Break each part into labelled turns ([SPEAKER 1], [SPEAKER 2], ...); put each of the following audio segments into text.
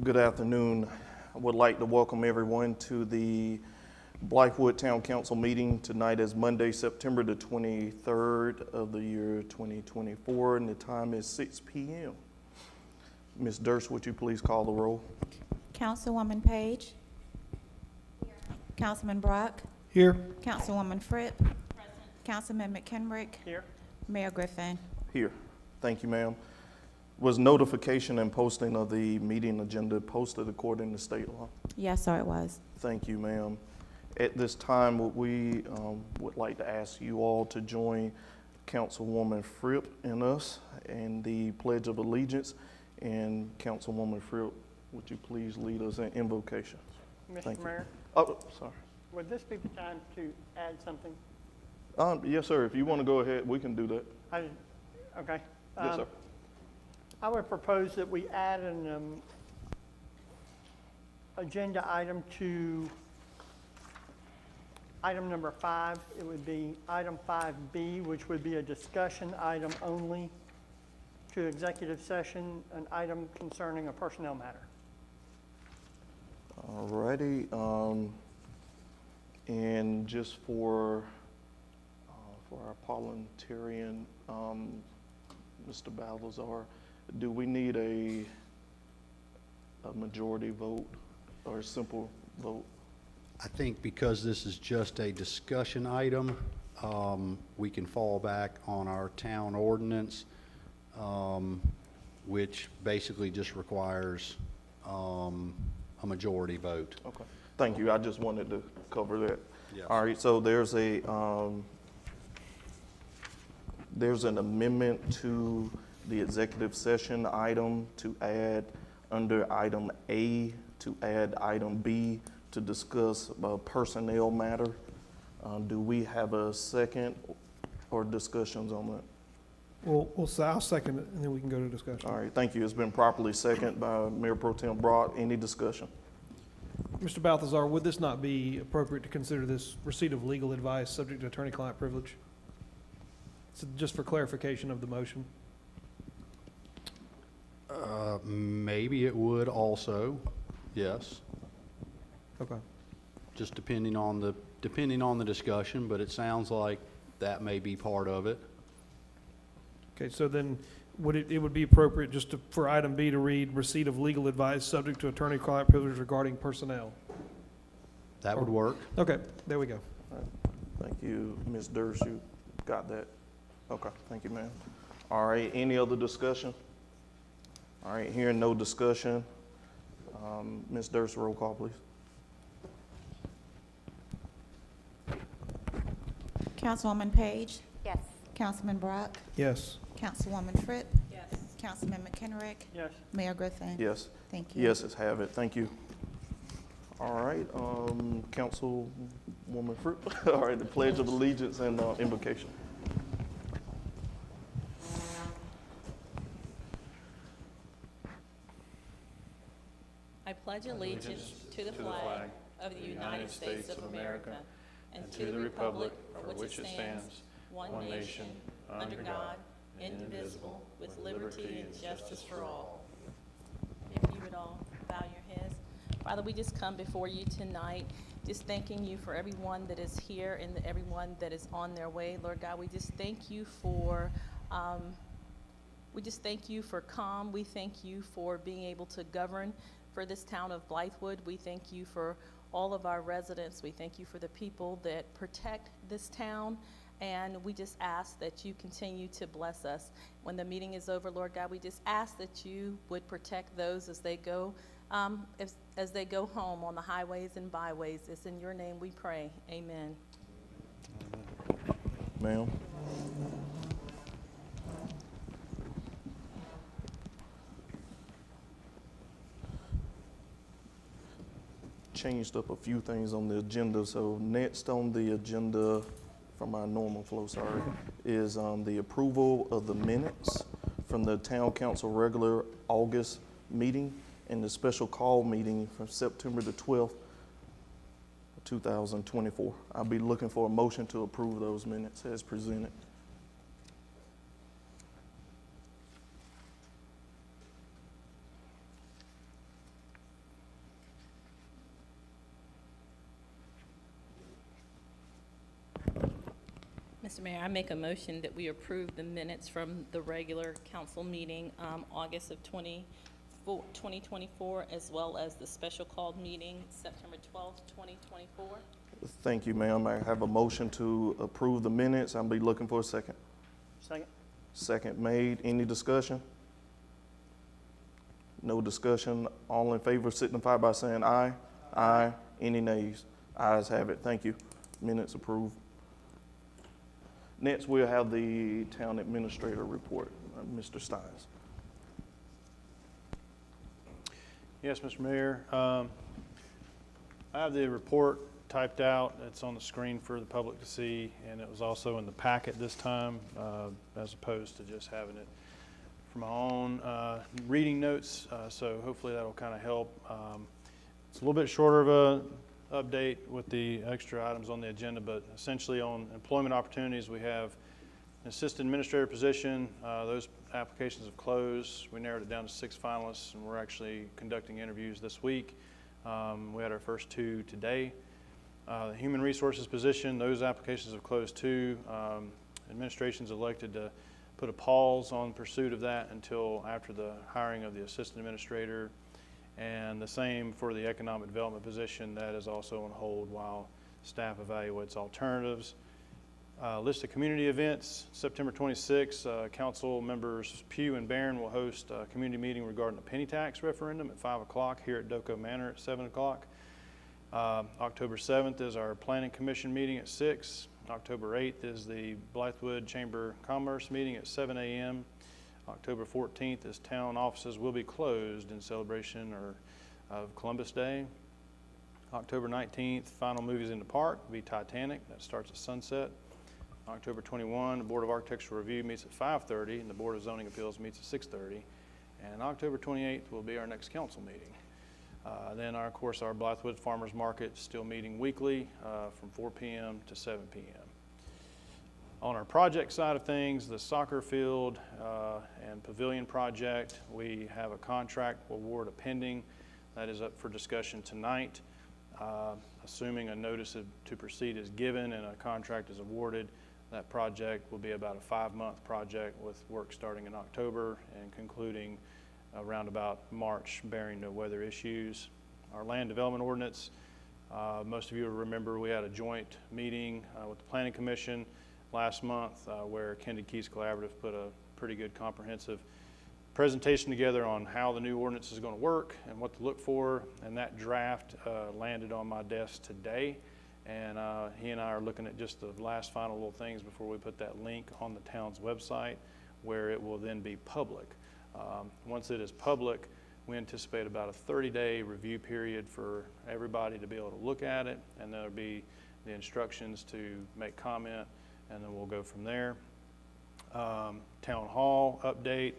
[SPEAKER 1] Good afternoon. I would like to welcome everyone to the Blythewood Town Council meeting. Tonight is Monday, September the 23rd of the year 2024, and the time is 6 p.m. Ms. Durst, would you please call the roll?
[SPEAKER 2] Councilwoman Page. Here. Councilman Brock.
[SPEAKER 3] Here.
[SPEAKER 2] Councilwoman Fripp. Present. Councilman McKenrick.
[SPEAKER 3] Here.
[SPEAKER 2] Mayor Griffin.
[SPEAKER 1] Here. Thank you, ma'am. Was notification and posting of the meeting agenda posted according to state law?
[SPEAKER 2] Yes, sir, it was.
[SPEAKER 1] Thank you, ma'am. At this time, we would like to ask you all to join Councilwoman Fripp and us in the Pledge of Allegiance. And Councilwoman Fripp, would you please lead us in invocation?
[SPEAKER 4] Mr. Mayor,
[SPEAKER 1] Oh, sorry.
[SPEAKER 4] would this be the time to add something?
[SPEAKER 1] Yes, sir. If you want to go ahead, we can do that.
[SPEAKER 4] Okay.
[SPEAKER 1] Yes, sir.
[SPEAKER 4] I would propose that we add an agenda item to item number 5. It would be item 5B, which would be a discussion item only, to executive session, an item concerning a personnel matter.
[SPEAKER 1] All righty. And just for our parliamentarian, Mr. Balthazar, do we need a majority vote or a simple vote?
[SPEAKER 5] I think because this is just a discussion item, we can fall back on our town ordinance, which basically just requires a majority vote.
[SPEAKER 1] Okay. Thank you. I just wanted to cover that.
[SPEAKER 5] Yes.
[SPEAKER 1] All right. So there's an amendment to the executive session item to add under item A to add item B to discuss a personnel matter. Do we have a second or discussions on that?
[SPEAKER 3] Well, I'll second it, and then we can go to discussion.
[SPEAKER 1] All right, thank you. It's been properly seconded by Mayor Pro Tem Brock. Any discussion?
[SPEAKER 3] Mr. Balthazar, would this not be appropriate to consider this receipt of legal advice subject to attorney-client privilege? So just for clarification of the motion.
[SPEAKER 5] Maybe it would also, yes,
[SPEAKER 3] Okay.
[SPEAKER 5] just depending on the discussion, but it sounds like that may be part of it.
[SPEAKER 3] Okay, so then it would be appropriate just for item B to read receipt of legal advice subject to attorney-client privilege regarding personnel.
[SPEAKER 5] That would work.
[SPEAKER 3] Okay, there we go.
[SPEAKER 1] All right. Thank you, Ms. Durst. You got that? Okay, thank you, ma'am. All right, any other discussion? All right, hearing no discussion. Ms. Durst, roll call, please.
[SPEAKER 2] Councilwoman Page.
[SPEAKER 6] Yes.
[SPEAKER 2] Councilman Brock.
[SPEAKER 3] Yes.
[SPEAKER 2] Councilwoman Fripp.
[SPEAKER 6] Yes.
[SPEAKER 2] Councilman McKenrick.
[SPEAKER 4] Yes.
[SPEAKER 2] Mayor Griffin.
[SPEAKER 1] Yes.
[SPEAKER 2] Thank you.
[SPEAKER 1] Yes, it's have it. Thank you. All right, Councilwoman Fripp. All right, the Pledge of Allegiance and invocation.
[SPEAKER 6] I pledge allegiance to the flag of the United States of America and to the republic for which it stands, one nation, under God, indivisible, with liberty and justice for all. If you would all bow your heads. Father, we just come before you tonight, just thanking you for everyone that is here and everyone that is on their way. Lord God, we just thank you for calm. We thank you for being able to govern for this town of Blythewood. We thank you for all of our residents. We thank you for the people that protect this town. And we just ask that you continue to bless us. When the meeting is over, Lord God, we just ask that you would protect those as they go home on the highways and byways. It's in your name we pray. Amen.
[SPEAKER 1] Ma'am. Changed up a few things on the agenda. So next on the agenda from our normal flow, is the approval of the minutes from the Town Council regular August meeting and the special call meeting from September the 12th, 2024. I'll be looking for a motion to approve those minutes as presented.
[SPEAKER 6] Mr. Mayor, I make a motion that we approve the minutes from the regular council meeting, August of 2024, as well as the special called meeting, September 12th, 2024.
[SPEAKER 1] Thank you, ma'am. I have a motion to approve the minutes. I'll be looking for a second.
[SPEAKER 4] Second.
[SPEAKER 1] Second made. Any discussion? No discussion. All in favor signify by saying aye. Aye. Any nays? Ayes have it. Thank you. Minutes approved. Next, we'll have the town administrator report. Mr. Steins.
[SPEAKER 7] Yes, Mr. Mayor. I have the report typed out. It's on the screen for the public to see, and it was also in the packet this time, as opposed to just having it for my own reading notes. So hopefully that'll kind of help. It's a little bit shorter of a update with the extra items on the agenda, but essentially on employment opportunities, we have an assistant administrator position. Those applications have closed. We narrowed it down to 6 finalists, and we're actually conducting interviews this week. We had our first 2 today. The human resources position, those applications have closed too. Administration's elected to put a pause on pursuit of that until after the hiring of the assistant administrator. And the same for the economic development position, that is also on hold while staff evaluates alternatives. List of community events, September 26th, council members Pugh and Barron will host a community meeting regarding the penny tax referendum at 5 o'clock here at Doco Manor at 7 o'clock. October 7th is our planning commission meeting at 6. October 8th is the Blythewood Chamber of Commerce meeting at 7 a.m. October 14th is town offices will be closed in celebration of Columbus Day. October 19th, final movies in the park will be Titanic. That starts at sunset. October 21, the Board of Architectural Review meets at 5:30, and the Board of Zoning Appeals meets at 6:30. And October 28th will be our next council meeting. Then, of course, our Blythewood Farmers Market is still meeting weekly from 4 p.m. to 7 p.m. On our project side of things, the soccer field and pavilion project, we have a contract award pending. That is up for discussion tonight. Assuming a notice to proceed is given and a contract is awarded, that project will be about a 5-month project with work starting in October and concluding around about March, bearing no weather issues. Our land development ordinance, most of you will remember we had a joint meeting with the Planning Commission last month where Candid Keys Collaborative put a pretty good comprehensive presentation together on how the new ordinance is going to work and what to look for, and that draft landed on my desk today, and he and I are looking at just the last final little things before we put that link on the town's website where it will then be public. Once it is public, we anticipate about a 30-day review period for everybody to be able to look at it, and there'll be the instructions to make comment, and then we'll go from there. Town Hall update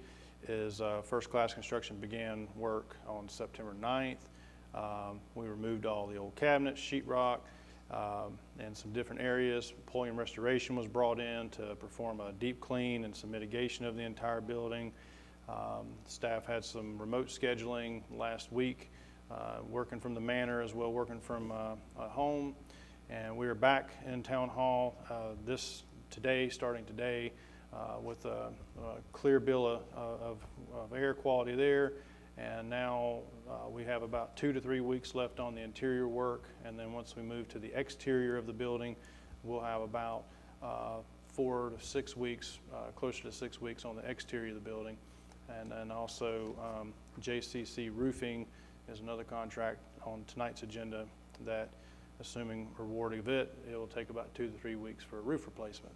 [SPEAKER 7] is First Class Construction began work on September 9th. We removed all the old cabinets, sheetrock, and some different areas. Petroleum Restoration was brought in to perform a deep clean and some mitigation of the entire building. Staff had some remote scheduling last week, working from the manor as well, working from home. And we are back in Town Hall starting today, with a clear bill of air quality there. And now we have about 2 to 3 weeks left on the interior work. And then once we move to the exterior of the building, we'll have about 4 to 6 weeks, closer to 6 weeks on the exterior of the building. And then also JCC Roofing is another contract on tonight's agenda that, assuming reward of it, it will take about 2 to 3 weeks for a roof replacement.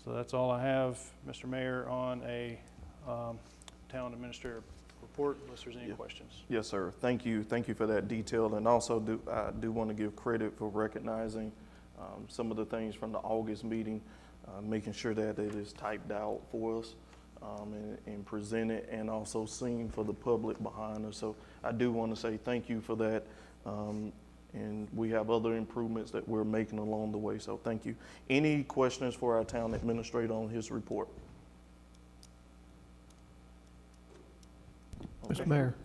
[SPEAKER 7] So that's all I have, Mr. Mayor, on a town administrator report, unless there's any questions.
[SPEAKER 1] Yes, sir. Thank you. Thank you for that detail. And also, I do want to give credit for recognizing some of the things from the August meeting, making sure that it is typed out for us and presented and also seen for the public behind us. So I do want to say thank you for that. And we have other improvements that we're making along the way. So thank you. Any questions for our town administrator on his report?
[SPEAKER 3] Mr. Mayor.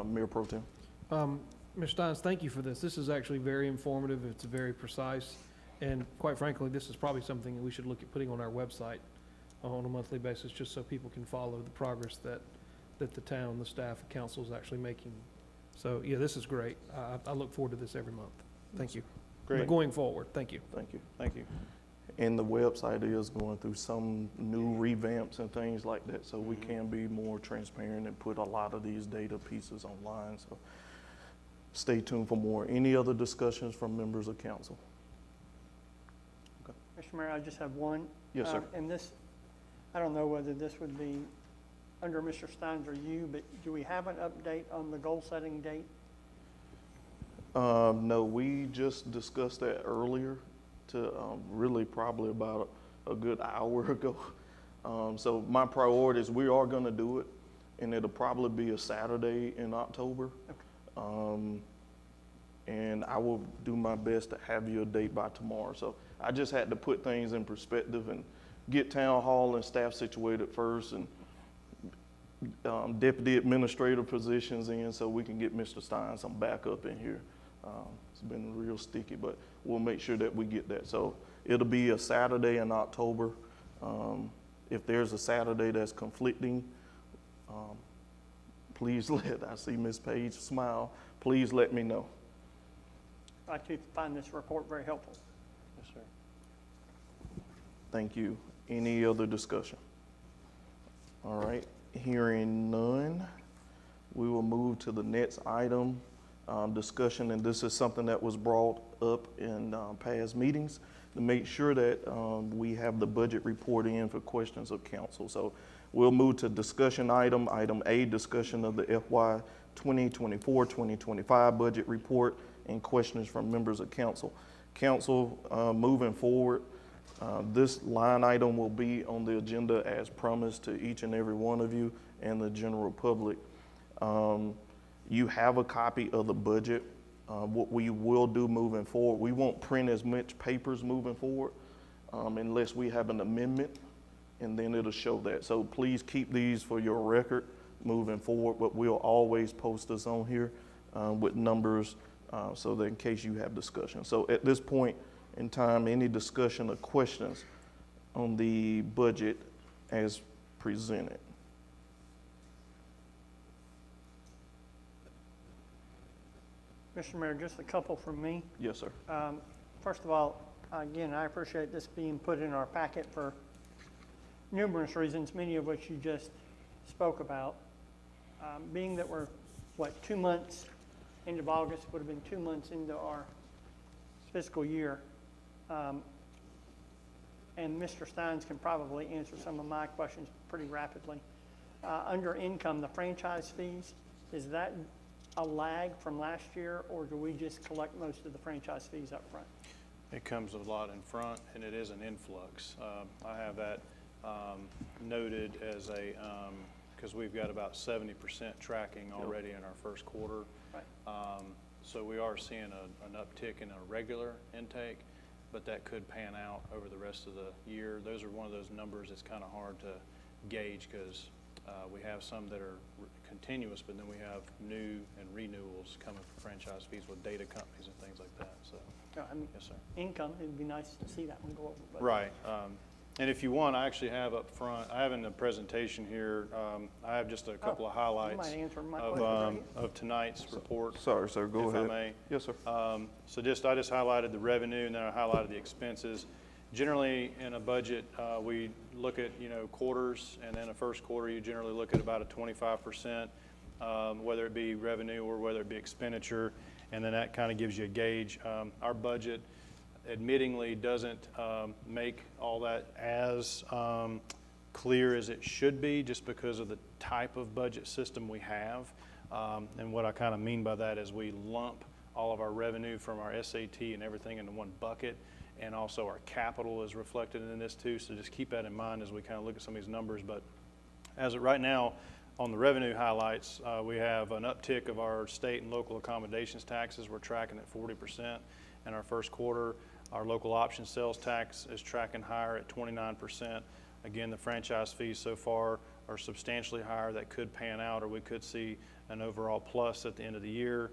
[SPEAKER 1] Mayor Pro Tem.
[SPEAKER 3] Mr. Steins, thank you for this. This is actually very informative. It's very precise. And quite frankly, this is probably something that we should look at putting on our website on a monthly basis, just so people can follow the progress that the town, the staff, and council is actually making. So, yeah, this is great. I look forward to this every month. Thank you.
[SPEAKER 7] Great.
[SPEAKER 3] Going forward, thank you.
[SPEAKER 1] Thank you.
[SPEAKER 7] Thank you.
[SPEAKER 1] And the website is going through some new revamps and things like that, so we can be more transparent and put a lot of these data pieces online. So stay tuned for more. Any other discussions from members of council?
[SPEAKER 4] Mr. Mayor, I just have one.
[SPEAKER 1] Yes, sir.
[SPEAKER 4] And this, I don't know whether this would be under Mr. Steins or you, but do we have an update on the goal-setting date?
[SPEAKER 1] No, we just discussed that earlier to really probably about a good hour ago. So my priority is we are going to do it, and it'll probably be a Saturday in October. And I will do my best to have you a date by tomorrow. So I just had to put things in perspective and get town hall and staff situated first, and deputy administrator positions in so we can get Mr. Stein some backup in here. It's been real sticky, but we'll make sure that we get that. So it'll be a Saturday in October. If there's a Saturday that's conflicting, please I see Ms. Page smile, please let me know.
[SPEAKER 4] I too find this report very helpful.
[SPEAKER 7] Yes, sir.
[SPEAKER 1] Thank you. Any other discussion? All right, hearing none, we will move to the next item, discussion, and this is something that was brought up in past meetings to make sure that we have the budget report in for questions of council. So we'll move to discussion item A, discussion of the FY 2024-2025 budget report and questions from members of council. Council, moving forward, this line item will be on the agenda as promised to each and every one of you and the general public. You have a copy of the budget. What we will do moving forward, we won't print as much papers moving forward unless we have an amendment, and then it'll show that. So please keep these for your record moving forward, but we'll always post this on here with numbers so that in case you have discussion. So at this point in time, any discussion or questions on the budget as presented?
[SPEAKER 4] Mr. Mayor, just a couple from me.
[SPEAKER 1] Yes, sir.
[SPEAKER 4] First of all, again, I appreciate this being put in our packet for numerous reasons, many of which you just spoke about. Being that we're, 2 months, end of August would have been 2 months into our fiscal year. And Mr. Steins can probably answer some of my questions pretty rapidly. Under income, the franchise fees, is that a lag from last year, or do we just collect most of the franchise fees up front?
[SPEAKER 7] It comes a lot in front, and it is an influx. I have that noted as a, because we've got about 70% tracking already in our first quarter.
[SPEAKER 4] Right.
[SPEAKER 7] So we are seeing an uptick in a regular intake, but that could pan out over the rest of the year. Those are one of those numbers that's kind of hard to gauge because we have some that are continuous, but then we have new and renewals coming from franchise fees with data companies and things like that. So,
[SPEAKER 4] I mean,
[SPEAKER 7] yes, sir.
[SPEAKER 4] income, it'd be nice to see that one go over. But
[SPEAKER 7] Right. And if you want, I actually have up front, I have in the presentation here, I have just a couple of
[SPEAKER 4] You
[SPEAKER 7] highlights
[SPEAKER 4] might answer my question.
[SPEAKER 7] of tonight's report.
[SPEAKER 1] Sorry, sir, go
[SPEAKER 7] if
[SPEAKER 1] ahead.
[SPEAKER 7] I may.
[SPEAKER 1] Yes, sir.
[SPEAKER 7] So I just highlighted the revenue, and then I highlighted the expenses. Generally, in a budget, we look at, quarters, and in the first quarter, you generally look at about a 25%, whether it be revenue or whether it be expenditure, and then that kind of gives you a gauge. Our budget, admittingly, doesn't make all that as clear as it should be just because of the type of budget system we have. And what I kind of mean by that is we lump all of our revenue from our SAT and everything into one bucket, and also our capital is reflected in this too. So just keep that in mind as we kind of look at some of these numbers. But as of right now, on the revenue highlights, we have an uptick of our state and local accommodations taxes. We're tracking at 40% in our first quarter. Our local option sales tax is tracking higher at 29%. Again, the franchise fees so far are substantially higher. That could pan out, or we could see an overall plus at the end of the year.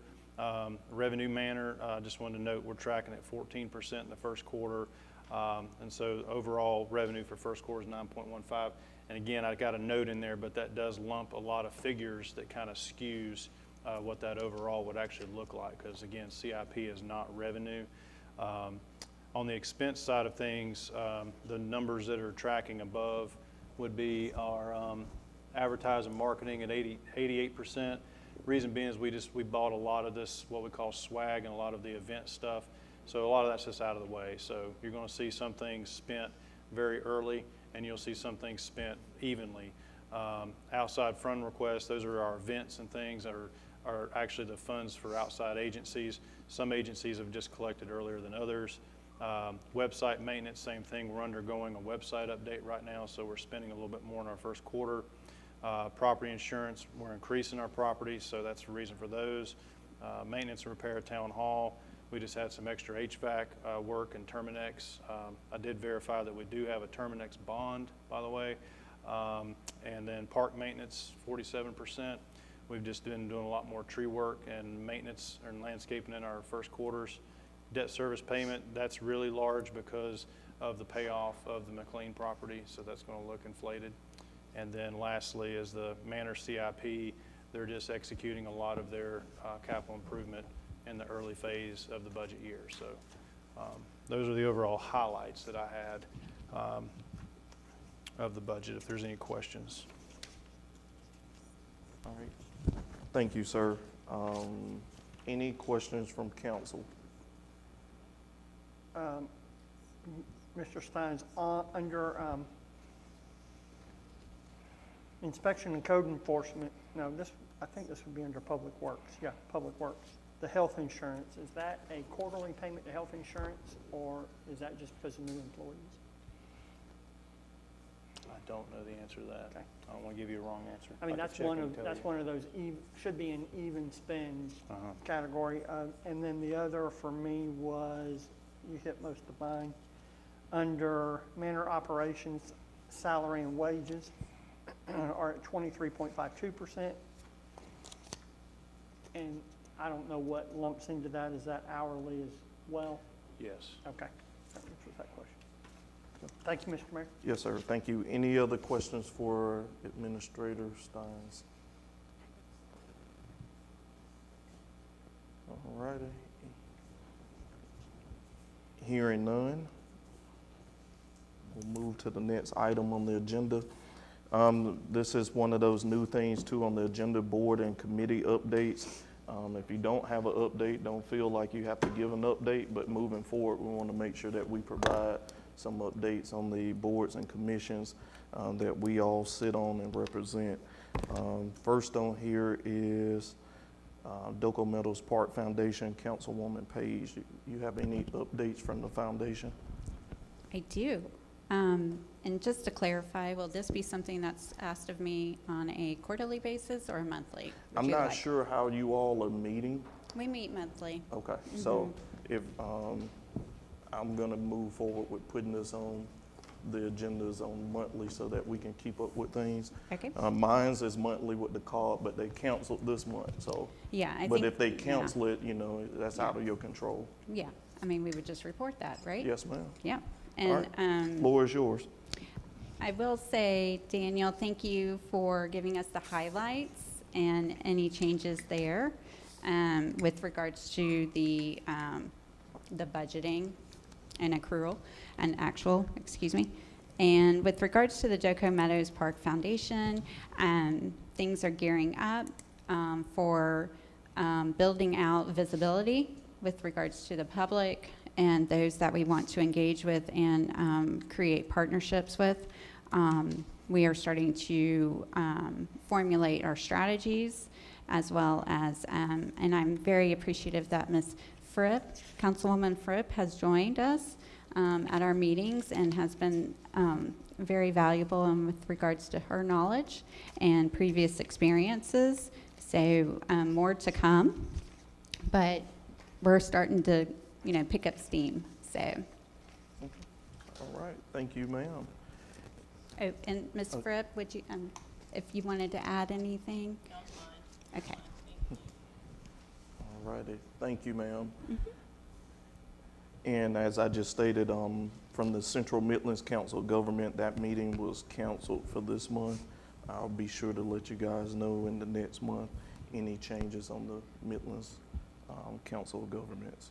[SPEAKER 7] Revenue manner, just wanted to note we're tracking at 14% in the first quarter. And so overall revenue for first quarter is 9.15. And again, I got a note in there, but that does lump a lot of figures that kind of skews what that overall would actually look like. Because again, CIP is not revenue. On the expense side of things, the numbers that are tracking above would be our advertising marketing at 88%. Reason being is we bought a lot of this, what we call swag, and a lot of the event stuff. So a lot of that's just out of the way. So you're going to see some things spent very early, and you'll see some things spent evenly. Outside fund requests, those are our events and things that are actually the funds for outside agencies. Some agencies have just collected earlier than others. Website maintenance, same thing. We're undergoing a website update right now, so we're spending a little bit more in our first quarter. Property insurance, we're increasing our properties, so that's the reason for those. Maintenance and repair at Town Hall, we just had some extra HVAC work and Terminex. I did verify that we do have a Terminex bond, by the way. And then park maintenance, 47%. We've just been doing a lot more tree work and maintenance and landscaping in our first quarters. Debt service payment, that's really large because of the payoff of the McLean property, so that's going to look inflated. And then lastly is the Manor CIP. They're just executing a lot of their capital improvement in the early phase of the budget year. So those are the overall highlights that I had of the budget, if there's any questions.
[SPEAKER 1] All right. Thank you, sir. Any questions from council?
[SPEAKER 4] Mr. Steins, under inspection and code enforcement, no, I think this would be under Public Works. Yeah, Public Works. The health insurance, is that a quarterly payment to health insurance, or is that just because of new employees?
[SPEAKER 7] I don't know the answer to that.
[SPEAKER 4] Okay.
[SPEAKER 7] I don't want to give you a wrong answer.
[SPEAKER 4] I mean,
[SPEAKER 7] can
[SPEAKER 4] that's
[SPEAKER 7] check
[SPEAKER 4] one
[SPEAKER 7] and
[SPEAKER 4] of
[SPEAKER 7] tell
[SPEAKER 4] that's
[SPEAKER 7] you.
[SPEAKER 4] one of those should be an even spend
[SPEAKER 7] Uh-huh.
[SPEAKER 4] category. And then the other for me was, you hit most of mine, under manor operations, salary and wages are at 23.52%. And I don't know what lumps into that. Is that hourly as well?
[SPEAKER 7] Yes.
[SPEAKER 4] Okay, that answers that question. Thank you, Mr. Mayor.
[SPEAKER 1] Yes, sir. Thank you. Any other questions for Administrator Steins? All righty. Hearing none, we'll move to the next item on the agenda. This is one of those new things too on the agenda, board and committee updates. If you don't have an update, don't feel like you have to give an update, but moving forward, we want to make sure that we provide some updates on the boards and commissions that we all sit on and represent. First on here is Doco Meadows Park Foundation, Councilwoman Page. You have any updates from the foundation?
[SPEAKER 8] I do. And just to clarify, will this be something that's asked of me on a quarterly basis or a monthly? Would
[SPEAKER 1] I'm
[SPEAKER 8] you
[SPEAKER 1] not
[SPEAKER 8] like?
[SPEAKER 1] sure how you all are meeting.
[SPEAKER 8] We meet monthly.
[SPEAKER 1] Okay, so if I'm going to move forward with putting this on the agendas on monthly so that we can keep up with things.
[SPEAKER 8] Okay.
[SPEAKER 1] Mine's is monthly with the card, but they canceled this month, so.
[SPEAKER 8] Yeah, I think.
[SPEAKER 1] But if they
[SPEAKER 8] yeah.
[SPEAKER 1] cancel it, you know, that's out of your control.
[SPEAKER 8] Yeah, I mean, we would just report that, right?
[SPEAKER 1] Yes, ma'am.
[SPEAKER 8] Yeah.
[SPEAKER 1] All
[SPEAKER 8] And
[SPEAKER 1] Floor is yours.
[SPEAKER 8] I will say, Daniel, thank you for giving us the highlights and any changes there with regards to the budgeting and accrual and actual, excuse me. And with regards to the Doco Meadows Park Foundation, things are gearing up for building out visibility with regards to the public and those that we want to engage with and create partnerships with. We are starting to formulate our strategies as well as, and I'm very appreciative that Ms. Fripp, Councilwoman Fripp, has joined us at our meetings and has been very valuable with regards to her knowledge and previous experiences. So more to come, but we're starting to, you know, pick up steam. So.
[SPEAKER 1] All right, thank you, ma'am.
[SPEAKER 8] Oh, and Ms. Fripp, would you, if you wanted to add anything?
[SPEAKER 6] No, fine.
[SPEAKER 8] Okay.
[SPEAKER 1] All righty. Thank you, ma'am. And as I just stated, from the Central Midlands Council of Government, that meeting was canceled for this month. I'll be sure to let you guys know in the next month any changes on the Midlands Council of Governments.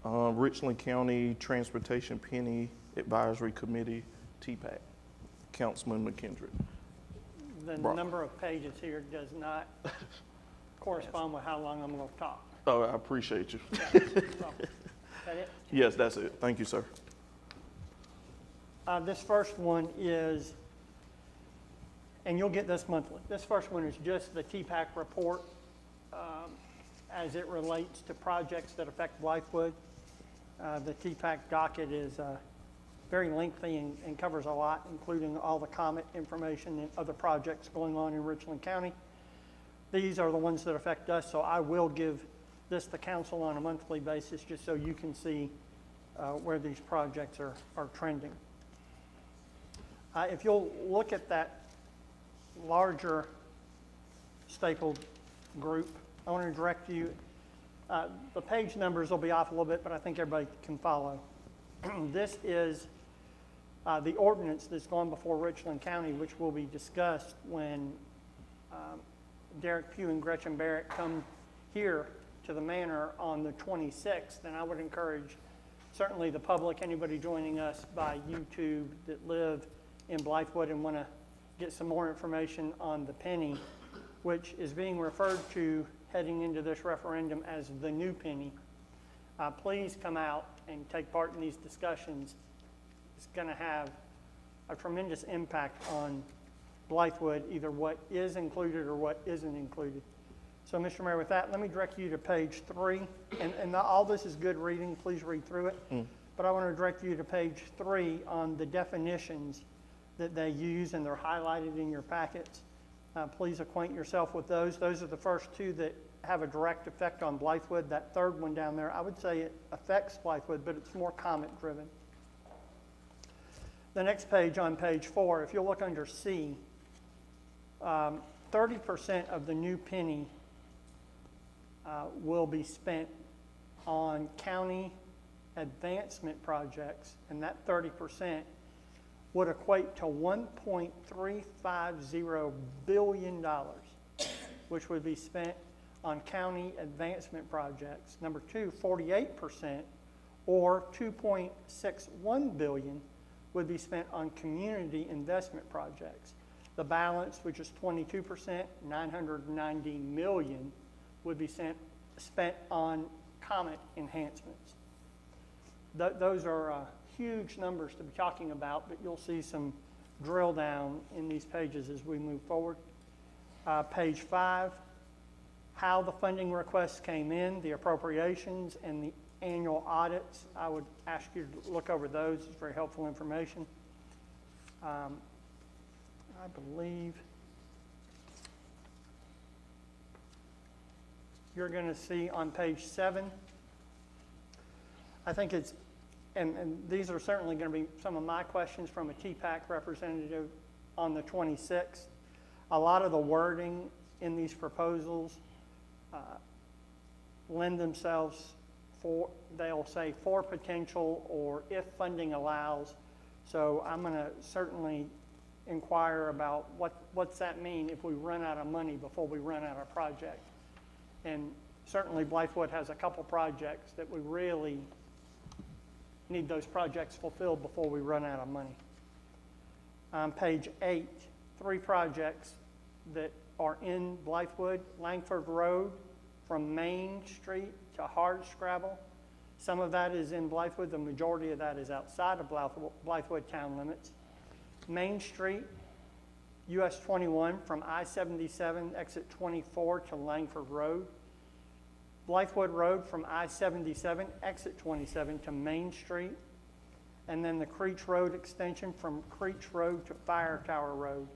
[SPEAKER 1] Richland County Transportation Penny Advisory Committee, TPAC, Councilman McKendrick.
[SPEAKER 4] The
[SPEAKER 1] Brock.
[SPEAKER 4] number of pages here does not correspond with how long I'm going to talk.
[SPEAKER 1] Oh, I appreciate you.
[SPEAKER 4] Yeah, so, is that it?
[SPEAKER 1] Yes, that's it. Thank you, sir.
[SPEAKER 4] This first one is, and you'll get this monthly. This first one is just the TPAC report as it relates to projects that affect Blythewood. The TPAC docket is very lengthy and covers a lot, including all the comment information and other projects going on in Richland County. These are the ones that affect us, so I will give this to council on a monthly basis just so you can see where these projects are trending. If you'll look at that larger stapled group, I want to direct you, the page numbers will be off a little bit, but I think everybody can follow. This is the ordinance that's gone before Richland County, which will be discussed when Derek Pugh and Gretchen Barrett come here to the manor on the 26th. And I would encourage certainly the public, anybody joining us by YouTube that live in Blythewood and want to get some more information on the penny, which is being referred to heading into this referendum as the new penny. Please come out and take part in these discussions. It's going to have a tremendous impact on Blythewood, either what is included or what isn't included. So, Mr. Mayor, with that, let me direct you to page 3. And all this is good reading. Please read through it. But I want to direct you to page 3 on the definitions that they use, and they're highlighted in your packets. Please acquaint yourself with those. Those are the first two that have a direct effect on Blythewood. That third one down there, I would say it affects Blythewood, but it's more comment-driven. The next page, on page 4, if you'll look under C, 30% of the new penny will be spent on county advancement projects, and that 30% would equate to $1.350 billion, which would be spent on county advancement projects. Number two, 48%, or $2.61 billion, would be spent on community investment projects. The balance, which is 22%, $990 million, would be spent on comet enhancements. Those are huge numbers to be talking about, but you'll see some drill down in these pages as we move forward. Page 5, how the funding requests came in, the appropriations, and the annual audits. I would ask you to look over those. It's very helpful information. I believe you're going to see on page 7, I think it's, and these are certainly going to be some of my questions from a TPAC representative on the 26th. A lot of the wording in these proposals lend themselves for, they'll say for potential or if funding allows. So I'm going to certainly inquire about what's that mean if we run out of money before we run out of project. And certainly Blythewood has a couple projects that we really need those projects fulfilled before we run out of money. On page 8, 3 projects that are in Blythewood: Langford Road from Main Street to Hardscrabble. Some of that is in Blythewood. The majority of that is outside of Blythewood town limits. Main Street, US 21 from I-77 exit 24 to Langford Road. Blythewood Road from I-77 exit 27 to Main Street. And then the Creech Road extension from Creech Road to Fire Tower Road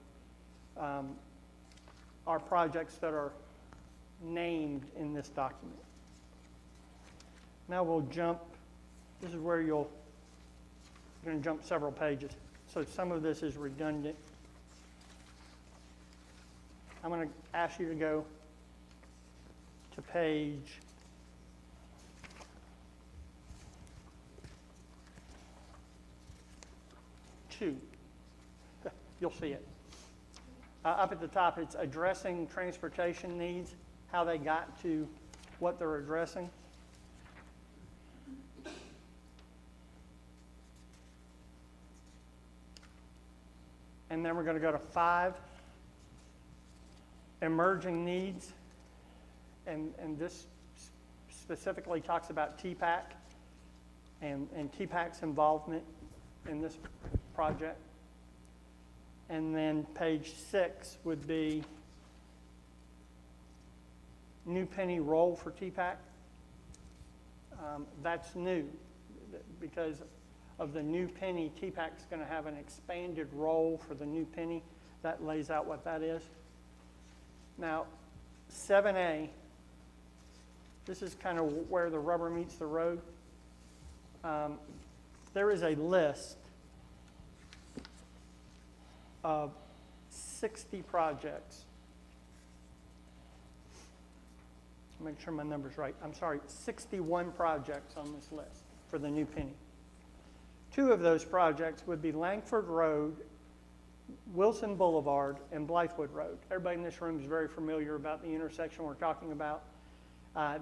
[SPEAKER 4] are projects that are named in this document. Now we'll jump, this is where you're going to jump several pages. So some of this is redundant. I'm going to ask you to go to page 2. You'll see it. Up at the top, it's addressing transportation needs, how they got to what they're addressing. And then we're going to go to 5, emerging needs. And this specifically talks about TPAC and TPAC's involvement in this project. And then page 6 would be new penny role for TPAC. That's new because of the new penny. TPAC's going to have an expanded role for the new penny. That lays out what that is. Now, 7A, this is kind of where the rubber meets the road. There is a list of 60 projects. Make sure my number's right. I'm sorry, 61 projects on this list for the new penny. 2 of those projects would be Langford Road, Wilson Boulevard, and Blythewood Road. Everybody in this room is very familiar about the intersection we're talking about.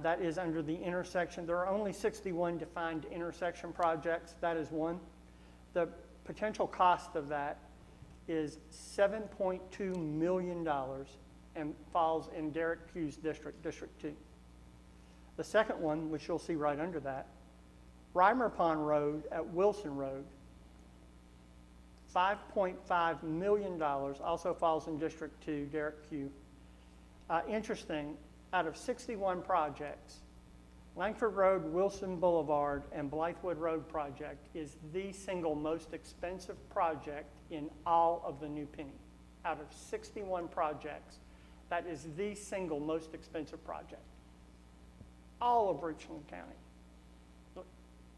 [SPEAKER 4] That is under the intersection. There are only 61 defined intersection projects. That is one. The potential cost of that is $7.2 million and falls in Derek Pugh's district, District 2. The second one, which you'll see right under that, Reimer Pond Road at Wilson Road, $5.5 million, also falls in District 2, Derek Pugh. Interesting, out of 61 projects, Langford Road, Wilson Boulevard, and Blythewood Road project is the single most expensive project in all of the new penny. Out of 61 projects, that is the single most expensive project. All of Richland County. Look,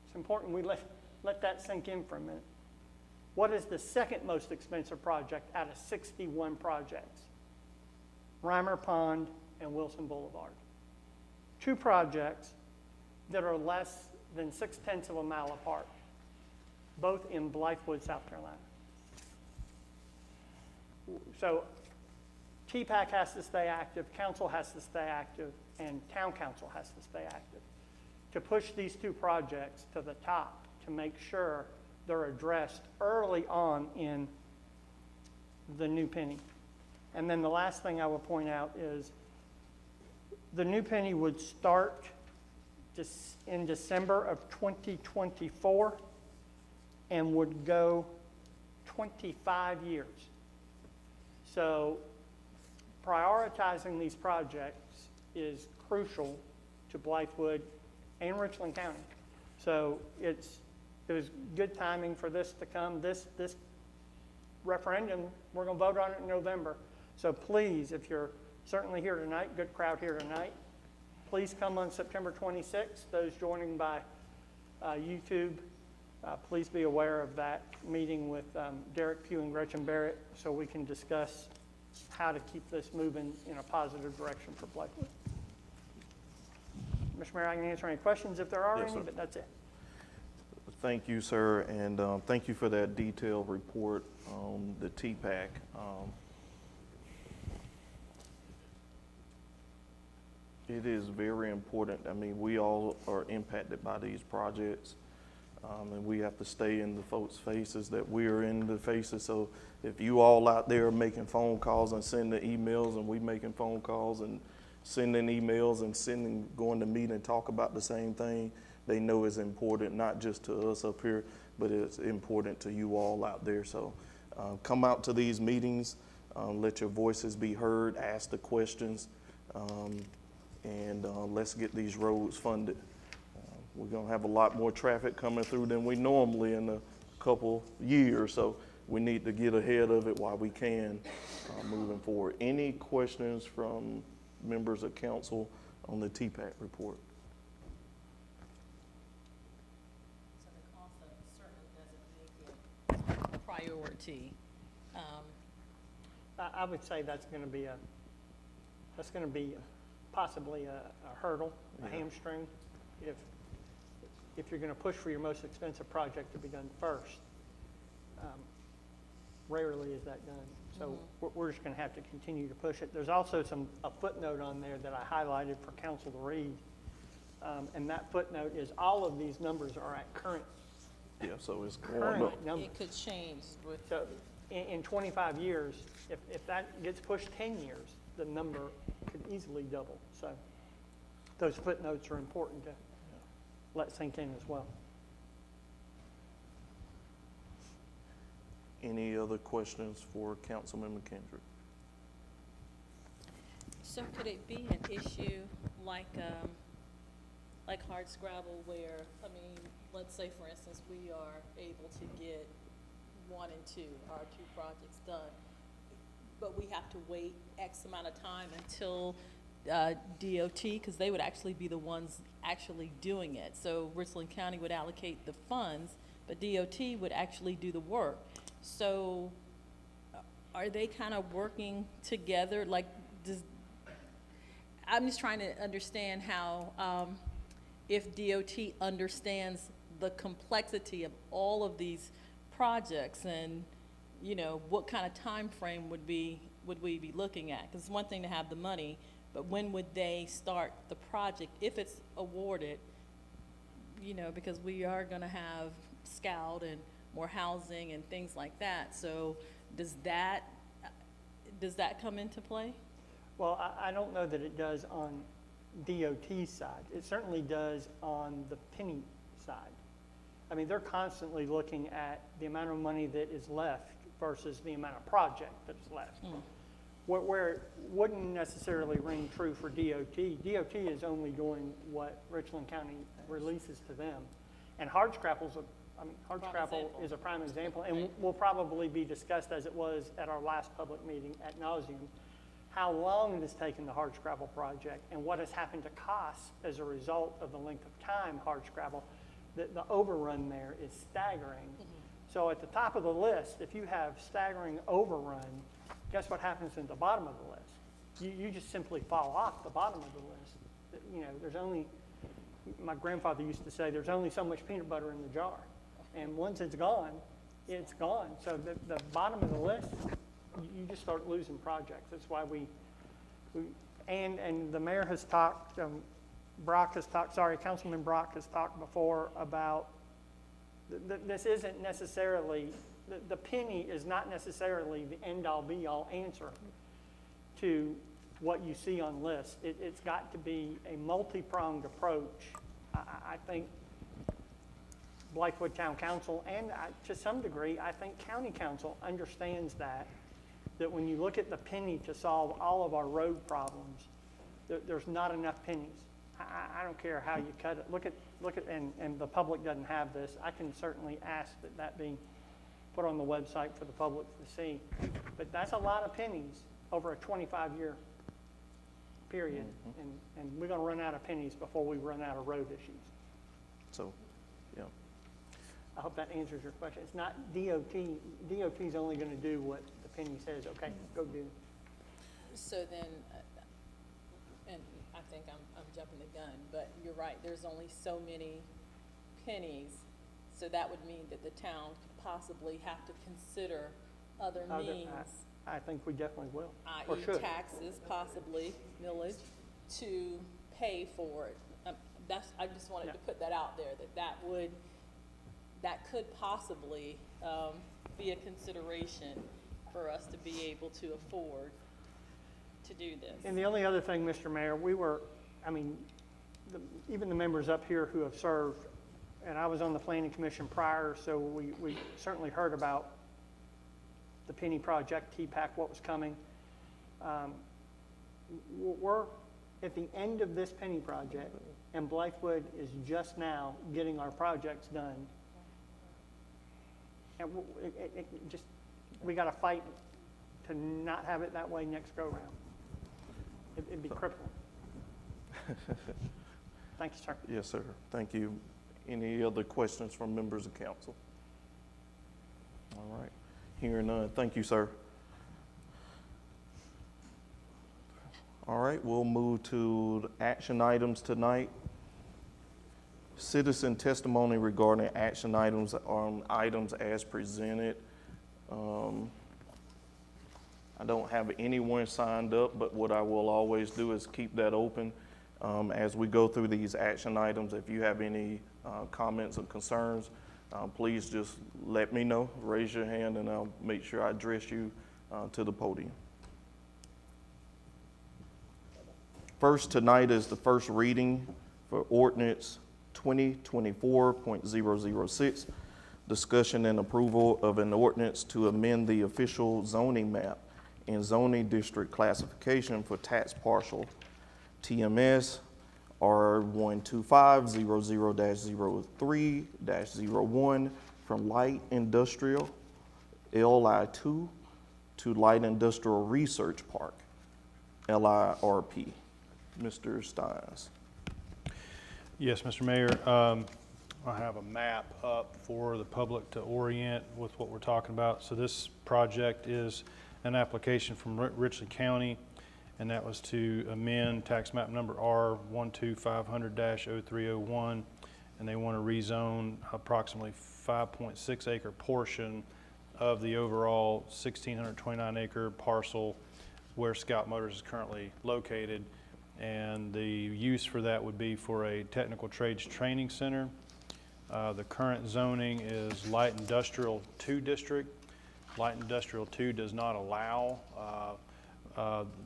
[SPEAKER 4] it's important we let that sink in for a minute. What is the second most expensive project out of 61 projects? Reimer Pond and Wilson Boulevard. 2 projects that are less than 0.6 of a mile apart, both in Blythewood, South Carolina. So TPAC has to stay active, council has to stay active, and town council has to stay active to push these 2 projects to the top to make sure they're addressed early on in the new penny. And then the last thing I will point out is the new penny would start in December of 2024 and would go 25 years. So prioritizing these projects is crucial to Blythewood and Richland County. So it was good timing for this to come. This referendum, we're going to vote on it in November. So please, if you're certainly here tonight, good crowd here tonight, please come on September 26th. Those joining by YouTube, please be aware of that meeting with Derek Pugh and Gretchen Barrett so we can discuss how to keep this moving in a positive direction for Blythewood. Mr. Mayor, I can answer any questions if there are
[SPEAKER 1] Yes,
[SPEAKER 4] any,
[SPEAKER 1] sir.
[SPEAKER 4] but that's it.
[SPEAKER 1] Thank you, sir, and thank you for that detailed report on the TPAC. It is very important. I mean, we all are impacted by these projects, and we have to stay in the folks' faces that we are in the faces. So if you all out there are making phone calls and sending emails, and we making phone calls and sending emails and going to meet and talk about the same thing, they know it's important, not just to us up here, but it's important to you all out there. So come out to these meetings, let your voices be heard, ask the questions, and let's get these roads funded. We're gonna have a lot more traffic coming through than we normally in a couple years, so we need to get ahead of it while we can moving forward. Any questions from members of council on the TPAC report?
[SPEAKER 6] So the cost of it certainly doesn't make it a priority.
[SPEAKER 4] I would say that's going to be possibly a hurdle, a hamstring, if you're going to push for your most expensive project to be done first. Rarely is that done. So we're just going to have to continue to push it. There's also a footnote on there that I highlighted for council to read. And that footnote is all of these numbers are at current
[SPEAKER 1] Yeah, so it's going up.
[SPEAKER 4] numbers.
[SPEAKER 6] It could change with,
[SPEAKER 4] So in 25 years, if that gets pushed 10 years, the number could easily double. So those footnotes are important to let sink in as well.
[SPEAKER 1] Any other questions for Councilmember Kendrick?
[SPEAKER 6] so could it be an issue like hardscrabble where, I mean, let's say for instance, we are able to get 1 and 2, our 2 projects done, but we have to wait X amount of time until DOT, because they would actually be the ones actually doing it. So Richland County would allocate the funds, but DOT would actually do the work. So are they kind of working together? Like, I'm just trying to understand how, if DOT understands the complexity of all of these projects and, you know, what kind of time frame would we be looking at? Because it's one thing to have the money, but when would they start the project if it's awarded? You know, because we are going to have Scout and more housing and things like that. So does that come into play?
[SPEAKER 4] Well, I don't know that it does on DOT's side. It certainly does on the penny side. I mean, they're constantly looking at the amount of money that is left versus the amount of project that is left. Where it wouldn't necessarily ring true for DOT. DOT is only doing what Richland County releases to them. And hardscrabble is a prime example, and will probably be discussed as it was at our last public meeting ad nauseum, how long it has taken the hardscrabble project and what has happened to costs as a result of the length of time hardscrabble. The overrun there is staggering. So at the top of the list, if you have staggering overrun, guess what happens at the bottom of the list? You just simply fall off the bottom of the list. You know, there's only, my grandfather used to say, there's only so much peanut butter in the jar. And once it's gone, it's gone. So the bottom of the list, you just start losing projects. That's why and the mayor has talked, Councilman Brock has talked before about this isn't necessarily, the penny is not necessarily the end-all be-all answer to what you see on lists. It's got to be a multi-pronged approach. I think Blythewood Town Council, and to some degree, I think County Council understands that when you look at the penny to solve all of our road problems, there's not enough pennies. I don't care how you cut it. Look at, and the public doesn't have this. I can certainly ask that be put on the website for the public to see. But that's a lot of pennies over a 25-year period. And we're going to run out of pennies before we run out of road issues.
[SPEAKER 1] So, yeah.
[SPEAKER 4] I hope that answers your question. It's not DOT. DOT is only going to do what the penny says, okay, go do.
[SPEAKER 6] So then, and I think I'm jumping the gun, but you're right, there's only so many pennies, so that would mean that the town could possibly have to consider other means,
[SPEAKER 4] I think we definitely will, or
[SPEAKER 6] i.e.
[SPEAKER 4] should.
[SPEAKER 6] taxes, possibly millage, to pay for it. I just wanted to put that out there, that could possibly be a consideration for us to be able to afford to do this.
[SPEAKER 4] And the only other thing, Mr. Mayor, even the members up here who have served, and I was on the Planning Commission prior, so we certainly heard about the Penny Project, TPAC, what was coming. We're at the end of this Penny Project, and Blythewood is just now getting our projects done. And we got to fight to not have it that way next go-round. It'd be crippling. Thank you, sir.
[SPEAKER 1] Yes, sir. Thank you. Any other questions from members of council? All right. Hearing none. Thank you, sir. All right, we'll move to the action items tonight. Citizen testimony regarding action items on items as presented. I don't have anyone signed up, but what I will always do is keep that open as we go through these action items. If you have any comments or concerns, please just let me know, raise your hand, and I'll make sure I address you to the podium. First tonight is the first reading for ordinance 2024.006, discussion and approval of an ordinance to amend the official zoning map and zoning district classification for tax parcel TMS R12500-03-01 from light industrial LI2 to light industrial research park LIRP. Mr. Steins.
[SPEAKER 7] Yes, Mr. Mayor. I have a map up for the public to orient with what we're talking about. So this project is an application from Richley County, and that was to amend tax map number R12500-0301, and they want to rezone approximately 5.6 acre portion of the overall 1,629 acre parcel where Scout Motors is currently located. And the use for that would be for a technical trades training center. The current zoning is light industrial 2 district. Light industrial 2 does not allow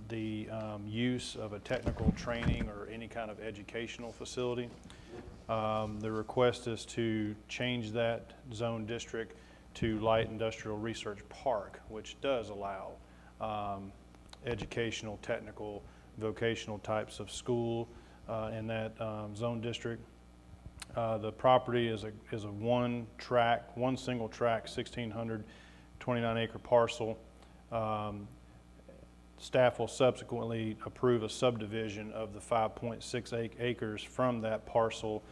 [SPEAKER 7] the use of a technical training or any kind of educational facility. The request is to change that zone district to light industrial research park, which does allow educational, technical, vocational types of school in that zone district. The property is a one single track, 1,629 acre parcel. Staff will subsequently approve a subdivision of the 5.6 acres from that parcel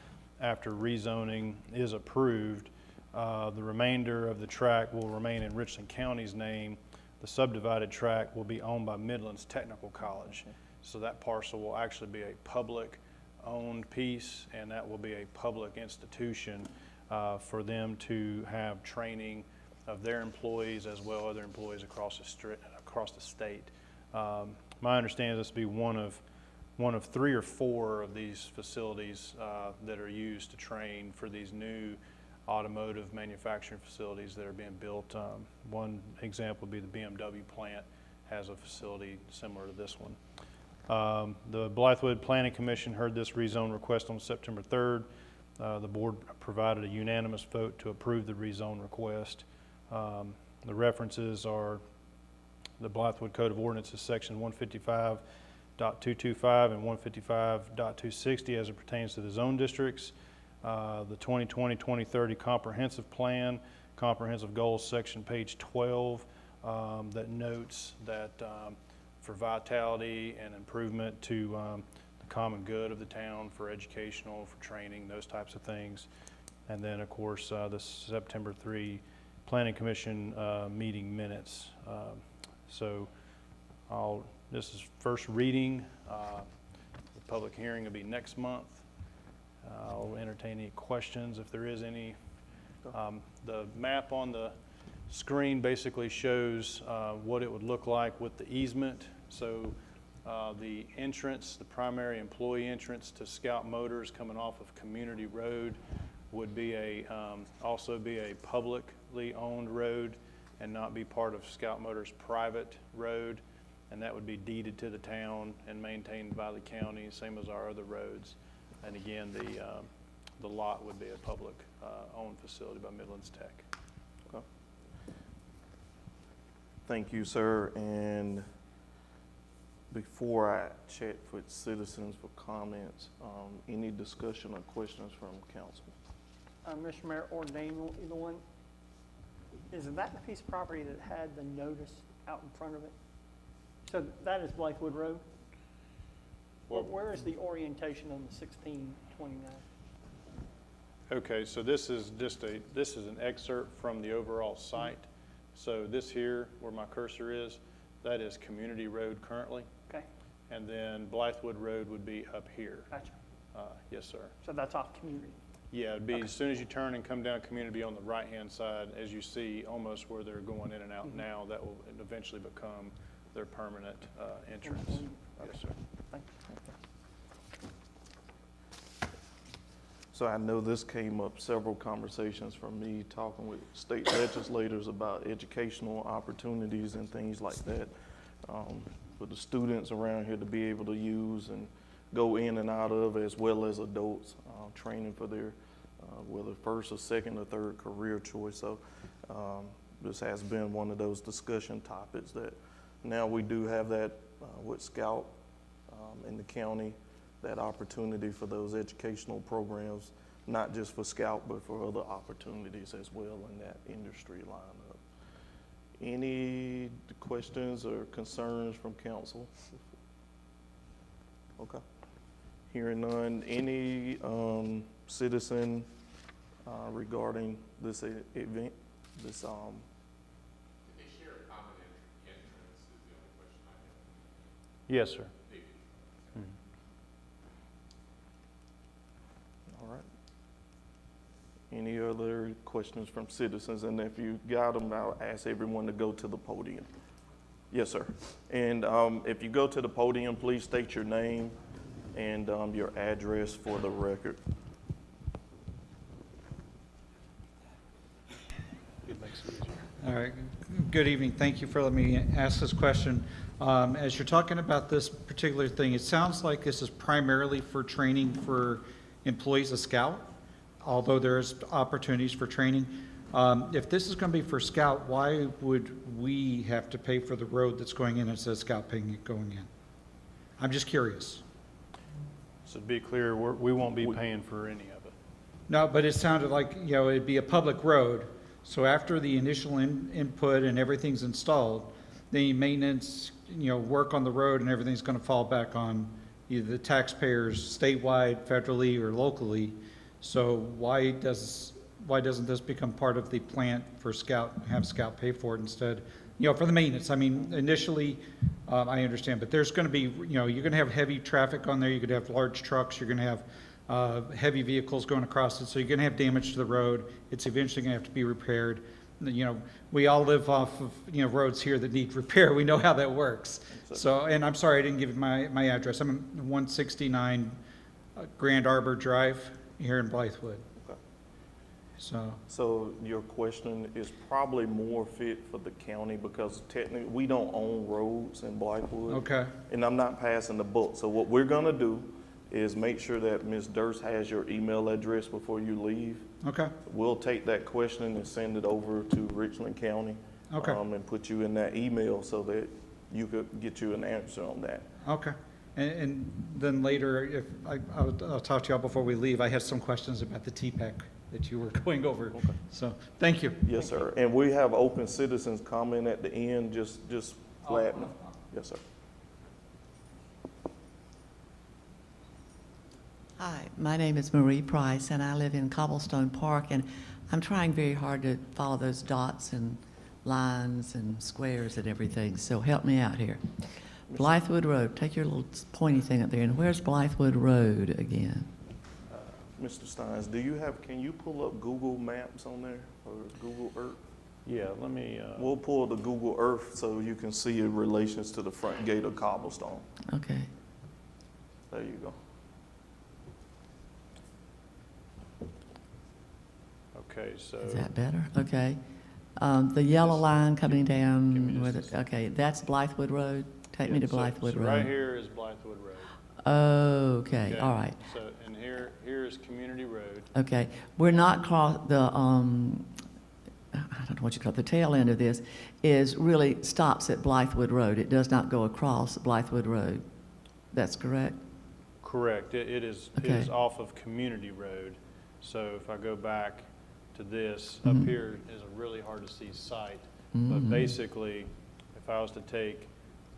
[SPEAKER 7] after rezoning is approved. The remainder of the tract will remain in Richland County's name. The subdivided tract will be owned by Midlands Technical College. So that parcel will actually be a public-owned piece, and that will be a public institution for them to have training of their employees as well as other employees across the state. My understanding is this will be one of 3 or 4 of these facilities that are used to train for these new automotive manufacturing facilities that are being built. One example would be the BMW plant has a facility similar to this one. The Blythewood Planning Commission heard this rezone request on September 3rd. The board provided a unanimous vote to approve the rezone request. The references are the Blythewood Code of Ordinances, section 155.225 and 155.260 as it pertains to the zone districts. The 2020-2030 comprehensive plan, comprehensive goals section, page 12, that notes that for vitality and improvement to the common good of the town, for educational, for training, those types of things. And then, of course, the September 3 Planning Commission meeting minutes. This is first reading. The public hearing will be next month. I'll entertain any questions if there is any. The map on the screen basically shows what it would look like with the easement. So the entrance, the primary employee entrance to Scout Motors coming off of Community Road would be also be a publicly owned road and not be part of Scout Motors' private road, and that would be deeded to the town and maintained by the county, same as our other roads. And again, the lot would be a public owned facility by Midlands Tech.
[SPEAKER 1] Okay. Thank you, sir. And before I check with citizens for comments, any discussion or questions from council?
[SPEAKER 4] Mr. Mayor or Daniel, either one, is that the piece of property that had the notice out in front of it? So that is Blythewood Road?
[SPEAKER 7] Well,
[SPEAKER 4] where is the orientation on the 1629?
[SPEAKER 7] Okay, so this is an excerpt from the overall site. So this here, where my cursor is, that is Community Road currently.
[SPEAKER 4] Okay.
[SPEAKER 7] and then Blythewood Road would be up here.
[SPEAKER 4] Gotcha.
[SPEAKER 7] Yes, sir.
[SPEAKER 4] So that's off community.
[SPEAKER 7] Yeah, it'd be as soon as you turn and come down Community on the right-hand side, as you see almost where they're going in and out now, that will eventually become their permanent entrance. Yes, sir.
[SPEAKER 4] Thank you.
[SPEAKER 1] So I know this came up several conversations from me talking with state legislators about educational opportunities and things like that for the students around here to be able to use and go in and out of, as well as adults, training for their whether first or second or third career choice. So this has been one of those discussion topics that now we do have that with Scout in the county, that opportunity for those educational programs, not just for Scout, but for other opportunities as well in that industry lineup. Any questions or concerns from council? Okay. Hearing none. Any citizen regarding this event? This
[SPEAKER 9] If they share a common entrance is the only question I have.
[SPEAKER 7] Yes, sir.
[SPEAKER 1] All right. Any other questions from citizens? And if you got them, I'll ask everyone to go to the podium. Yes, sir. And if you go to the podium, please state your name and your address for the record.
[SPEAKER 10] All right. Good evening. Thank you for letting me ask this question. As you're talking about this particular thing, it sounds like this is primarily for training for employees of Scout, although there's opportunities for training. If this is going to be for Scout, why would we have to pay for the road that's going in instead of Scout paying it going in? I'm just curious.
[SPEAKER 7] So to be clear, we won't be paying for any of it.
[SPEAKER 10] No, but it sounded like, you know, it'd be a public road. So after the initial input and everything's installed, the maintenance, you know, work on the road and everything's going to fall back on either the taxpayers statewide, federally, or locally. So why doesn't this become part of the plant for Scout, have Scout pay for it instead? You know, for the maintenance. I mean, initially, I understand, but there's going to be, you know, you're going to have heavy traffic on there. You're going to have large trucks. You're going to have heavy vehicles going across it, so you're going to have damage to the road. It's eventually going to have to be repaired. You know, we all live off of, you know, roads here that need repair. We know how that works. So, and I'm sorry I didn't give you my address. I'm at 169 Grand Arbor Drive here in Blythewood.
[SPEAKER 1] Okay.
[SPEAKER 10] So
[SPEAKER 1] your question is probably more fit for the county because technically we don't own roads in Blythewood.
[SPEAKER 10] okay,
[SPEAKER 1] And I'm not passing the buck. So what we're gonna do is make sure that Ms. Durst has your email address before you leave.
[SPEAKER 10] okay,
[SPEAKER 1] We'll take that question and send it over to Richland County.
[SPEAKER 10] Okay.
[SPEAKER 1] And put you in that email so that you could get you an answer on that.
[SPEAKER 10] okay. And then later, if I'll talk to y'all before we leave. I have some questions about the TPEC that you were going over.
[SPEAKER 1] Okay.
[SPEAKER 10] So thank you.
[SPEAKER 1] Yes, sir. And we have open citizens comment at the end, just flatten. Yes, sir.
[SPEAKER 11] Hi, my name is Marie Price, and I live in Cobblestone Park, and I'm trying very hard to follow those dots and lines and squares and everything, so help me out here. Blythewood Road, take your little pointy thing up there, and where's Blythewood Road again?
[SPEAKER 1] Mr. Steins, can you pull up Google Maps on there or Google Earth?
[SPEAKER 7] Yeah, let me,
[SPEAKER 1] We'll pull the Google Earth so you can see in relations to the front gate of Cobblestone.
[SPEAKER 11] Okay.
[SPEAKER 1] There you go.
[SPEAKER 7] okay, so.
[SPEAKER 11] Is that better? Okay. The yellow line coming
[SPEAKER 7] Give me
[SPEAKER 11] down,
[SPEAKER 7] just
[SPEAKER 11] with
[SPEAKER 7] a
[SPEAKER 11] it.
[SPEAKER 7] second.
[SPEAKER 11] Okay, that's Blythewood Road? Take me
[SPEAKER 7] yeah,
[SPEAKER 11] to
[SPEAKER 7] so-
[SPEAKER 11] Blythewood
[SPEAKER 7] so
[SPEAKER 11] Road.
[SPEAKER 7] right here is Blythewood Road.
[SPEAKER 11] Okay, all right.
[SPEAKER 7] So, and here is Community Road.
[SPEAKER 11] Okay, we're not I don't know what you call it, the tail end of this is really stops at Blythewood Road. It does not go across Blythewood Road. That's correct?
[SPEAKER 7] Correct. It is
[SPEAKER 11] Okay.
[SPEAKER 7] off of Community Road. So if I go back to this,
[SPEAKER 11] Mhm.
[SPEAKER 7] up here is a really hard to see site. But
[SPEAKER 11] Mhm.
[SPEAKER 7] basically, if I was to take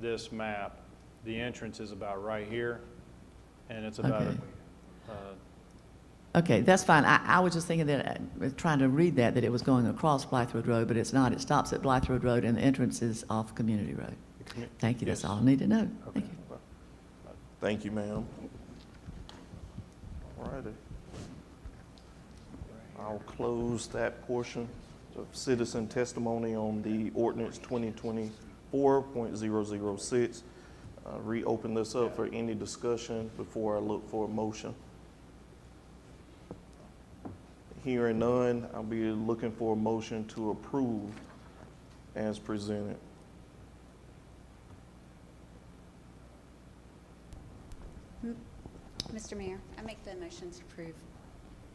[SPEAKER 7] this map, the entrance is about right here, and it's about,
[SPEAKER 11] Okay. Okay, that's fine. I was just thinking that, trying to read that it was going across Blythewood Road, but it's not. It stops at Blythewood Road and the entrance is off Community Road. Thank you, that's
[SPEAKER 7] Yes.
[SPEAKER 11] all I need to know.
[SPEAKER 7] Okay.
[SPEAKER 11] Thank you.
[SPEAKER 1] Thank you, ma'am. All righty. I'll close that portion of citizen testimony on the ordinance 2024.006. Reopen this up for any discussion before I look for a motion. Hearing none, I'll be looking for a motion to approve as presented.
[SPEAKER 8] Mr. Mayor, I make the motion to approve.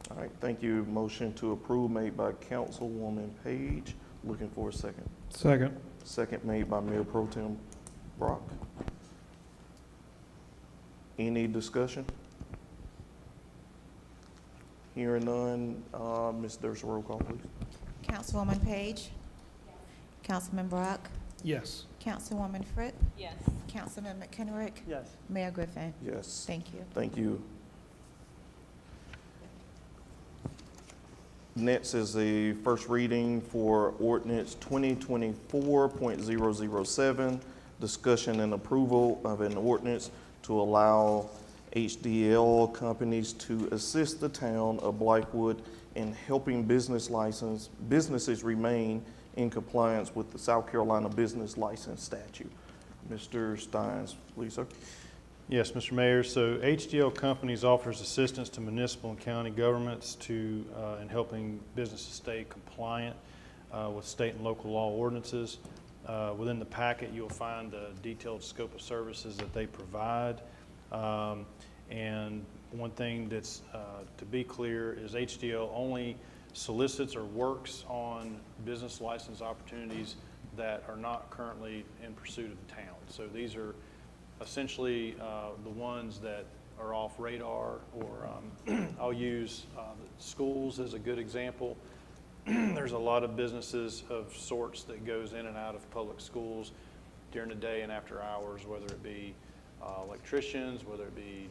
[SPEAKER 1] All right, thank you. Motion to approve made by Councilwoman Page. Looking for a second.
[SPEAKER 3] Second.
[SPEAKER 1] Second made by Mayor Pro Tem Brock. Any discussion? Hearing none, Ms. Durst, roll call, please.
[SPEAKER 2] Councilwoman Page? Councilman Brock?
[SPEAKER 3] Yes.
[SPEAKER 2] Councilwoman Fripp?
[SPEAKER 6] Yes.
[SPEAKER 2] Councilman McKenrick?
[SPEAKER 4] Yes.
[SPEAKER 2] Mayor Griffin?
[SPEAKER 1] Yes.
[SPEAKER 2] Thank you.
[SPEAKER 1] Thank you. Next is the first reading for ordinance 2024.007, discussion and approval of an ordinance to allow HDL companies to assist the town of Blythewood in helping businesses remain in compliance with the South Carolina Business License Statute. Mr. Steins, please, sir.
[SPEAKER 7] Yes, Mr. Mayor. So HDL Companies offers assistance to municipal and county governments in helping businesses stay compliant with state and local law ordinances. Within the packet, you'll find the detailed scope of services that they provide. And one thing that's to be clear is HDL only solicits or works on business license opportunities that are not currently in pursuit of the town. So these are essentially the ones that are off radar, or I'll use schools as a good example. There's a lot of businesses of sorts that goes in and out of public schools during the day and after hours, whether it be electricians, whether it be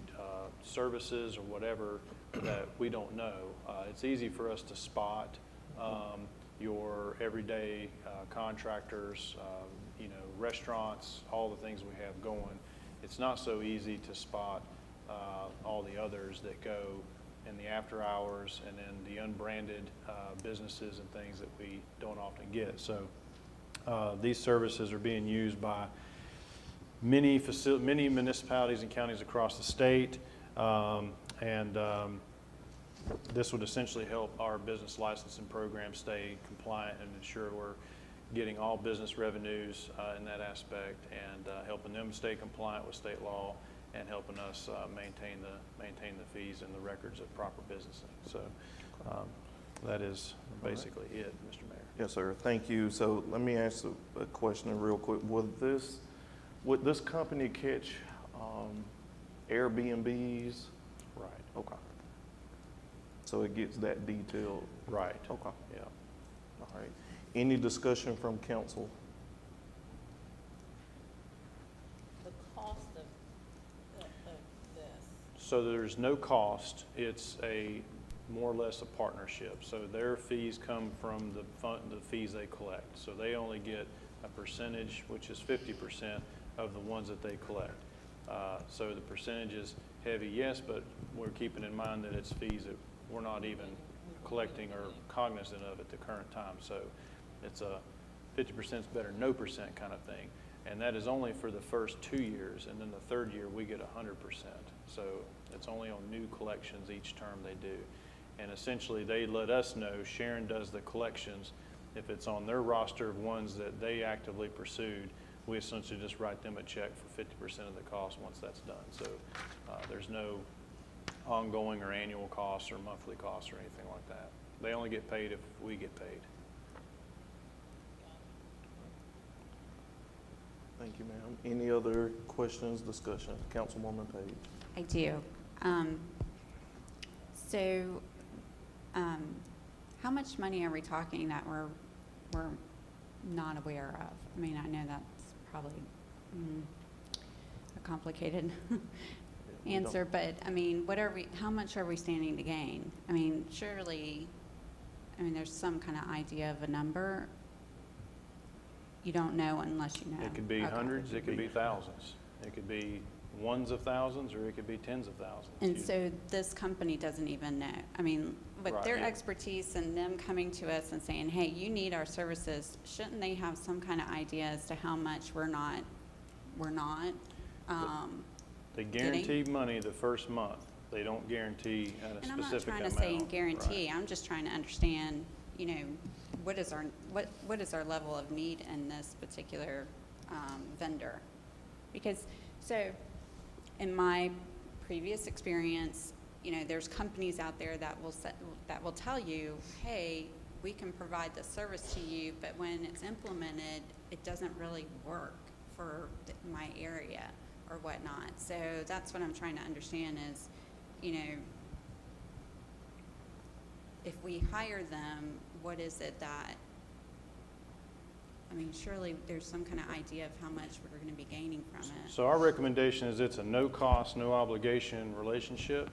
[SPEAKER 7] services or whatever that we don't know. It's easy for us to spot your everyday contractors, restaurants, all the things we have going. It's not so easy to spot all the others that go in the after hours and then the unbranded businesses and things that we don't often get. So these services are being used by many municipalities and counties across the state, this would essentially help our business licensing program stay compliant and ensure we're getting all business revenues in that aspect, and helping them stay compliant with state law, and helping us maintain the fees and the records of proper businessing. So that is basically it, Mr. Mayor.
[SPEAKER 1] Yes, sir. Thank you. So let me ask a question real quick. Would this company catch Airbnbs?
[SPEAKER 7] Right.
[SPEAKER 1] Okay. So it gets that detailed.
[SPEAKER 7] Right.
[SPEAKER 1] Okay.
[SPEAKER 7] Yeah.
[SPEAKER 1] All right. Any discussion from council?
[SPEAKER 6] The cost of this.
[SPEAKER 7] So there's no cost. It's more or less a partnership. So their fees come from the fees they collect. So they only get a percentage, which is 50% of the ones that they collect. So the percentage is heavy, yes, but we're keeping in mind that it's fees that we're not even collecting or cognizant of at the current time. So it's a 50% is better, no percent kind of thing. And that is only for the first 2 years, and then the third year we get 100%. So it's only on new collections each term they do. And essentially they let us know, Sharon does the collections. If it's on their roster of ones that they actively pursued, we essentially just write them a check for 50% of the cost once that's done. So there's no ongoing or annual costs or monthly costs or anything like that. They only get paid if we get paid.
[SPEAKER 1] Thank you, ma'am. Any other questions, discussion? Councilwoman Page.
[SPEAKER 8] I do. How much money are we talking that we're not aware of? I mean, I know that's probably a complicated answer, but I mean, how much are we standing to gain? I mean, surely, there's some kind of idea of a number. You don't know unless you know.
[SPEAKER 7] It could be hundreds, it could be thousands. It could be ones of thousands, or it could be tens of thousands.
[SPEAKER 8] And so this company doesn't even know. I mean, with
[SPEAKER 7] Right,
[SPEAKER 8] their
[SPEAKER 7] yeah.
[SPEAKER 8] expertise and them coming to us and saying, hey, you need our services, shouldn't they have some kind of idea as to how much we're not,
[SPEAKER 7] They guarantee money the first month. They don't guarantee at a
[SPEAKER 8] and I'm not
[SPEAKER 7] specific
[SPEAKER 8] trying
[SPEAKER 7] amount.
[SPEAKER 8] to say guarantee,
[SPEAKER 7] Right.
[SPEAKER 8] I'm just trying to understand, you know, what is our level of need in this particular vendor? Because, so, in my previous experience, you know, there's companies out there that will tell you, hey, we can provide the service to you, but when it's implemented, it doesn't really work for my area or whatnot. So that's what I'm trying to understand is, you know, if we hire them, what is it that, I mean, surely there's some kind of idea of how much we're going to be gaining from it.
[SPEAKER 7] So our recommendation is it's a no cost, no obligation relationship.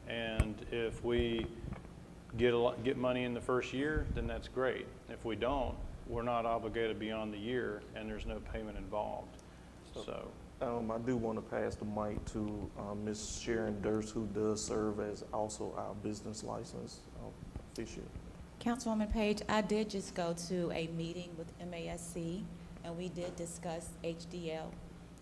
[SPEAKER 7] And if we get money in the first year, then that's great. If we don't, we're not obligated beyond the year and there's no payment involved. So.
[SPEAKER 1] I do want to pass the mic to Ms. Sharon Durst, who does serve as also our business license official.
[SPEAKER 2] Councilwoman Page, I did just go to a meeting with MASC, and we did discuss HDL,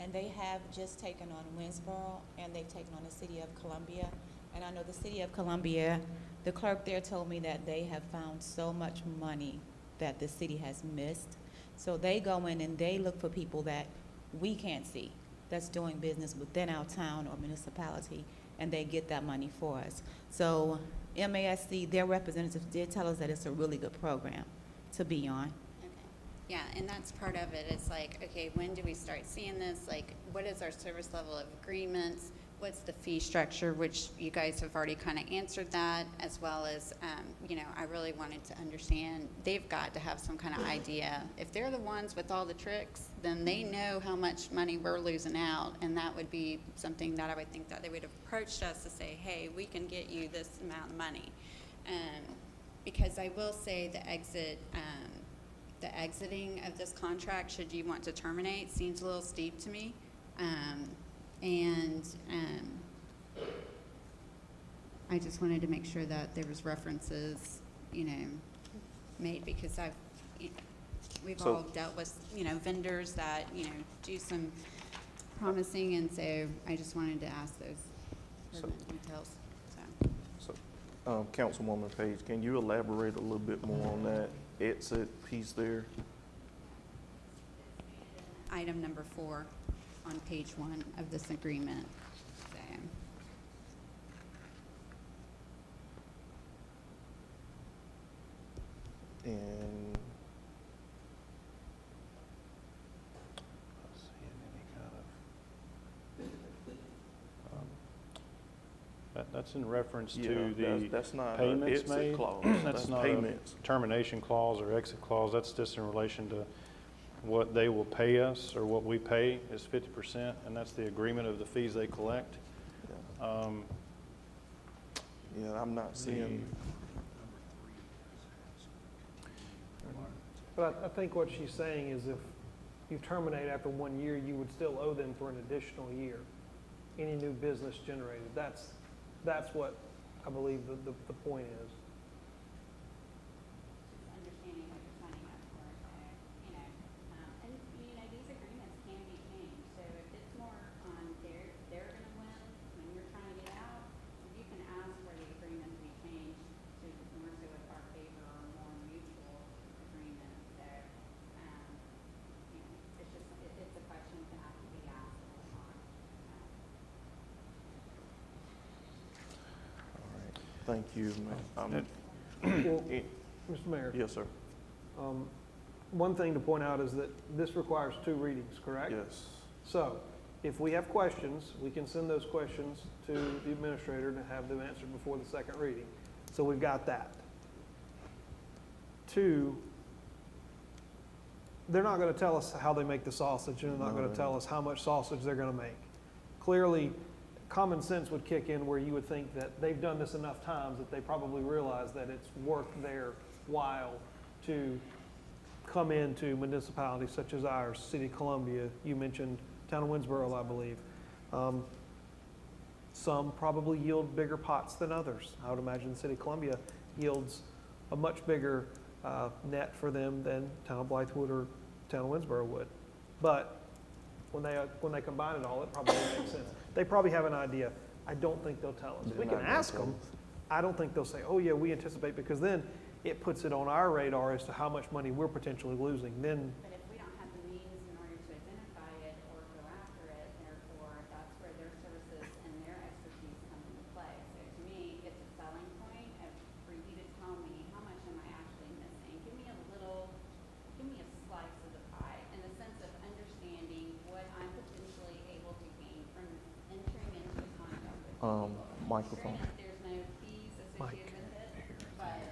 [SPEAKER 2] and they have just taken on Winsboro, and they've taken on the City of Columbia. And I know the City of Columbia, the clerk there told me that they have found so much money that the city has missed. So they go in and they look for people that we can't see, that's doing business within our town or municipality, and they get that money for us. So MASC, their representatives did tell us that it's a really good program to be on.
[SPEAKER 8] Okay. Yeah, and that's part of it. It's like, okay, when do we start seeing this? Like, what is our service level of agreements? What's the fee structure, which you guys have already kind of answered that, as well as, you know, I really wanted to understand, they've got to have some kind of idea. If they're the ones with all the tricks, then they know how much money we're losing out, and that would be something that I would think that they would have approached us to say, hey, we can get you this amount of money. Because I will say the exiting of this contract, should you want to terminate, seems a little steep to me. I just wanted to make sure that there was references, you know, made, because we've all dealt with, you know, vendors that, you know, do some promising, and so I just wanted to ask those details.
[SPEAKER 1] So, Councilwoman Page, can you elaborate a little bit more on that exit piece there?
[SPEAKER 8] Item number 4 on page 1 of this agreement. So.
[SPEAKER 1] And
[SPEAKER 7] Let's see, any kind of, that's in reference to
[SPEAKER 1] that's not an
[SPEAKER 7] payments
[SPEAKER 1] exit
[SPEAKER 7] made.
[SPEAKER 1] clause.
[SPEAKER 7] That's not
[SPEAKER 1] payments.
[SPEAKER 7] a termination clause or exit clause. That's just in relation to what they will pay us, or what we pay is 50%, and that's the agreement of the fees they collect.
[SPEAKER 1] Yeah, I'm not seeing.
[SPEAKER 3] But I think what she's saying is if you terminate after 1 year, you would still owe them for an additional year, any new business generated. That's what I believe the point is.
[SPEAKER 8] Understanding what you're signing up for, so, you know, and, you know, these agreements can be changed, so if it's more on they're gonna win when you're trying to get out, you can ask for the agreement to be changed to more so with our favor or more mutual agreement, so, you know, it's just, it's a question to have to be asked all the time.
[SPEAKER 1] All right. Thank you, ma'am.
[SPEAKER 3] Well, Mr. Mayor.
[SPEAKER 1] Yes, sir.
[SPEAKER 3] One thing to point out is that this requires 2 readings, correct?
[SPEAKER 1] Yes.
[SPEAKER 3] So, if we have questions, we can send those questions to the administrator to have them answered before the second reading. So we've got that. 2, they're not going to tell us how they make the sausage, and they're not going to tell us how much sausage they're going to make. Clearly, common sense would kick in where you would think that they've done this enough times that they probably realize that it's worth their while to come into municipalities such as ours, City of Columbia. You mentioned Town of Winsboro, I believe. Some probably yield bigger pots than others. I would imagine the city of Columbia yields a much bigger net for them than town of Blythewood or town of Winsboro would. But when they combine it all, it probably makes sense. They probably have an idea. I don't think they'll tell us. We can ask them. I don't think they'll say, oh yeah, we anticipate, because then it puts it on our radar as to how much money we're potentially losing. Then
[SPEAKER 8] But if we don't have the means in order to identify it or go after it, therefore, that's where their services and their expertise come into play. So to me, it's a selling point for you to tell me, how much am I actually missing? Give me a slice of the pie in the sense of understanding what I'm potentially able to gain from entering into a contract with people.
[SPEAKER 1] Microphone.
[SPEAKER 8] Granted, there's no fees associated with it, but,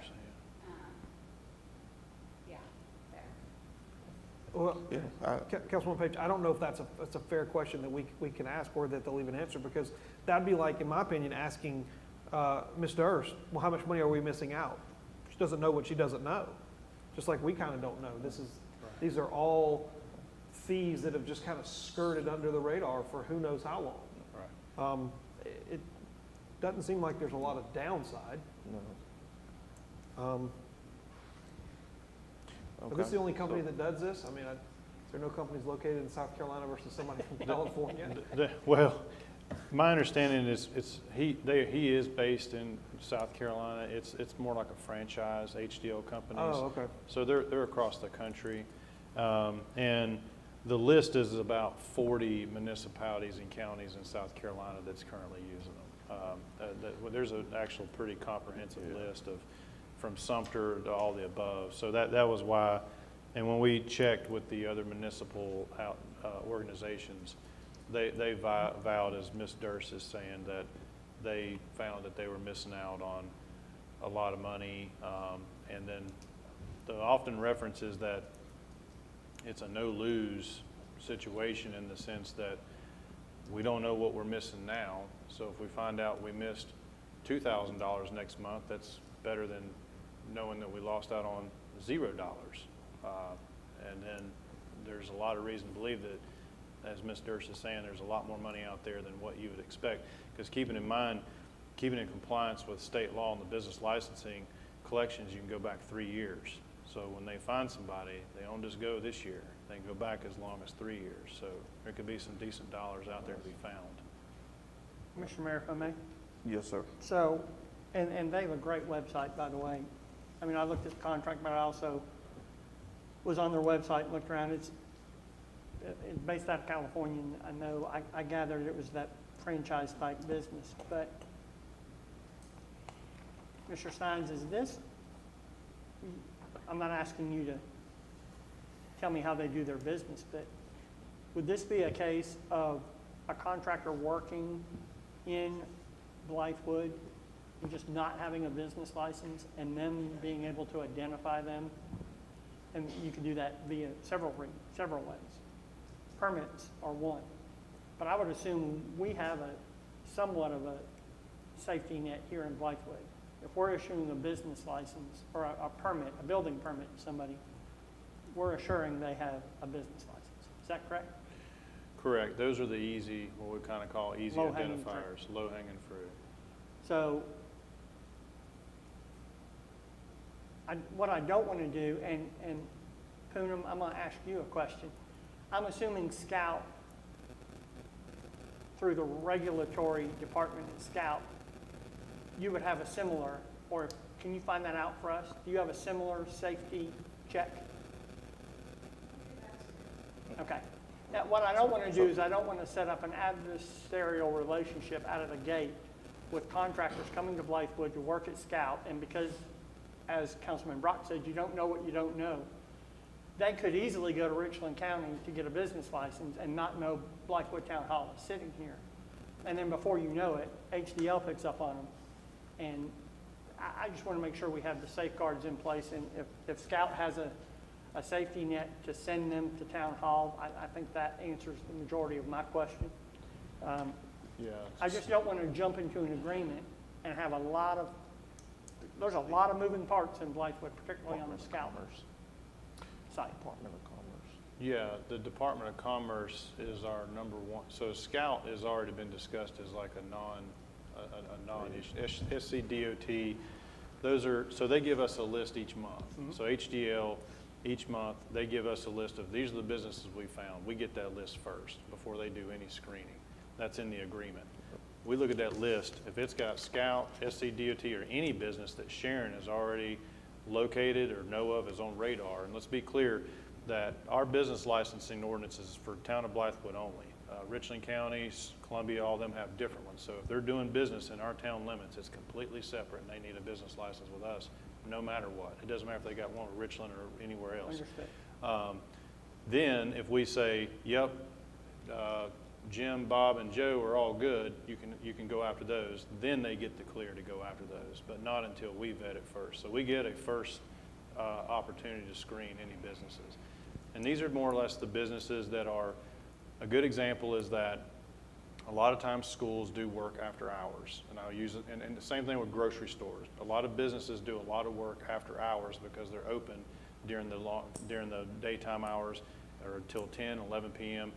[SPEAKER 8] yeah, there.
[SPEAKER 3] well,
[SPEAKER 1] Yeah,
[SPEAKER 3] Councilwoman Page, I don't know if that's a fair question that we can ask or that they'll even answer, because that'd be like, in my opinion, asking Ms. Durst, well, how much money are we missing out? She doesn't know what she doesn't know, just like we kind of don't know. These are all fees that have just kind of skirted under the radar for who knows how long.
[SPEAKER 7] Right.
[SPEAKER 3] It doesn't seem like there's a lot of downside.
[SPEAKER 1] no.
[SPEAKER 3] Is this the only company that does this? I mean, is there no companies located in South Carolina versus somebody from California?
[SPEAKER 7] Well, my understanding is he is based in South Carolina. It's more like a franchise, HDL companies.
[SPEAKER 3] Oh, okay.
[SPEAKER 7] So they're across the country. And the list is about 40 municipalities and counties in South Carolina that's currently using them. There's an actual pretty comprehensive list of from Sumter to all the above. So that was why, and when we checked with the other municipal organizations, they vowed, as Ms. Durst is saying, that they found that they were missing out on a lot of money. And then the often reference is that it's a no-lose situation in the sense that we don't know what we're missing now. So if we find out we missed $2,000 next month, that's better than knowing that we lost out on $0. And then there's a lot of reason to believe that, as Ms. Durst is saying, there's a lot more money out there than what you would expect. Because keeping in mind, keeping in compliance with state law and the business licensing collections, you can go back 3 years. So when they find somebody, they don't just go this year. They can go back as long as 3 years. So there could be some decent dollars out there to be found.
[SPEAKER 4] Mr. Mayor, if I may.
[SPEAKER 1] Yes, sir.
[SPEAKER 4] So, and they have a great website, by the way. I mean, I looked at the contract, but I also was on their website and looked around. It's based out of California. And I know, I gathered it was that franchise type business. But, Mr. Steins, is this, I'm not asking you to tell me how they do their business, but would this be a case of a contractor working in Blythewood and just not having a business license and then being able to identify them? And you can do that via several ways. Permits are one. But I would assume we have somewhat of a safety net here in Blythewood. If we're issuing a business license or a permit, a building permit to somebody, we're assuring they have a business license. Is that correct?
[SPEAKER 7] Correct. Those are the easy, what we kind of call easy
[SPEAKER 4] Low-hanging
[SPEAKER 7] identifiers, low-hanging fruit.
[SPEAKER 4] So what I don't want to do, and Poonam, I'm going to ask you a question. I'm assuming Scout, through the regulatory department at Scout, you would have a similar, or can you find that out for us? Do you have a similar safety check? Okay. Now, what I don't want to do is I don't want to set up an adversarial relationship out of the gate with contractors coming to Blythewood to work at Scout, and because, as Councilman Brock said, you don't know what you don't know, they could easily go to Richland County to get a business license and not know Blythewood Town Hall is sitting here. And then before you know it, HDL picks up on them. And I just want to make sure we have the safeguards in place. And if Scout has a safety net to send them to Town Hall, I think that answers the majority of my question.
[SPEAKER 7] Yeah.
[SPEAKER 4] I just don't want to jump into an agreement and have there's a lot of moving parts in Blythewood, particularly on the Scout site.
[SPEAKER 1] Department of Commerce.
[SPEAKER 7] Yeah, the Department of Commerce is our number one. So Scout has already been discussed as like a non-issue. SCDOT, those are, so they give us a list each month. So HDL, each month, they give us a list of, these are the businesses we found. We get that list first before they do any screening. That's in the agreement. We look at that list. If it's got Scout, SCDOT, or any business that Sharon has already located or know of is on radar, and let's be clear that our business licensing ordinance is for town of Blythewood only. Richland County, Columbia, all of them have different ones. So if they're doing business in our town limits, it's completely separate, and they need a business license with us, no matter what. It doesn't matter if they got one with Richland or anywhere else.
[SPEAKER 4] Understood.
[SPEAKER 7] Then if we say, yep, Jim, Bob, and Joe are all good, you can go after those, then they get the clear to go after those, but not until we vet it first. So we get a first opportunity to screen any businesses. And these are more or less the businesses that are, a good example is that a lot of times schools do work after hours, and I'll use it, and the same thing with grocery stores. A lot of businesses do a lot of work after hours because they're open during the daytime hours or until 10, 11 p.m.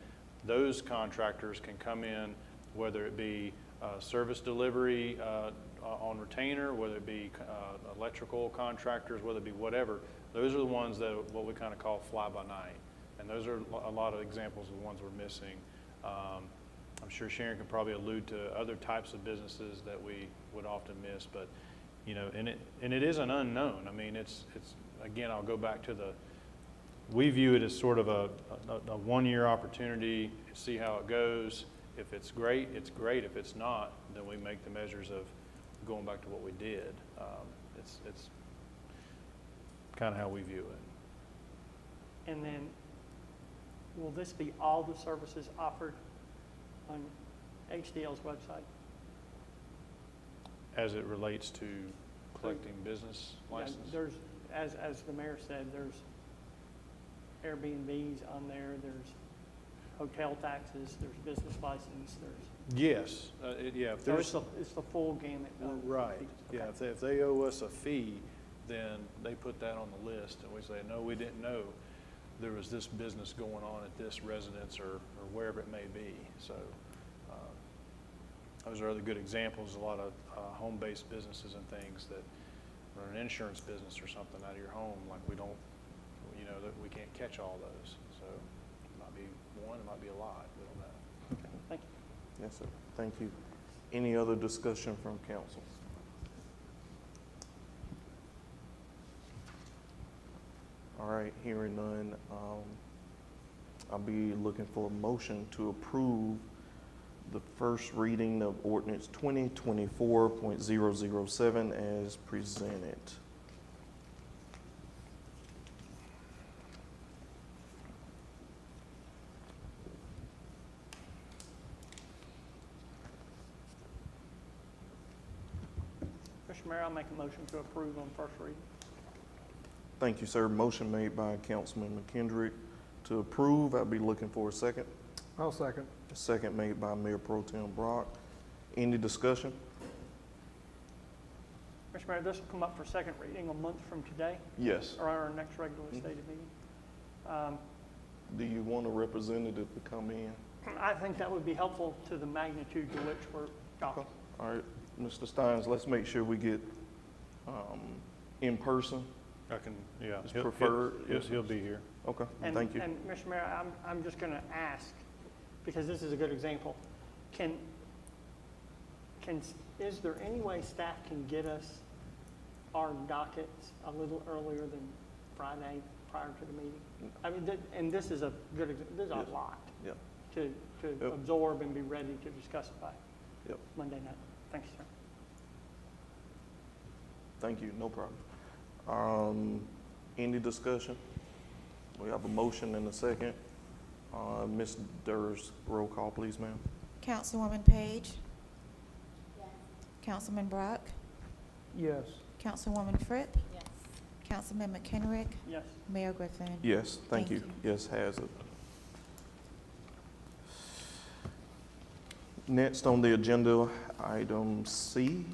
[SPEAKER 7] Those contractors can come in, whether it be service delivery on retainer, whether it be electrical contractors, whether it be whatever. Those are the ones that what we kind of call fly by night, and those are a lot of examples of the ones we're missing. I'm sure Sharon could probably allude to other types of businesses that we would often miss, but you know, and it is an unknown. I mean, it's again, I'll go back to we view it as sort of a one-year opportunity, see how it goes. If it's great, it's great. If it's not, then we make the measures of going back to what we did. It's kind of how we view it.
[SPEAKER 4] And then, will this be all the services offered on HDL's website?
[SPEAKER 7] As it relates to collecting business license?
[SPEAKER 4] Yeah, there's, as the mayor said, there's Airbnbs on there, there's hotel taxes, there's business license, there's.
[SPEAKER 7] Yes, yeah. If
[SPEAKER 4] So
[SPEAKER 7] there's
[SPEAKER 4] it's the full gamut. of
[SPEAKER 7] right,
[SPEAKER 4] fees.
[SPEAKER 7] yeah.
[SPEAKER 4] Okay.
[SPEAKER 7] If they owe us a fee, then they put that on the list, and we say, no, we didn't know there was this business going on at this residence or wherever it may be. So those are other good examples. A lot of home-based businesses and things that are an insurance business or something out of your home, like we don't, you know, that we can't catch all those. So it might be one, it might be a lot. We don't know.
[SPEAKER 4] Okay, thank you.
[SPEAKER 1] Yes, sir. Thank you. Any other discussion from council? All right, hearing none, I'll be looking for a motion to approve the first reading of ordinance 2024.007 as presented.
[SPEAKER 4] Mr. Mayor, I'll make a motion to approve on first reading.
[SPEAKER 1] Thank you, sir. Motion made by Councilman McKendrick to approve. I'll be looking for a second.
[SPEAKER 3] I'll second.
[SPEAKER 1] A second made by Mayor Pro Tem Brock. Any discussion?
[SPEAKER 4] Mr. Mayor, this will come up for second reading a month from today,
[SPEAKER 1] Yes.
[SPEAKER 4] or our next regularly stated meeting.
[SPEAKER 1] Do you want a representative to come in?
[SPEAKER 4] I think that would be helpful to the magnitude to which we're talking.
[SPEAKER 1] All right, Mr. Steins, let's make sure we get in person.
[SPEAKER 7] I can, yeah.
[SPEAKER 1] It's preferred.
[SPEAKER 7] He'll be here.
[SPEAKER 1] Okay,
[SPEAKER 4] And,
[SPEAKER 1] thank you.
[SPEAKER 4] And Mr. Mayor, I'm just going to ask, because this is a good example, is there any way staff can get us our dockets a little earlier than Friday prior to the meeting? I mean, and this is a good, this is a
[SPEAKER 1] Yes.
[SPEAKER 4] lot
[SPEAKER 1] Yeah.
[SPEAKER 4] to
[SPEAKER 1] Yep.
[SPEAKER 4] absorb and be ready to discuss it by
[SPEAKER 1] Yep.
[SPEAKER 4] Monday night. Thank you, sir.
[SPEAKER 1] Thank you, no problem. Any discussion? We have a motion and a second. Ms. Durs, roll call, please, ma'am.
[SPEAKER 2] Councilwoman Page? Yes. Councilman Brock?
[SPEAKER 3] Yes.
[SPEAKER 2] Councilwoman Fripp?
[SPEAKER 6] Yes.
[SPEAKER 2] Councilman McKendrick?
[SPEAKER 4] Yes.
[SPEAKER 2] Mayor Griffin?
[SPEAKER 1] Yes, thank you.
[SPEAKER 2] Thank
[SPEAKER 1] Yes, has it. Next on the agenda, item C,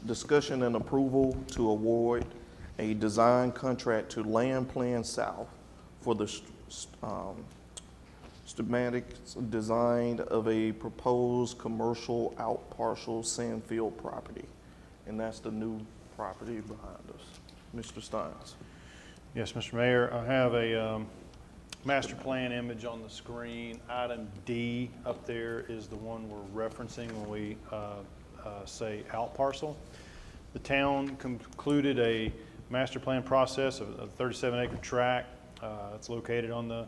[SPEAKER 1] discussion and approval to award a design contract to Land Plan South for the schematic design of a proposed commercial out parcel sandfield property. And that's the new property behind us. Mr. Steins.
[SPEAKER 7] Yes, Mr. Mayor, I have a master plan image on the screen. Item D up there is the one we're referencing when we say out parcel. The town concluded a master plan process of a 37-acre tract. It's located on the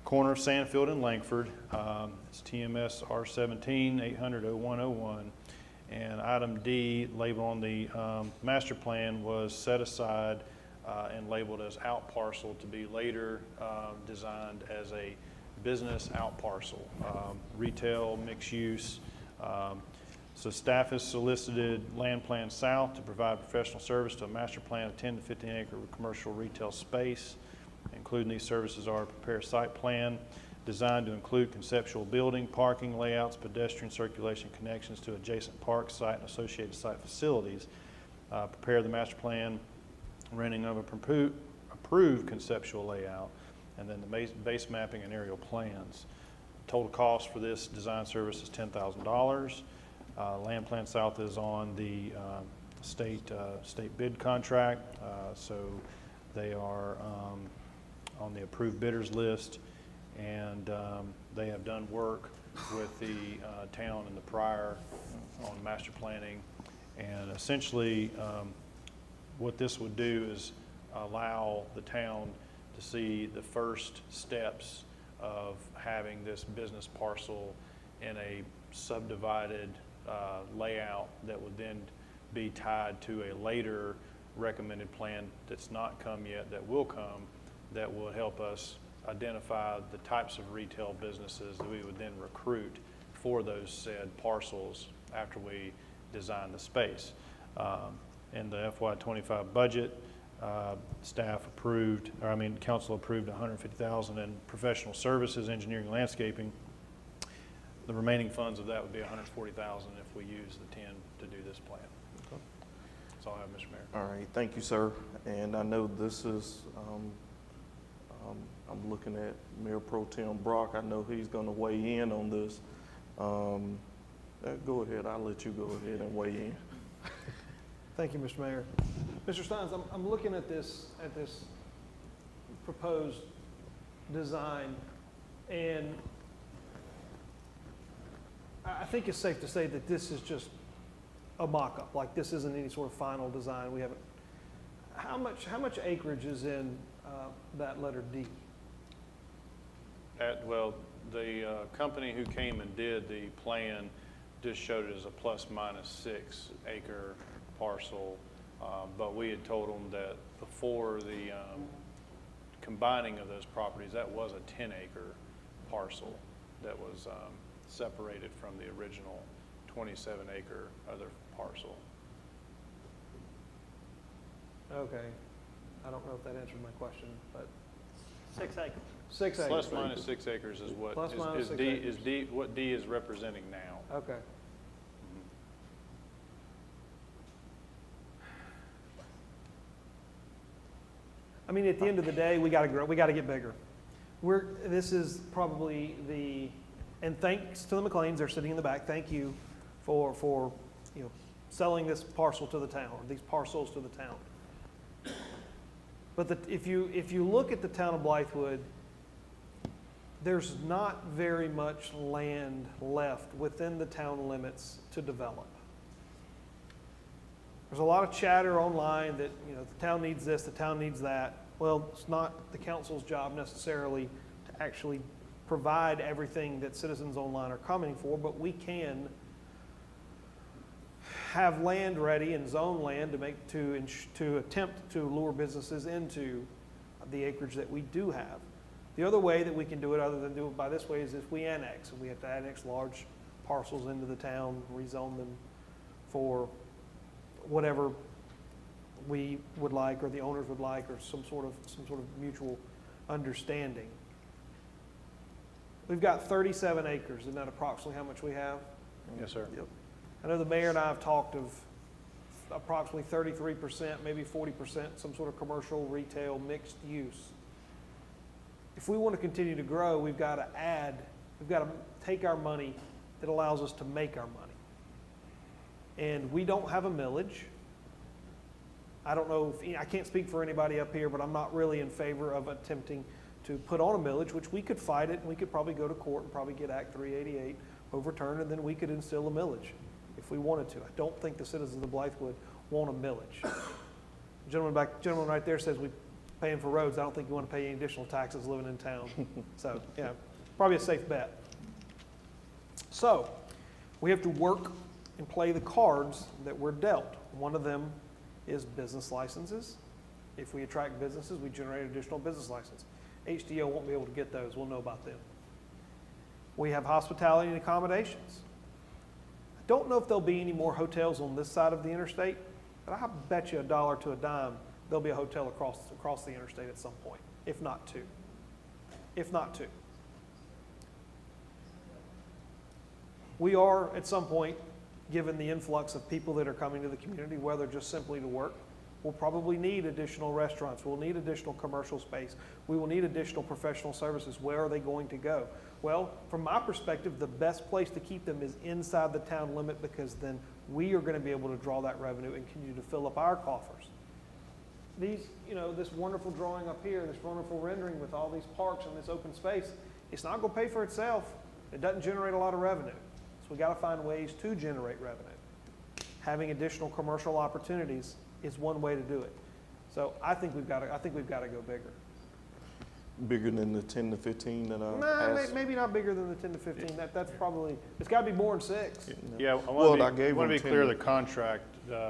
[SPEAKER 7] corner of Sandfield and Langford. It's TMS R17 800-0101. And item D, labeled on the master plan, was set aside and labeled as out parcel to be later designed as a business out parcel, retail, mixed use. So staff has solicited Land Plan South to provide professional service to a master plan of 10 to 15 acre commercial retail space. Including these services are prepare a site plan designed to include conceptual building, parking layouts, pedestrian circulation connections to adjacent park site and associated site facilities. Prepare the master plan, renting of a approved conceptual layout, and then the base mapping and aerial plans. Total cost for this design service is $10,000. Land Plan South is on the state bid contract, so they are on the approved bidders list, and they have done work with the town in the prior on master planning. And essentially what this would do is allow the town to see the first steps of having this business parcel in a subdivided layout that would then be tied to a later recommended plan that's not come yet, that will come, that will help us identify the types of retail businesses that we would then recruit for those said parcels after we design the space. In the FY25 budget, council approved $150,000 in professional services, engineering, landscaping. The remaining funds of that would be $140,000 if we use the 10 to do this plan. Okay. That's all I have, Mr. Mayor.
[SPEAKER 1] All right, thank you, sir. And I know this is, I'm looking at Mayor Pro Tem Brock. I know he's going to weigh in on this. Go ahead, I'll let you go ahead and weigh in.
[SPEAKER 3] Thank you, Mr. Mayor. Mr. Steins, I'm looking at this proposed design, and I think it's safe to say that this is just a mock-up. Like, this isn't any sort of final design. We haven't. How much acreage is in that letter D?
[SPEAKER 7] Well, the company who came and did the plan just showed it as a ±6 acre parcel, but we had told them that before the combining of those properties, that was a 10 acre parcel that was separated from the original 27 acre other parcel.
[SPEAKER 3] Okay. I don't know if that answered my question, but
[SPEAKER 4] 6 acres.
[SPEAKER 3] 6 acres.
[SPEAKER 7] Plus minus 6 acres is what
[SPEAKER 3] Plus minus
[SPEAKER 7] is
[SPEAKER 3] 6
[SPEAKER 7] D
[SPEAKER 3] acres.
[SPEAKER 7] is D what D is representing now.
[SPEAKER 3] Okay. I mean, at the end of the day, we got to grow. We got to get bigger. This is probably and thanks to the McLeans, they're sitting in the back. Thank you for selling this parcel to the town, or these parcels to the town. But if you look at the town of Blythewood, there's not very much land left within the town limits to develop. There's a lot of chatter online that the town needs this, the town needs that. Well, it's not the council's job necessarily to actually provide everything that citizens online are commenting for, but we can have land ready and zone land to attempt to lure businesses into the acreage that we do have. The other way that we can do it, other than do it by this way, is if we annex, and we have to annex large parcels into the town, rezone them for whatever we would like, or the owners would like, or some sort of mutual understanding. We've got 37 acres. Isn't that approximately how much we have?
[SPEAKER 7] Yes, sir.
[SPEAKER 1] Yep.
[SPEAKER 3] I know the mayor and I have talked of approximately 33%, maybe 40%, some sort of commercial, retail, mixed use. if we want to continue to grow, we've got to take our money that allows us to make our money. And we don't have a millage. I don't know I can't speak for anybody up here, but I'm not really in favor of attempting to put on a millage, which we could fight it, and we could probably go to court and probably get Act 388 overturned, and then we could instill a millage if we wanted to. I don't think the citizens of Blythewood want a millage. The gentleman right there says we paying for roads. I don't think you want to pay any additional taxes living in town. So, yeah, probably a safe bet. So, we have to work and play the cards that we're dealt. One of them is business licenses. If we attract businesses, we generate additional business license. HDO won't be able to get those. We'll know about them. We have hospitality and accommodations. I don't know if there'll be any more hotels on this side of the interstate, but I bet you $1 to a dime there'll be a hotel across the interstate at some point, if not two. If not two. We are, at some point, given the influx of people that are coming to the community, whether just simply to work, we'll probably need additional restaurants. We'll need additional commercial space. We will need additional professional services. Where are they going to go? Well, from my perspective, the best place to keep them is inside the town limit, because then we are going to be able to draw that revenue and continue to fill up our coffers. This wonderful drawing up here, this wonderful rendering with all these parks and this open space, it's not going to pay for itself. It doesn't generate a lot of revenue. So we got to find ways to generate revenue. Having additional commercial opportunities is one way to do it. So I think we've got to go bigger.
[SPEAKER 1] Bigger than the 10 to 15 that I asked?
[SPEAKER 3] Maybe not bigger than the 10 to 15. That's probably, it's got to be more than 6.
[SPEAKER 7] Yeah, I want to be clear, the contract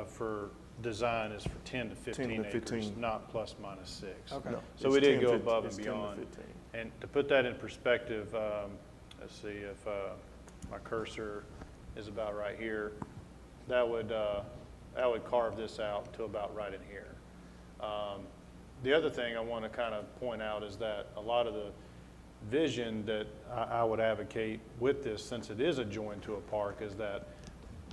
[SPEAKER 7] for design is for 10 to 15 acres, not plus minus 6.
[SPEAKER 3] Okay.
[SPEAKER 1] No,
[SPEAKER 7] So we did go above and beyond. And to put that in perspective, let's see if my cursor is about right here. That would carve this out to about right in here. The other thing I want to kind of point out is that a lot of the vision that I would advocate with this, since it is adjoined to a park, is that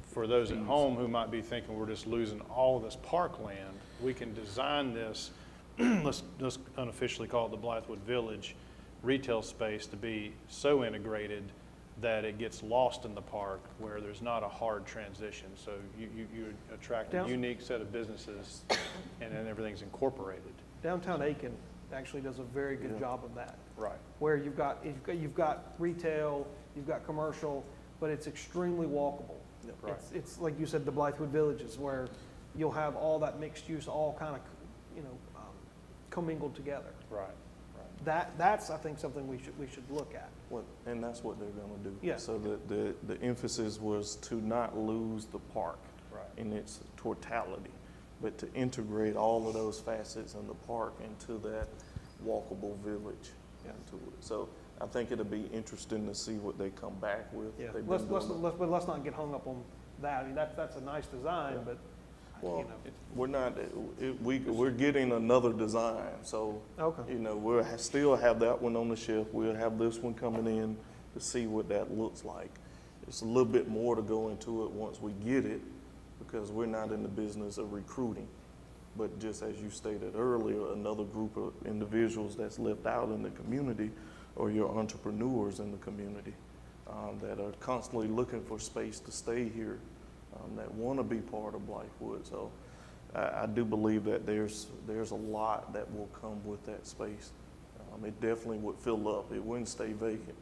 [SPEAKER 7] for those at home who might be thinking we're just losing all of this parkland, we can design this, let's unofficially call it the Blythewood Village retail space, to be so integrated that it gets lost in the park, where there's not a hard transition. So you attract a unique set of businesses, and then everything's incorporated.
[SPEAKER 3] Downtown Aiken actually does a very good job of that.
[SPEAKER 7] Right.
[SPEAKER 3] Where you've got retail, you've got commercial, but it's extremely walkable.
[SPEAKER 7] Right.
[SPEAKER 3] It's like you said, the Blythewood Villages, where you'll have all that mixed use, all kind of, commingled together.
[SPEAKER 7] Right.
[SPEAKER 3] That's I think something we should look at.
[SPEAKER 1] Well, and that's what they're going to do.
[SPEAKER 3] Yeah.
[SPEAKER 1] So the emphasis was to not lose the park in its totality, but to integrate all of those facets in the park into that walkable village. Into it. So I think it'll be interesting to see what they come back with.
[SPEAKER 3] Yeah. Let's not get hung up on that. I mean, that's a nice design, but
[SPEAKER 1] we're not. We're getting another design, so we'll still have that one on the shelf. We'll have this one coming in to see what that looks like. It's a little bit more to go into it once we get it, because we're not in the business of recruiting. But just as you stated earlier, another group of individuals that's left out in the community are your entrepreneurs in the community that are constantly looking for space to stay here, that want to be part of Blythewood. So I do believe that there's a lot that will come with that space. It definitely would fill up. It wouldn't stay vacant.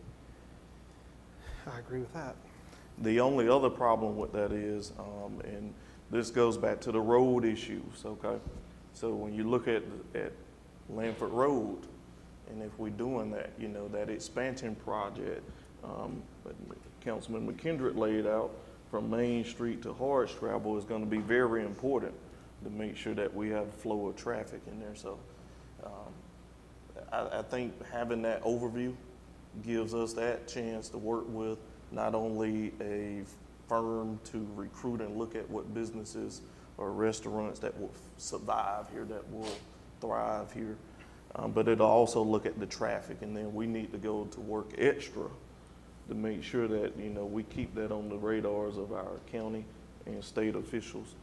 [SPEAKER 3] I agree with that.
[SPEAKER 1] The only other problem with that is, and this goes back to the road issues, okay? So when you look at Lanford Road, and if we're doing that, that expansion project, Councilman McKendrick laid out from Main Street to Hardscrabble is going to be very important to make sure that we have flow of traffic in there. So I think having that overview gives us that chance to work with not only a firm to recruit and look at what businesses or restaurants that will survive here, that will thrive here, but it'll also look at the traffic, and then we need to go to work extra to make sure that we keep that on the radars of our county and state officials.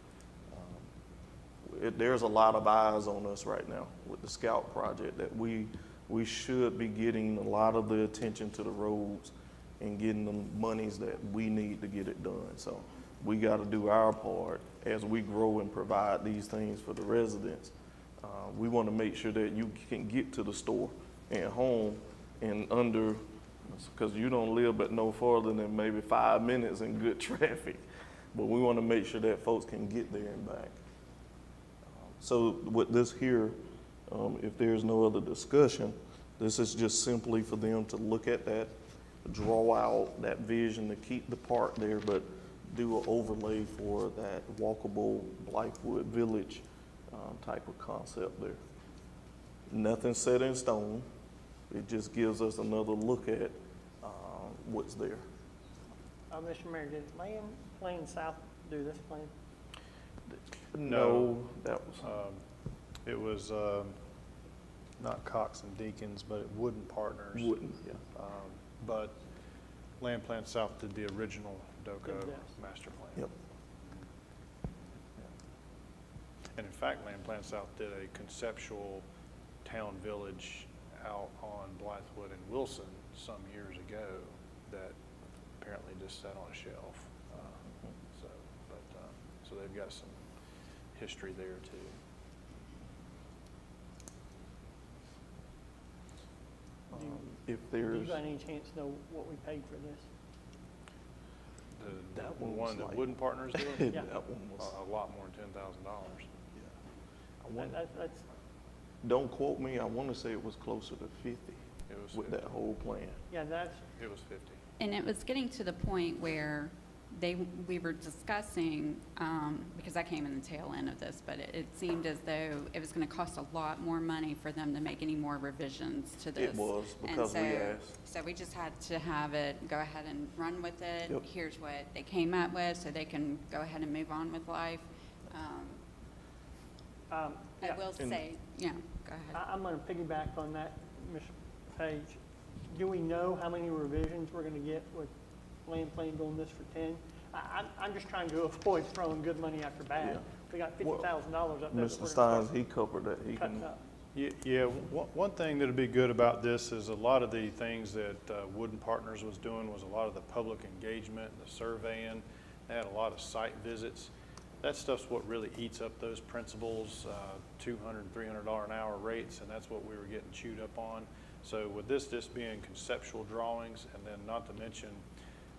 [SPEAKER 1] There's a lot of eyes on us right now with the Scout project that we we should be getting a lot of the attention to the roads and getting the monies that we need to get it done. So we got to do our part as we grow and provide these things for the residents. We want to make sure that you can get to the store and home in under, because you don't live but no further than maybe 5 minutes in good traffic. But we want to make sure that folks can get there and back. So with this here, if there's no other discussion, this is just simply for them to look at that, draw out that vision to keep the park there, but do an overlay for that walkable Blythewood Village type of concept there. Nothing set in stone. It just gives us another look at what's there.
[SPEAKER 4] Mr. Mayor, did Land South do this plan?
[SPEAKER 1] No, that was,
[SPEAKER 7] It was not Cox and Deacons, but Wooden Partners.
[SPEAKER 1] Wooden, yeah.
[SPEAKER 7] But Land Plan South did the original DOCO
[SPEAKER 4] Yes.
[SPEAKER 7] master plan.
[SPEAKER 1] Yep.
[SPEAKER 7] And in fact, Land Plan South did a conceptual town village out on Blythewood and Wilson some years ago that apparently just sat on a shelf. So they've got some history there too.
[SPEAKER 1] If
[SPEAKER 4] Do you
[SPEAKER 1] there's,
[SPEAKER 4] by any chance know what we paid for this?
[SPEAKER 1] That
[SPEAKER 7] The
[SPEAKER 1] one
[SPEAKER 7] one
[SPEAKER 1] was
[SPEAKER 7] that
[SPEAKER 1] like-
[SPEAKER 7] Wooden Partners did?
[SPEAKER 4] Yeah.
[SPEAKER 1] that one was,
[SPEAKER 7] A lot more than $10,000.
[SPEAKER 1] I want,
[SPEAKER 4] That's,
[SPEAKER 1] don't quote me, I want to say it was closer to 50
[SPEAKER 7] It was
[SPEAKER 1] with
[SPEAKER 7] 50.
[SPEAKER 1] that whole plan.
[SPEAKER 4] yeah, that's,
[SPEAKER 7] It was 50.
[SPEAKER 8] And it was getting to the point where we were discussing, because I came in the tail end of this, but it seemed as though it was going to cost a lot more money for them to make any more revisions to this.
[SPEAKER 1] It was,
[SPEAKER 8] And
[SPEAKER 1] because we asked.
[SPEAKER 8] So we just had to have it, go ahead and run with it.
[SPEAKER 1] Yep.
[SPEAKER 8] Here's what they came up with, so they can go ahead and move on with life. I
[SPEAKER 4] yeah.
[SPEAKER 8] will
[SPEAKER 1] And-
[SPEAKER 8] say, yeah, go ahead.
[SPEAKER 4] I'm going to piggyback on that, Ms. Page. Do we know how many revisions we're going to get with Land Plan doing this for 10? I'm just trying to avoid throwing good money after bad.
[SPEAKER 1] Yeah.
[SPEAKER 4] We got $50,000 up there. that
[SPEAKER 1] Mr.
[SPEAKER 4] we're
[SPEAKER 1] Steins,
[SPEAKER 4] gonna
[SPEAKER 1] he covered that, he
[SPEAKER 4] start
[SPEAKER 1] can,
[SPEAKER 4] cutting up.
[SPEAKER 7] Yeah, one thing that'll be good about this is a lot of the things that Wooden Partners was doing was a lot of the public engagement, the surveying. They had a lot of site visits. That stuff's what really eats up those principals, $200, $300 an hour rates, and that's what we were getting chewed up on. So with this being conceptual drawings, and then not to mention,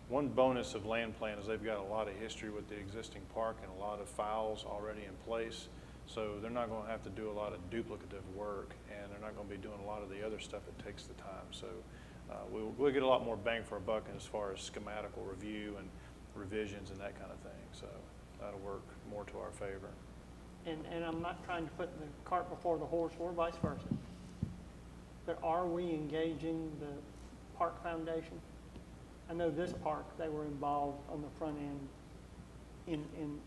[SPEAKER 7] one bonus of Land Plan is they've got a lot of history with the existing park and a lot of files already in place. So they're not going to have to do a lot of duplicative work, and they're not going to be doing a lot of the other stuff that takes the time. So we'll get a lot more bang for our buck as far as schematical review and revisions and that kind of thing. So that'll work more to our favor.
[SPEAKER 4] And I'm not trying to put the cart before the horse or vice versa. But are we engaging the Park Foundation? I know this park, they were involved on the front end in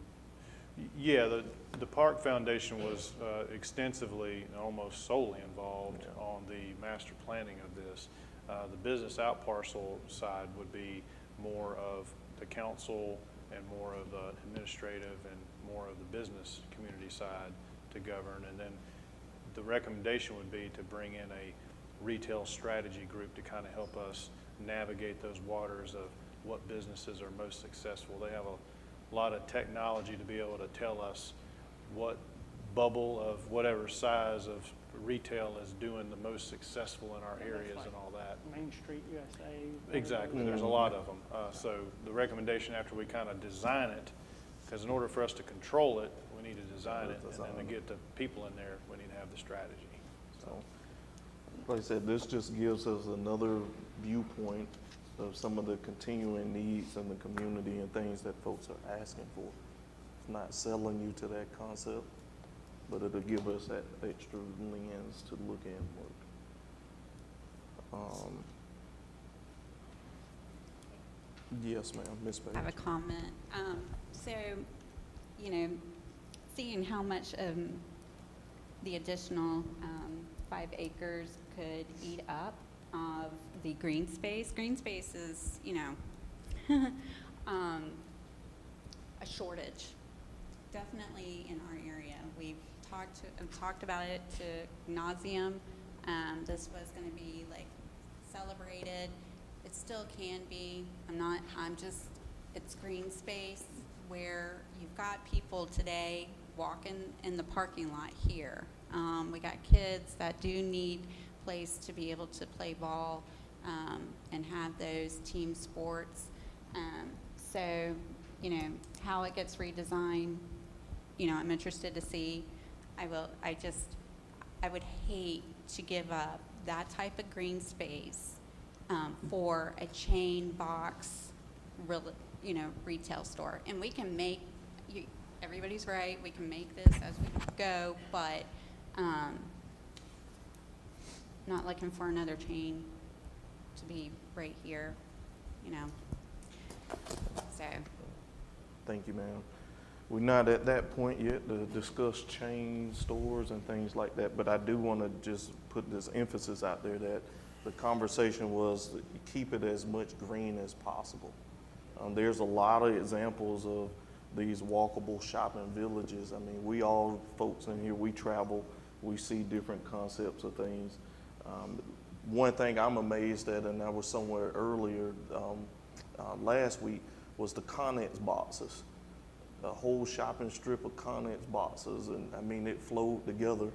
[SPEAKER 7] Yeah, the Park Foundation was extensively and almost solely involved on the master planning of this. The business out parcel side would be more of the council and more of the administrative and more of the business community side to govern. And then the recommendation would be to bring in a retail strategy group to kind of help us navigate those waters of what businesses are most successful. They have a lot of technology to be able to tell us what bubble of whatever size of retail is doing the most successful in our areas and all that.
[SPEAKER 4] Main Street USA.
[SPEAKER 7] Exactly, there's a lot of them. So the recommendation after we kind of design it, because in order for us to control it, we need to design it, and then to get the people in there, we need to have the strategy.
[SPEAKER 1] so, like I said, this just gives us another viewpoint of some of the continuing needs in the community and things that folks are asking for. It's not selling you to that concept, but it'll give us that extra lens to look at work. Yes, ma'am, Ms. Page.
[SPEAKER 8] I have a comment. So, you know, seeing how much the additional 5 acres could eat up of the green space. Green space is, you know, a shortage, definitely in our area. We've talked about it to nauseam. This was gonna be like celebrated. It still can be. It's green space where you've got people today walking in the parking lot here. We got kids that do need place to be able to play ball, and have those team sports. So, you know, how it gets redesigned, you know, I'm interested to see. I would hate to give up that type of green space for a chain box, retail store. And we can make, everybody's right, we can make this as we go, but not looking for another chain to be right here, you know. So.
[SPEAKER 1] Thank you, ma'am. We're not at that point yet to discuss chain stores and things like that, but I do want to just put this emphasis out there that the conversation was keep it as much green as possible. There's a lot of examples of these walkable shopping villages. I mean, we all folks in here, we travel, we see different concepts of things. One thing I'm amazed at, and I was somewhere earlier last week, was the Connex boxes. A whole shopping strip of Connex boxes, and I mean, it flowed together.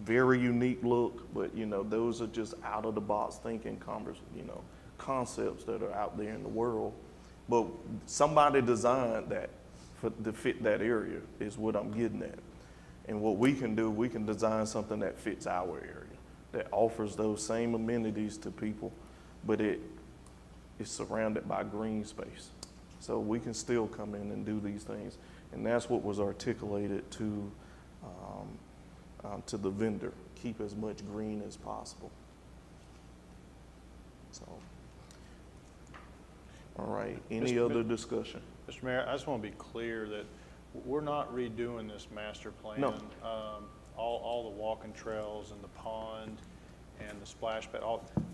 [SPEAKER 1] Very unique look, but you know, those are just out of the box thinking, concepts that are out there in the world. But somebody designed that to fit that area is what I'm getting at. And what we can do, we can design something that fits our area, that offers those same amenities to people, but it is surrounded by green space. So we can still come in and do these things. And that's what was articulated to the vendor, keep as much green as possible. So, all right, any other discussion?
[SPEAKER 7] Mr. Mayor, I just want to be clear that we're not redoing this master plan.
[SPEAKER 1] No.
[SPEAKER 7] All the walking trails and the pond and the splash pad,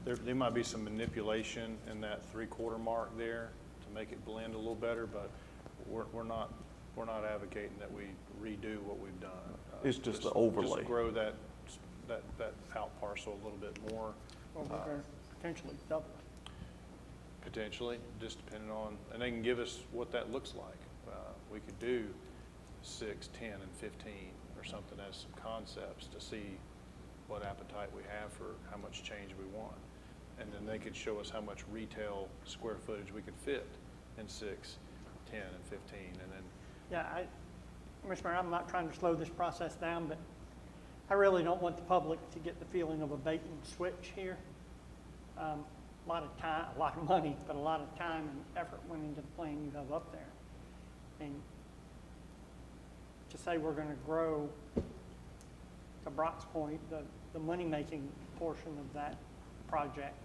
[SPEAKER 7] there might be some manipulation in that 3/4 mark there to make it blend a little better, but we're not advocating that we redo what we've done.
[SPEAKER 1] It's just the overlay.
[SPEAKER 7] Just grow that out parcel a little bit more.
[SPEAKER 4] Well, we're going to potentially double it.
[SPEAKER 7] Potentially, just depending on, and they can give us what that looks like. We could do 6, 10, and 15 or something as some concepts to see what appetite we have for how much change we want. And then they could show us how much retail square footage we could fit in 6, 10, and 15, and then.
[SPEAKER 4] Yeah, Mr. Mayor, I'm not trying to slow this process down, but I really don't want the public to get the feeling of a bait and switch here. A lot of time, a lot of money, but a lot of time and effort went into the plan you have up there. And to say we're going to grow, to Brock's point, the money-making portion of that project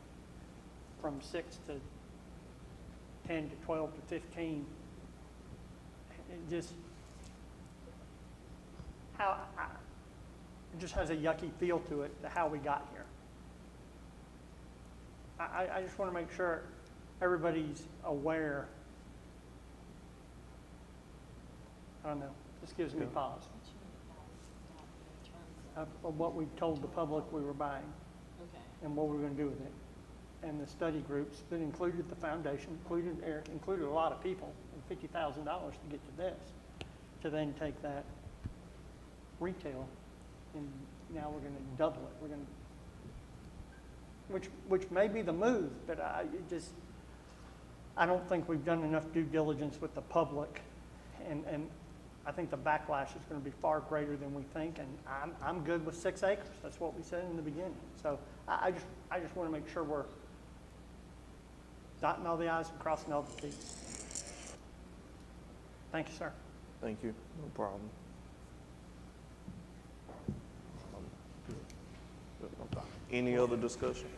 [SPEAKER 4] from 6 to 10 to 12 to 15, it just, it just has a yucky feel to it, to how we got here. I just want to make sure everybody's aware. I don't know, this gives me pause. Of what we told the public we were buying.
[SPEAKER 6] Okay.
[SPEAKER 4] And what we're going to do with it. And the study groups that included the foundation, included Eric, included a lot of people, and $50,000 to get to this, to then take that retail, and now we're going to double it. We're going to, which may be the move, but I don't think we've done enough due diligence with the public, and I think the backlash is going to be far greater than we think, and I'm good with 6 acres. That's what we said in the beginning. So I just want to make sure we're dotting all the i's and crossing all the t's. Thank you, sir.
[SPEAKER 1] Thank you, no problem. Any other discussion?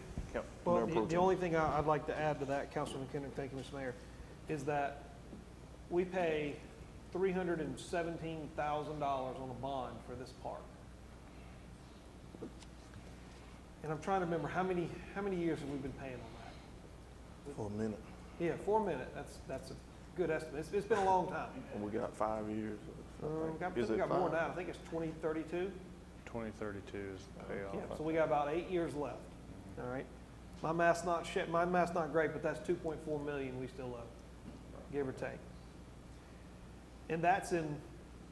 [SPEAKER 3] Well, the only thing I'd like to add to that, Councilman McKinnon, thank you, Mr. Mayor, is that we pay $317,000 on a bond for this park. And I'm trying to remember how many years have we been paying on that?
[SPEAKER 1] For a minute.
[SPEAKER 3] Yeah, for a minute. That's a good estimate. It's been a long time.
[SPEAKER 1] And we got 5 years.
[SPEAKER 3] I think we got more now. I think it's 2032.
[SPEAKER 7] 2032 is the
[SPEAKER 3] Yeah,
[SPEAKER 7] payoff.
[SPEAKER 3] so we got about 8 years left, all right? My math's not great, but that's 2.4 million we still owe, give or take. And that's in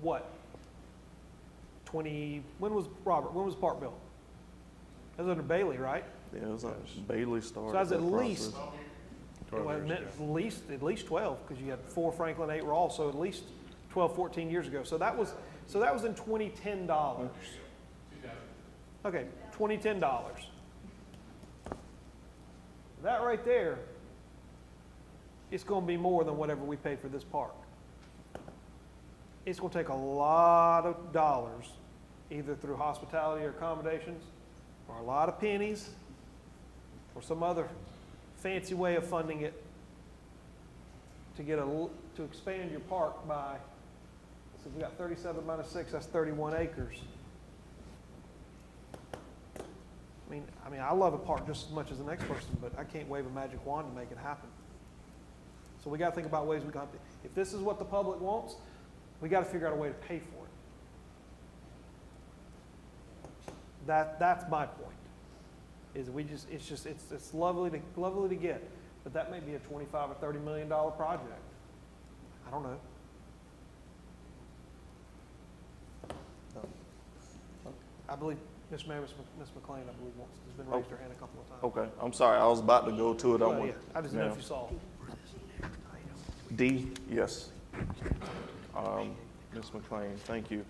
[SPEAKER 3] what? When was the park built? That was under Bailey, right?
[SPEAKER 1] Yeah, it was Bailey started.
[SPEAKER 3] So that's at
[SPEAKER 1] that
[SPEAKER 3] least,
[SPEAKER 1] process.
[SPEAKER 7] 12
[SPEAKER 3] well,
[SPEAKER 7] years ago.
[SPEAKER 3] at least 12, because you had 4 Franklin, 8 Raw, so at least 12, 14 years ago. So that was in 2010 dollars. Okay, 2010 dollars. That right there, it's going to be more than whatever we paid for this park. It's going to take a lot of dollars, either through hospitality or accommodations, or a lot of pennies, or some other fancy way of funding it to expand your park by, so we got 37 minus 6, that's 31 acres. I mean, I love a park just as much as the next person, but I can't wave a magic wand to make it happen. So we got to think about ways we got to, if this is what the public wants, we got to figure out a way to pay for it. That's my point. Is it's lovely to get, but that may be a $25 or $30 million project. I don't know. I believe Mr. Mayor, Ms. McLean, I believe has been raised her hand a couple of times.
[SPEAKER 1] Okay, I'm sorry, I was about to go to it.
[SPEAKER 3] Well, yeah, I just didn't know if you saw.
[SPEAKER 1] D, yes. Ms. McLean, thank you.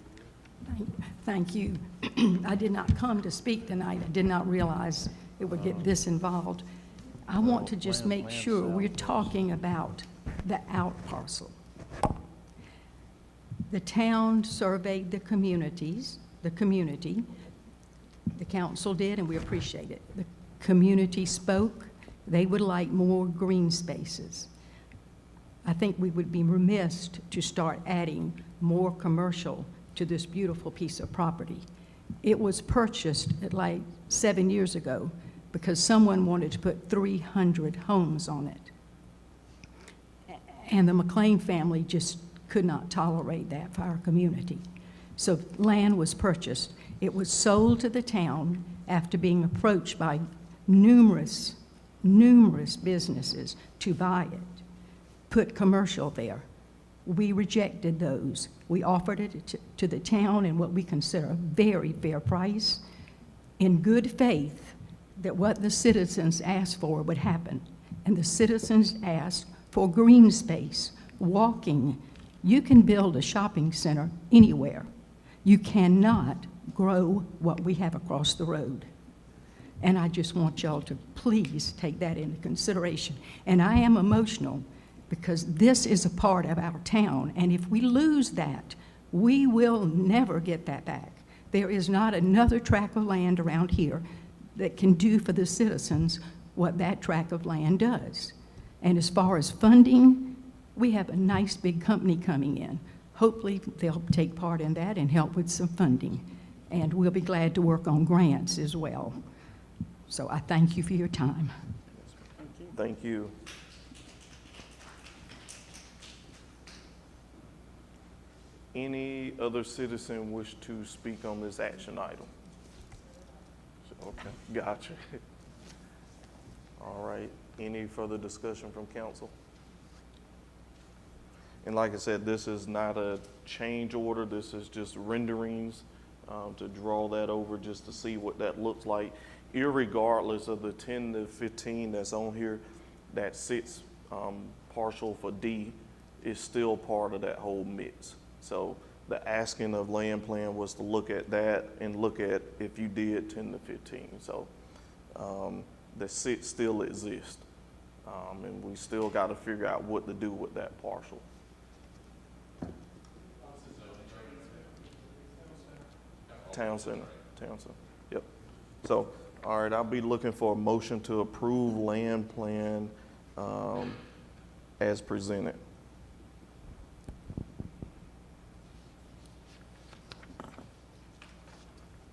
[SPEAKER 12] Thank you. I did not come to speak tonight. I did not realize it would get this involved. I want to just make sure we're talking about the out parcel. The town surveyed the community, the council did, and we appreciate it. The community spoke. They would like more green spaces. I think we would be remiss to start adding more commercial to this beautiful piece of property. It was purchased like 7 years ago because someone wanted to put 300 homes on it. And the McLean family just could not tolerate that for our community. So land was purchased. It was sold to the town after being approached by numerous businesses to buy it, put commercial there. We rejected those. We offered it to the town in what we consider a very fair price, in good faith that what the citizens asked for would happen. And the citizens asked for green space, walking. You can build a shopping center anywhere. You cannot grow what we have across the road. And I just want y'all to please take that into consideration. And I am emotional because this is a part of our town, and if we lose that, we will never get that back. There is not another tract of land around here that can do for the citizens what that tract of land does. And as far as funding, we have a nice big company coming in. Hopefully they'll take part in that and help with some funding. And we'll be glad to work on grants as well. So I thank you for your time.
[SPEAKER 1] Thank you. Any other citizen wish to speak on this action item? Okay, gotcha. All right, any further discussion from council? And like I said, this is not a change order, this is just renderings to draw that over just to see what that looks like. Irregardless of the 10 to 15 that's on here, that sits partial for D is still part of that whole mix. So the asking of land plan was to look at that and look at if you did 10 to 15. So the sit still exists. And we still got to figure out what to do with that partial. Town center, yep. So, all right, I'll be looking for a motion to approve land plan as presented.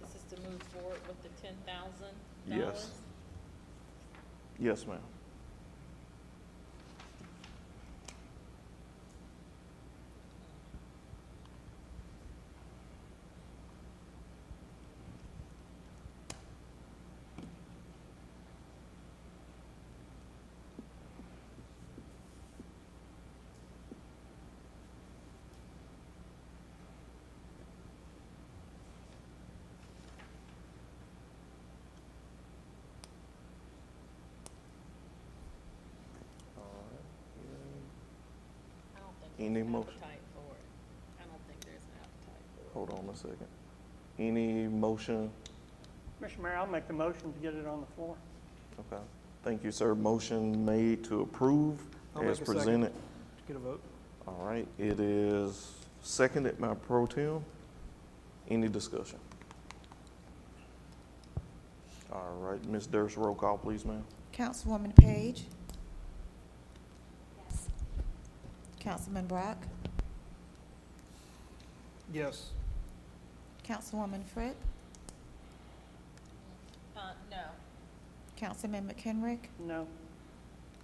[SPEAKER 6] This is to move forward with the $10,000?
[SPEAKER 1] Yes. Yes, ma'am. Any motion?
[SPEAKER 6] appetite for it. I don't think there's an appetite for it.
[SPEAKER 1] Hold on a second. Any motion?
[SPEAKER 4] Mr. Mayor, I'll make the motion to get it on the floor.
[SPEAKER 1] Okay. Thank you, sir. Motion made to approve
[SPEAKER 3] I'll
[SPEAKER 1] as
[SPEAKER 3] make a second.
[SPEAKER 1] presented.
[SPEAKER 3] Get a vote.
[SPEAKER 1] All right, it is seconded by Pro Tem. Any discussion? All right, Ms. Durst, roll call, please, ma'am.
[SPEAKER 2] Councilwoman Page? Yes. Councilman Brock?
[SPEAKER 3] Yes.
[SPEAKER 2] Councilwoman Fripp?
[SPEAKER 6] No.
[SPEAKER 2] Councilman McHenrick?
[SPEAKER 4] No.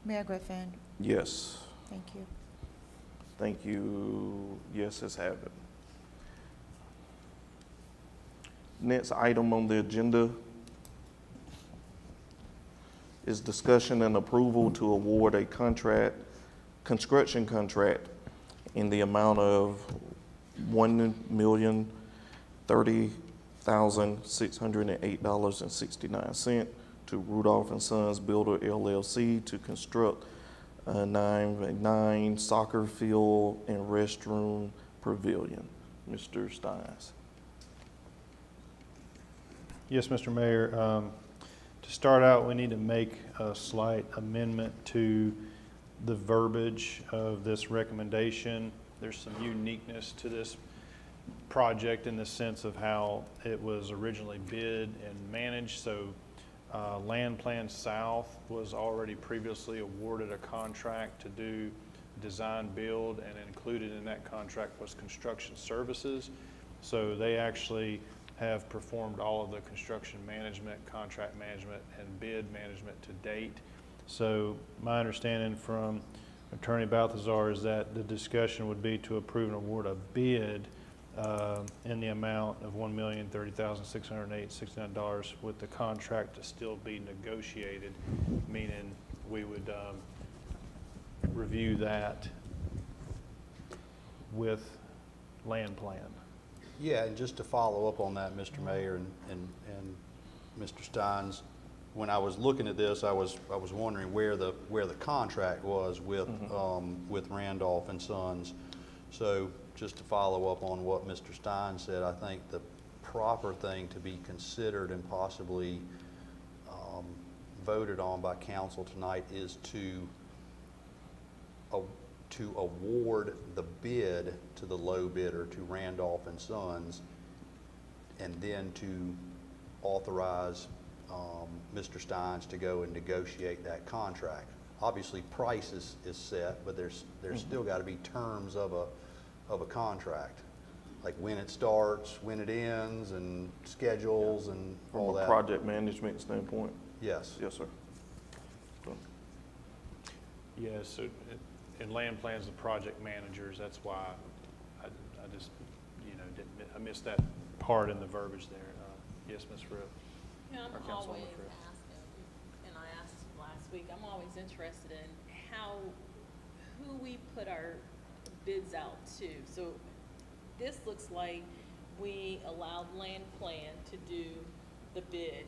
[SPEAKER 2] Mayor Griffin?
[SPEAKER 1] Yes.
[SPEAKER 2] Thank you.
[SPEAKER 1] Thank you. Yes, it's have it. Next item on the agenda is discussion and approval to award a construction contract in the amount of $1,030,608.69 to Rudolph and Sons Builder LLC to construct a 9x9 soccer field and restroom pavilion. Mr. Steins.
[SPEAKER 7] Yes, Mr. Mayor. To start out, we need to make a slight amendment to the verbiage of this recommendation. There's some uniqueness to this project in the sense of how it was originally bid and managed. So Land Plan South was already previously awarded a contract to do design build, and included in that contract was construction services. So they actually have performed all of the construction management, contract management, and bid management to date. So my understanding from Attorney Balthazar is that the discussion would be to approve and award a bid in the amount of $1,030,608.69 with the contract to still be negotiated, meaning we would review that with Land Plan.
[SPEAKER 5] Yeah, and just to follow up on that, Mr. Mayor and Mr. Steins, when I was looking at this, I was wondering where the contract was with with Randolph and Sons. So just to follow up on what Mr. Steins said, I think the proper thing to be considered and possibly voted on by council tonight is to award the bid to the low bidder, to Randolph and Sons, and then to authorize Mr. Steins to go and negotiate that contract. Obviously, price is set, but there's still got to be terms of a contract, like when it starts, when it ends, and schedules and all that.
[SPEAKER 1] From a project management standpoint?
[SPEAKER 5] Yes.
[SPEAKER 1] Yes, sir.
[SPEAKER 7] Yes, so in Land Plan's the project managers. That's why I just, I missed that part in the verbiage there. Yes, Ms. Fripp.
[SPEAKER 6] Yeah, I'm
[SPEAKER 7] Or Councilwoman
[SPEAKER 6] always
[SPEAKER 7] Fripp.
[SPEAKER 6] asking, and I asked last week, I'm always interested in who we put our bids out to. So this looks like we allowed Land Plan to do the bid.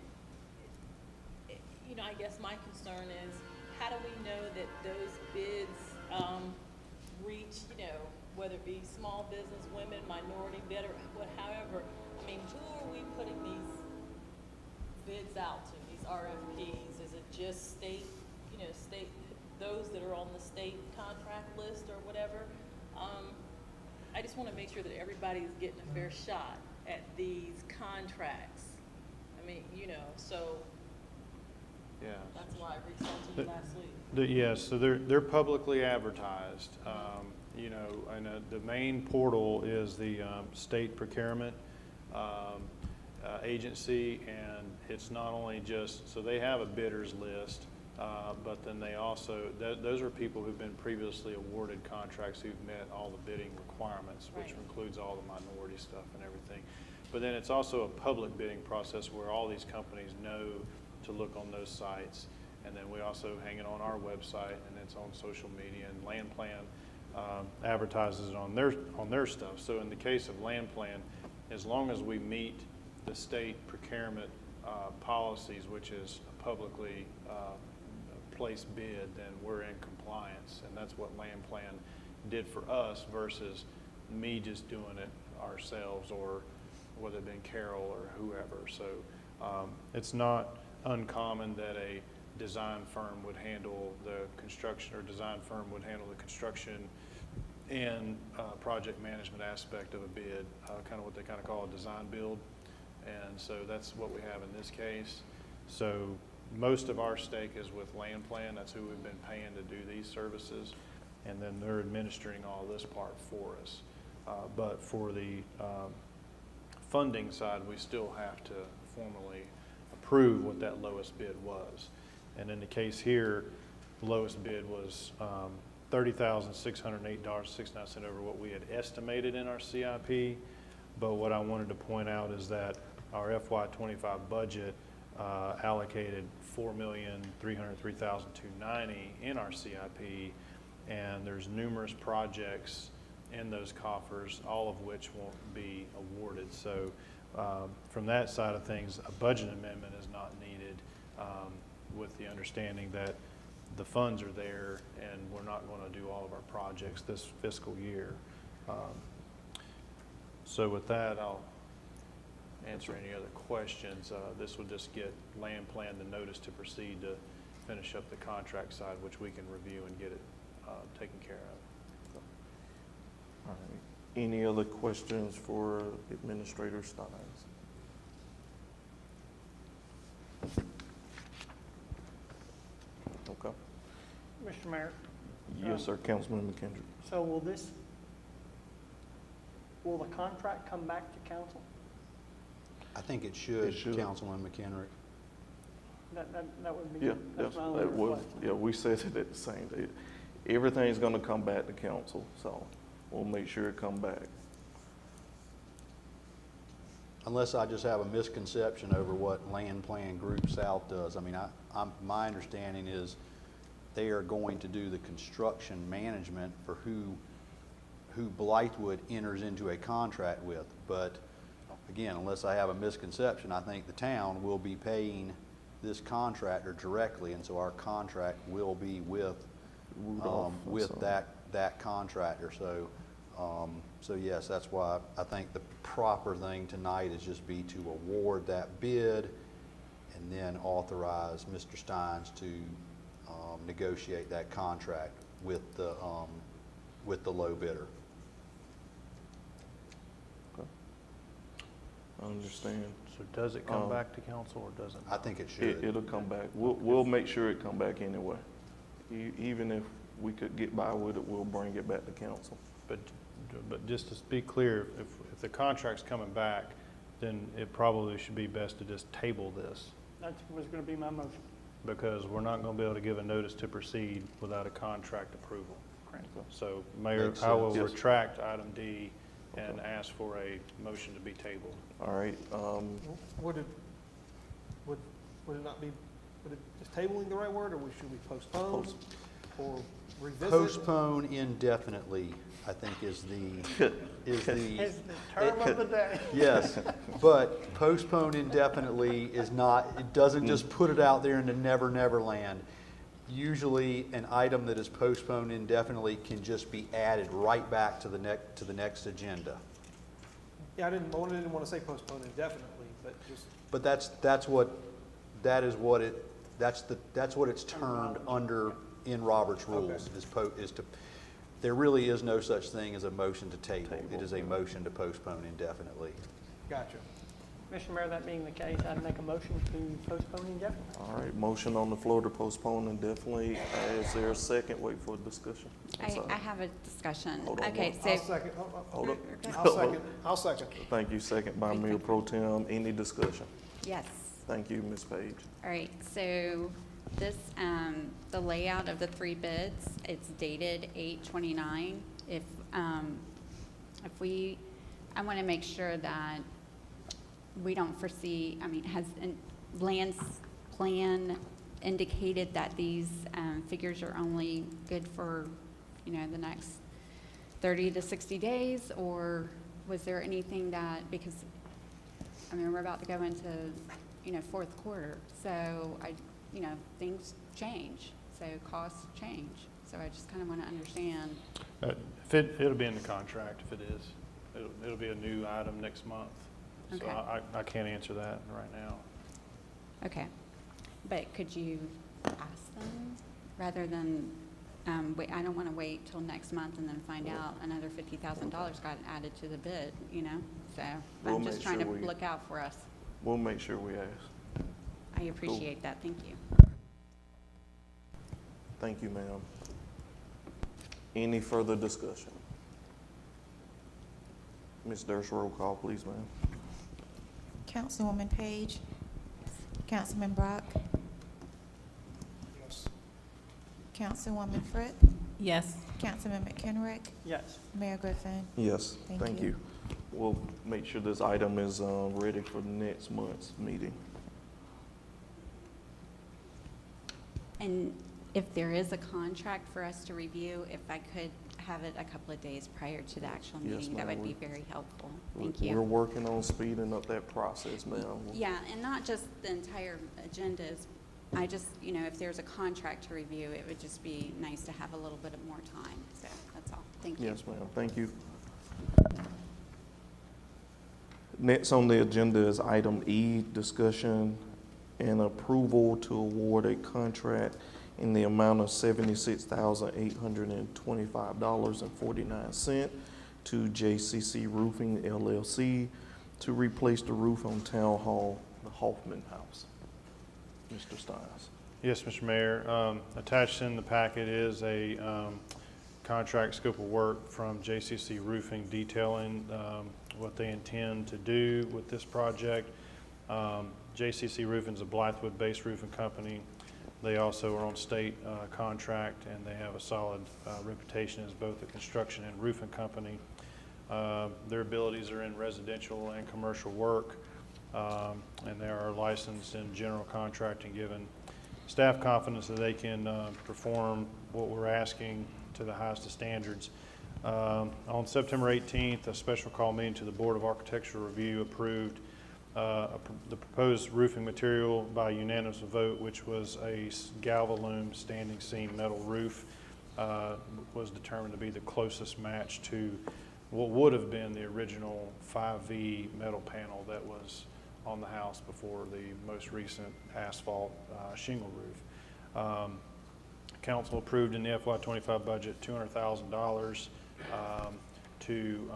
[SPEAKER 6] I guess my concern is, how do we know that those bids reach, whether it be small business, women, minority bidder, however, I mean, who are we putting these bids out to, these RFPs? Is it just state, those that are on the state contract list or whatever? I just want to make sure that everybody's getting a fair shot at these contracts. I mean, so
[SPEAKER 7] Yeah.
[SPEAKER 6] that's why I reached out to you last week.
[SPEAKER 7] Yes, so they're publicly advertised. And the main portal is the state procurement agency, and it's not only just, so they have a bidders list, but then they also, those are people who've been previously awarded contracts who've met all the bidding requirements, which
[SPEAKER 6] Right.
[SPEAKER 7] includes all the minority stuff and everything. But then it's also a public bidding process where all these companies know to look on those sites. And then we also hang it on our website, and it's on social media, and Land Plan advertises it on their stuff. So in the case of Land Plan, as long as we meet the state procurement policies, which is a publicly placed bid, then we're in compliance, and that's what Land Plan did for us versus me just doing it ourselves, or whether it been Carol or whoever. So it's not uncommon that a design firm would handle the construction, or design firm would handle the construction and project management aspect of a bid, kind of what they kind of call a design build. And so that's what we have in this case. So most of our stake is with Land Plan. That's who we've been paying to do these services. And then they're administering all this part for us. But for the funding side, we still have to formally approve what that lowest bid was. And in the case here, the lowest bid was $30,608.69 over what we had estimated in our CIP. But what I wanted to point out is that our FY25 budget allocated $4,303,290 in our CIP, and there's numerous projects in those coffers, all of which won't be awarded. So from that side of things, a budget amendment is not needed, with the understanding that the funds are there and we're not going to do all of our projects this fiscal year. So with that, I'll answer any other questions. This will just get Land Plan the notice to proceed to finish up the contract side, which we can review and get it taken care of.
[SPEAKER 1] All right. Any other questions for Administrator Steins? Okay.
[SPEAKER 4] Mr. Mayor,
[SPEAKER 1] Yes, sir, Councilman McKendry.
[SPEAKER 4] so will the contract come back to council?
[SPEAKER 5] I think it should,
[SPEAKER 1] It should.
[SPEAKER 5] Councilman McHenry.
[SPEAKER 4] That would be,
[SPEAKER 1] Yeah,
[SPEAKER 4] that's my only
[SPEAKER 1] that was,
[SPEAKER 4] request.
[SPEAKER 1] yeah, we said it at the same day. Everything's gonna come back to council, so we'll make sure it come back.
[SPEAKER 5] Unless I just have a misconception over what Land Plan Group South does. I mean, my understanding is they are going to do the construction management for who Blythewood enters into a contract with. But again, unless I have a misconception, I think the town will be paying this contractor directly, and so our contract will be with
[SPEAKER 1] Rudolph, so.
[SPEAKER 5] that contractor. So so yes, that's why I think the proper thing tonight is just be to award that bid and then authorize Mr. Steins to negotiate that contract with the low bidder.
[SPEAKER 1] Okay. I understand.
[SPEAKER 7] So does it come back to council or doesn't?
[SPEAKER 5] I think it should.
[SPEAKER 1] It'll come back. We'll make sure it come back anyway. Even if we could get by with it, we'll bring it back to council.
[SPEAKER 7] But just to be clear, if the contract's coming back, then it probably should be best to just table this,
[SPEAKER 4] That was going to be my motion.
[SPEAKER 7] because we're not going to be able to give a notice to proceed without a contract approval.
[SPEAKER 4] Correct.
[SPEAKER 7] So, Mayor,
[SPEAKER 5] Makes
[SPEAKER 7] I will
[SPEAKER 1] sense. Yes.
[SPEAKER 7] retract item D and ask for a motion to be tabled.
[SPEAKER 1] All right,
[SPEAKER 3] Would it not be, is tabling the right word, or should we postpone or revisit?
[SPEAKER 5] Postpone indefinitely, I think is the
[SPEAKER 4] It's the term of the day.
[SPEAKER 5] yes, but postpone indefinitely is not, it doesn't just put it out there into never, never land. Usually, an item that is postponed indefinitely can just be added right back to the next agenda.
[SPEAKER 3] Yeah, I didn't want to say postpone indefinitely, but just.
[SPEAKER 5] But that's what it's termed under in Robert's rules, is to, there really is no such thing as a motion to table. It is a motion to postpone indefinitely.
[SPEAKER 3] Gotcha.
[SPEAKER 4] Mr. Mayor, that being the case, I'd make a motion to postpone indefinitely.
[SPEAKER 1] all right, motion on the floor to postpone indefinitely. Is there a second? Wait for discussion. I'm sorry.
[SPEAKER 8] I have a discussion.
[SPEAKER 1] Hold on,
[SPEAKER 8] Okay,
[SPEAKER 3] I'll
[SPEAKER 8] so,
[SPEAKER 3] second.
[SPEAKER 1] Hold up.
[SPEAKER 3] I'll second.
[SPEAKER 1] Thank you. Second by Mayor Pro Tem. Any discussion?
[SPEAKER 8] yes.
[SPEAKER 1] Thank you, Ms. Page.
[SPEAKER 8] All right, so this, the layout of the three bids, it's dated 8/29. If we, I want to make sure that we don't foresee, I mean, has Land's Plan indicated that these figures are only good for, the next 30 to 60 days? Or was there anything that, because, we're about to go into, fourth quarter. So things change. So costs change. So I just kind of want to understand.
[SPEAKER 7] It'll be in the contract if it is. It'll be a new item next month. So
[SPEAKER 8] Okay.
[SPEAKER 7] I can't answer that right now.
[SPEAKER 8] Okay, but could you ask them rather than, wait, I don't want to wait till next month and then find out another $50,000 got added to the bid, you know? So
[SPEAKER 1] We'll
[SPEAKER 8] I'm just
[SPEAKER 1] make
[SPEAKER 8] trying to
[SPEAKER 1] sure we-
[SPEAKER 8] look out for us.
[SPEAKER 1] We'll make sure we ask.
[SPEAKER 8] I appreciate that, thank you.
[SPEAKER 1] Thank you, ma'am. Any further discussion? Ms. Durst, roll call, please, ma'am.
[SPEAKER 2] Councilwoman Page? Councilman Brock? Councilwoman Fritz?
[SPEAKER 6] Yes.
[SPEAKER 2] Councilman McKenrick?
[SPEAKER 4] Yes.
[SPEAKER 2] Mayor Griffin?
[SPEAKER 1] Yes,
[SPEAKER 2] Thank
[SPEAKER 1] thank
[SPEAKER 2] you.
[SPEAKER 1] you. We'll make sure this item is ready for next month's meeting.
[SPEAKER 8] And if there is a contract for us to review, if I could have it a couple of days prior to the actual
[SPEAKER 1] Yes,
[SPEAKER 8] meeting, that
[SPEAKER 1] ma'am,
[SPEAKER 8] would be
[SPEAKER 1] we-
[SPEAKER 8] very helpful.
[SPEAKER 1] We're-
[SPEAKER 8] Thank you.
[SPEAKER 1] We're working on speeding up that process, ma'am.
[SPEAKER 8] Yeah, and not just the entire agendas. I just, you know, if there's a contract to review, it would just be nice to have a little bit of more time. So that's all. Thank you.
[SPEAKER 1] Yes, ma'am, thank you. Next on the agenda is item E, discussion and approval to award a contract in the amount of $76,825.49 to JCC Roofing LLC to replace the roof on Town Hall, the Hoffman House. Mr. Steins.
[SPEAKER 7] Yes, Mr. Mayor. Attached in the packet is a contract scope of work from JCC Roofing detailing what they intend to do with this project. JCC Roofing is a Blythewood-based roofing company. They also are on state contract, and they have a solid reputation as both a construction and roofing company. Their abilities are in residential and commercial work, and they are licensed in general contracting, giving staff confidence that they can perform what we're asking to the highest of standards. On September 18th, a special call meeting to the Board of Architectural Review approved the proposed roofing material by unanimous vote, which was a Galvalume standing seam metal roof, was determined to be the closest match to what would have been the original 5V metal panel that was on the house before the most recent asphalt shingle roof. Council approved in the FY25 budget $200,000 to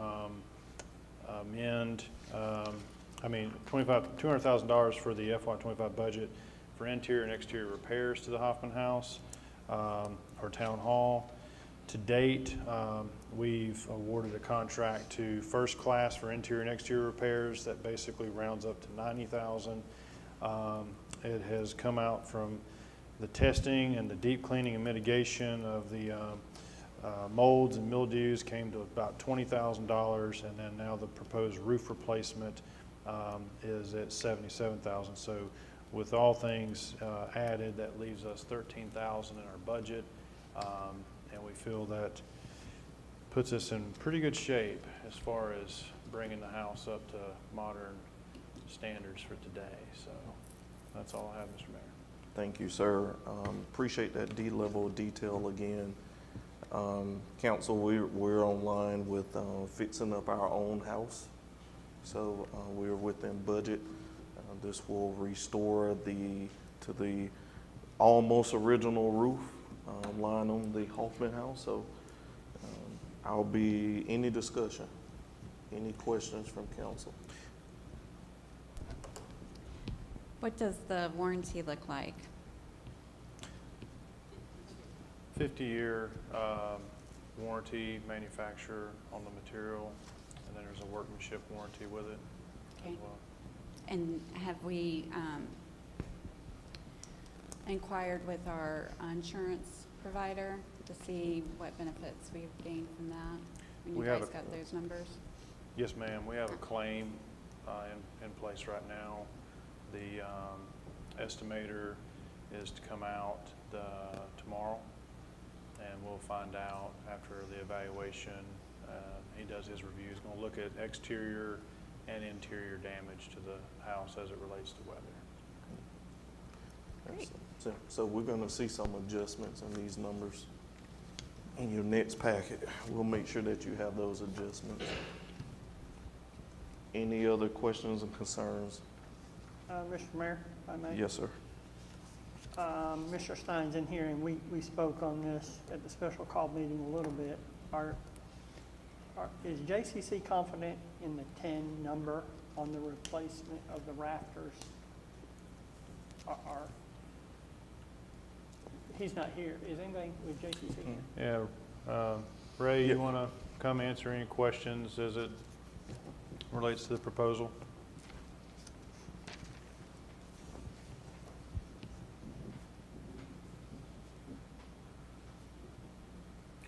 [SPEAKER 7] amend, $200,000 for the FY25 budget for interior and exterior repairs to the Hoffman House or Town Hall. To date, we've awarded a contract to First Class for interior and exterior repairs that basically rounds up to $90,000. It has come out from the testing and the deep cleaning and mitigation of the molds and mildews came to about $20,000, and then now the proposed roof replacement is at $77,000. So with all things added, that leaves us $13,000 in our budget, and we feel that puts us in pretty good shape as far as bringing the house up to modern standards for today. So that's all I have, Mr. Mayor.
[SPEAKER 1] Thank you, sir. Appreciate that D-level detail again. Council, we're online with fixing up our own house. So we're within budget. This will restore to the almost original roof line on the Hoffman House. So I'll be, any discussion, any questions from council?
[SPEAKER 8] What does the warranty look like?
[SPEAKER 7] 50-year warranty, manufacturer on the material, and then there's a workmanship warranty with it as
[SPEAKER 8] Okay.
[SPEAKER 7] well.
[SPEAKER 8] And have we inquired with our insurance provider to see what benefits we've gained from that? When
[SPEAKER 7] We
[SPEAKER 8] you
[SPEAKER 7] have
[SPEAKER 8] guys
[SPEAKER 7] a-
[SPEAKER 8] got those numbers?
[SPEAKER 7] Yes, ma'am. We have a claim in place right now. The estimator is to come out tomorrow, and we'll find out after the evaluation. He does his review. He's going to look at exterior and interior damage to the house as it relates to weather.
[SPEAKER 8] Great.
[SPEAKER 1] So we're going to see some adjustments in these numbers in your next packet. We'll make sure that you have those adjustments. Any other questions and concerns?
[SPEAKER 4] Mr. Mayor, if I may?
[SPEAKER 1] Yes, sir.
[SPEAKER 4] Mr. Stein's in here, and we spoke on this at the special call meeting a little bit. Is JCC confident in the 10 number on the replacement of the rafters? He's not here. Is anybody with JCC here?
[SPEAKER 7] Yeah, Ray,
[SPEAKER 1] Yeah.
[SPEAKER 7] you want to come answer any questions as it relates to the proposal?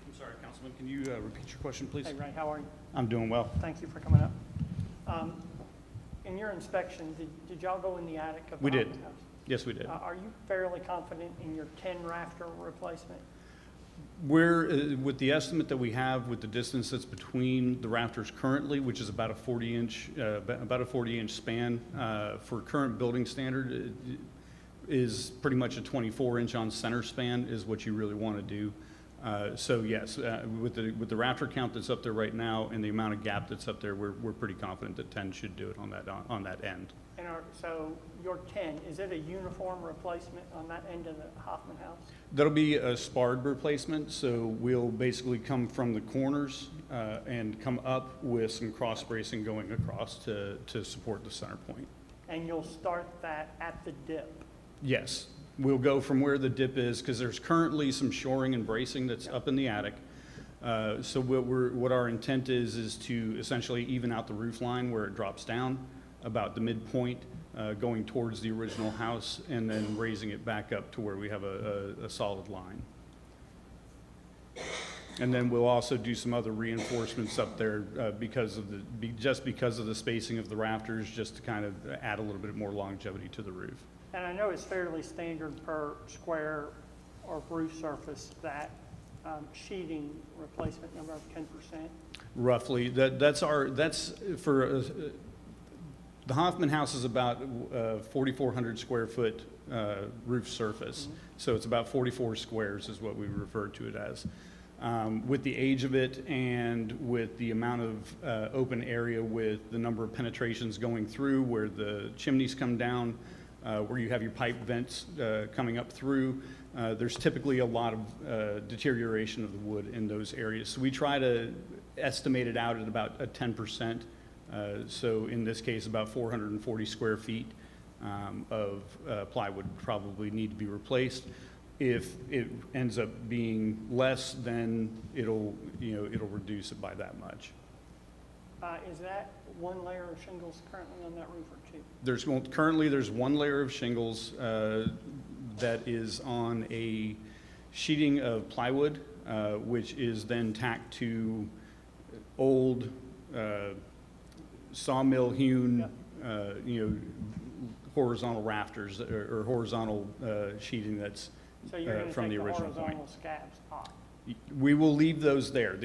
[SPEAKER 13] I'm sorry, Councilman, can you repeat your question, please?
[SPEAKER 4] Hey, Ray, how are you?
[SPEAKER 13] I'm doing well.
[SPEAKER 4] Thank you for coming up. In your inspection, did y'all go in the attic of the
[SPEAKER 13] We did.
[SPEAKER 4] Hoffman house?
[SPEAKER 13] Yes, we did.
[SPEAKER 4] Are you fairly confident in your 10 rafter replacement?
[SPEAKER 13] We're, with the estimate that we have with the distance that's between the rafters currently, which is about a 40-inch span, for current building standard, is pretty much a 24-inch on center span is what you really want to do. So yes, with the rafter count that's up there right now and the amount of gap that's up there, we're pretty confident that 10 should do it on that end.
[SPEAKER 4] And so your 10, is it a uniform replacement on that end of the Hoffman house?
[SPEAKER 13] That'll be a sparred replacement, so we'll basically come from the corners and come up with some cross bracing going across to support the center point.
[SPEAKER 4] And you'll start that at the dip?
[SPEAKER 13] Yes, we'll go from where the dip is, because there's currently some shoring and bracing that's up in the attic. So what our intent is to essentially even out the roof line where it drops down about the midpoint, going towards the original house, and then raising it back up to where we have a solid line. And then we'll also do some other reinforcements up there because of the spacing of the rafters, just to kind of add a little bit more longevity to the roof.
[SPEAKER 4] And I know it's fairly standard per square or roof surface that sheeting replacement number of 10%.
[SPEAKER 13] Roughly, that's for the Hoffman house is about 4,400 square foot roof surface. Mm-hmm. So it's about 44 squares is what we refer to it as. With the age of it and with the amount of open area with the number of penetrations going through where the chimneys come down, where you have your pipe vents coming up through, there's typically a lot of deterioration of the wood in those areas. So we try to estimate it out at about a 10%. So in this case, about 440 square feet of plywood probably need to be replaced. If it ends up being less, then it'll reduce it by that much.
[SPEAKER 4] Is that one layer of shingles currently on that roof or two?
[SPEAKER 13] Currently there's one layer of shingles that is on a sheeting of plywood, which is then tacked to old sawmill hewn, horizontal rafters or horizontal sheeting that's
[SPEAKER 4] So you're going to
[SPEAKER 13] from
[SPEAKER 4] take
[SPEAKER 13] the
[SPEAKER 4] the
[SPEAKER 13] original
[SPEAKER 4] horizontal
[SPEAKER 13] point.
[SPEAKER 4] scabs off?
[SPEAKER 13] We will leave those there.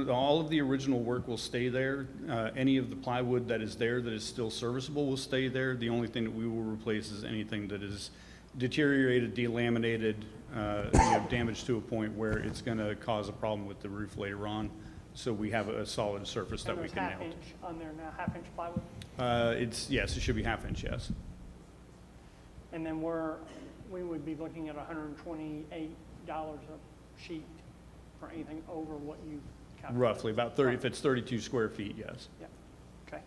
[SPEAKER 13] All of the original work will stay there. Any of the plywood that is there that is still serviceable will stay there. The only thing that we will replace is anything that is deteriorated, delaminated, damaged to a point where it's going to cause a problem with the roof later on. So we have a solid surface that we can nail.
[SPEAKER 4] And there's half-inch on there now, half-inch plywood?
[SPEAKER 13] Yes, it should be half-inch, yes.
[SPEAKER 4] And then we would be looking at $128 a sheet for anything over what you calculated?
[SPEAKER 13] Roughly, about 30, if it's 32 square feet, yes.
[SPEAKER 4] Yeah, okay.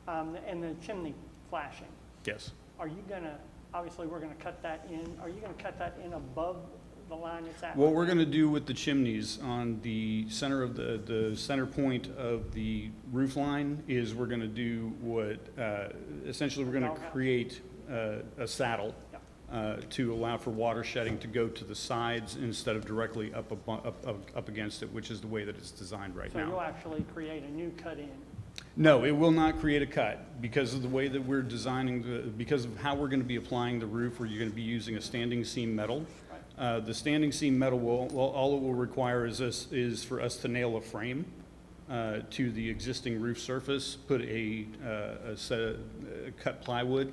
[SPEAKER 4] And the chimney flashing,
[SPEAKER 13] Yes.
[SPEAKER 4] are you gonna, obviously, we're gonna cut that in, are you gonna cut that in above the line it's at?
[SPEAKER 13] What we're going to do with the chimneys on the center of the center point of the roof line is we're going to do what, essentially we're going to
[SPEAKER 4] Doghouse.
[SPEAKER 13] create a saddle
[SPEAKER 4] Yeah.
[SPEAKER 13] to allow for water shedding to go to the sides instead of directly up against it, which is the way that it's designed right
[SPEAKER 4] So you'll
[SPEAKER 13] now.
[SPEAKER 4] actually create a new cut-in?
[SPEAKER 13] No, it will not create a cut because of the way that we're designing, because of how we're going to be applying the roof, where you're going to be using a standing seam metal. The standing seam metal all it will require is for us to nail a frame to the existing roof surface, put a set of cut plywood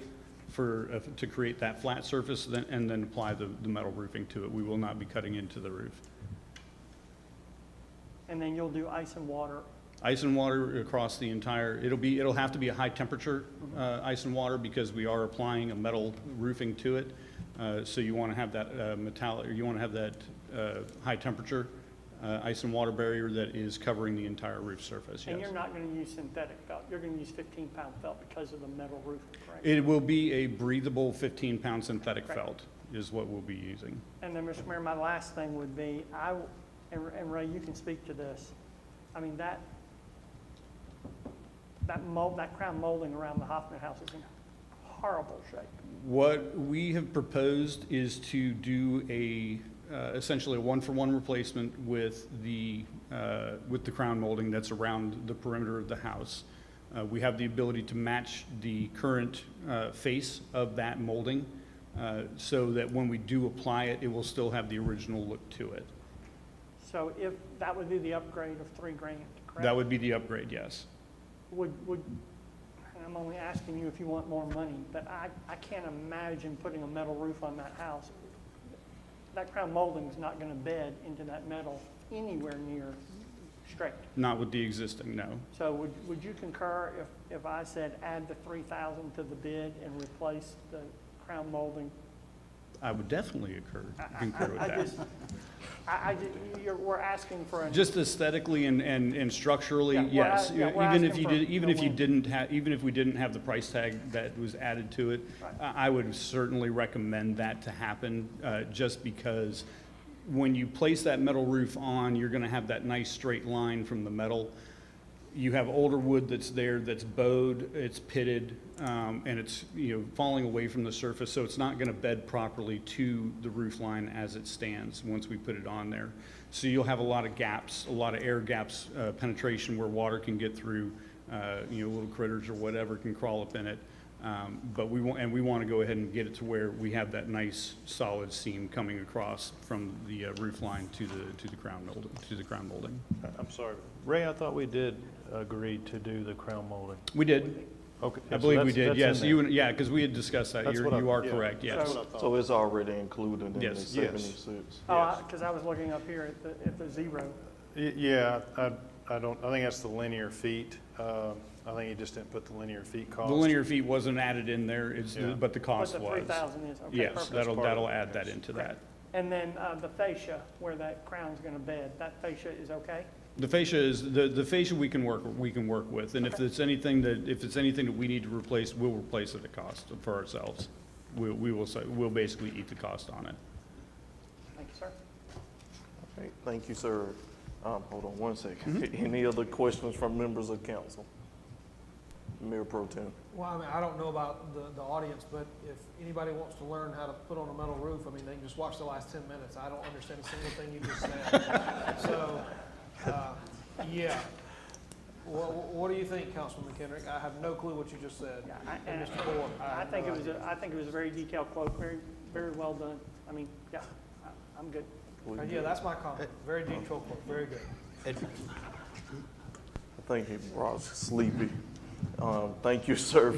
[SPEAKER 13] to create that flat surface, and then apply the metal roofing to it. We will not be cutting into the roof.
[SPEAKER 4] And then you'll do ice and water.
[SPEAKER 13] Ice and water across the entire, it'll have to be a high temperature ice and water because we are applying a metal roofing to it. So you want to have that metallic, or you want to have that high temperature ice and water barrier that is covering the entire roof surface, yes.
[SPEAKER 4] And you're not going to use synthetic felt. You're going to use 15-pound felt because of the metal roofing, correct?
[SPEAKER 13] It will be a breathable 15-pound synthetic
[SPEAKER 4] Correct.
[SPEAKER 13] felt is what we'll be using.
[SPEAKER 4] And then, Mr. Mayor, my last thing would be, and Ray, you can speak to this. I mean, that crown molding around the Hoffman House is in horrible shape.
[SPEAKER 13] What we have proposed is to do essentially a one-for-one replacement with the crown molding that's around the perimeter of the house. We have the ability to match the current face of that molding so that when we do apply it, it will still have the original look to it.
[SPEAKER 4] So if that would be the upgrade of $3 grand, correct?
[SPEAKER 13] That would be the upgrade, yes.
[SPEAKER 4] And I'm only asking you if you want more money, but I can't imagine putting a metal roof on that house. That crown molding is not going to bed into that metal anywhere near straight.
[SPEAKER 13] Not with the existing, no.
[SPEAKER 4] So would you concur if I said add the $3,000 to the bid and replace the crown molding?
[SPEAKER 13] I would definitely concur with that.
[SPEAKER 4] We're asking for a.
[SPEAKER 13] Just aesthetically and structurally,
[SPEAKER 4] Yeah,
[SPEAKER 13] yes. Even if we didn't have the price tag that was added to it,
[SPEAKER 4] Right.
[SPEAKER 13] I would certainly recommend that to happen, just because when you place that metal roof on, you're gonna have that nice straight line from the metal. You have older wood that's there, that's bowed, it's pitted, and it's, falling away from the surface, so it's not gonna bed properly to the roof line as it stands once we put it on there. So you'll have a lot of gaps, a lot of air gaps, penetration where water can get through, little critters or whatever can crawl up in it. But we want to go ahead and get it to where we have that nice solid seam coming across from the roof line to the crown molding.
[SPEAKER 7] I'm sorry, Ray, I thought we did agree to do the crown molding.
[SPEAKER 13] We did.
[SPEAKER 7] Okay.
[SPEAKER 13] I believe we did, yes.
[SPEAKER 7] You.
[SPEAKER 13] Yeah, because we had discussed that.
[SPEAKER 7] That's what
[SPEAKER 13] You are
[SPEAKER 7] yeah.
[SPEAKER 13] correct, yes.
[SPEAKER 1] So it's already included in the
[SPEAKER 13] Yes.
[SPEAKER 1] 76?
[SPEAKER 4] Oh, because I was looking up here at the zero.
[SPEAKER 7] Yeah, I think that's the linear feet. I think you just didn't put the linear feet cost.
[SPEAKER 13] The linear feet wasn't added in there,
[SPEAKER 7] Yeah.
[SPEAKER 13] but the cost
[SPEAKER 4] But the
[SPEAKER 13] was.
[SPEAKER 4] 3,000 is, okay,
[SPEAKER 13] Yes,
[SPEAKER 4] perfect.
[SPEAKER 13] that'll add that into that.
[SPEAKER 4] And then the fascia, where that crown's going to bed, that fascia is okay?
[SPEAKER 13] The fascia is, the fascia we can work with, and if it's anything that we need to replace, we'll replace it at cost for ourselves. We'll basically eat the cost on it.
[SPEAKER 4] Thank you, sir.
[SPEAKER 1] Okay, thank you, sir. Hold on one second. Any other questions from members of council? Mayor Pro Tem.
[SPEAKER 3] Well, I mean, I don't know about the audience, but if anybody wants to learn how to put on a metal roof, I mean, they can just watch the last 10 minutes. I don't understand a single thing you just said. So, yeah. What do you think, Councilman McHenry? I have no clue what you just said.
[SPEAKER 4] Yeah,
[SPEAKER 3] And Mr. Moore,
[SPEAKER 4] I
[SPEAKER 3] have
[SPEAKER 4] think
[SPEAKER 3] no
[SPEAKER 4] it was
[SPEAKER 3] idea.
[SPEAKER 4] I think it was a very detailed quote, very, very well done. I mean, yeah, I'm good.
[SPEAKER 3] Yeah, that's my comment. Very detailed quote, very good.
[SPEAKER 1] I think he brought sleepy. Thank you, sir.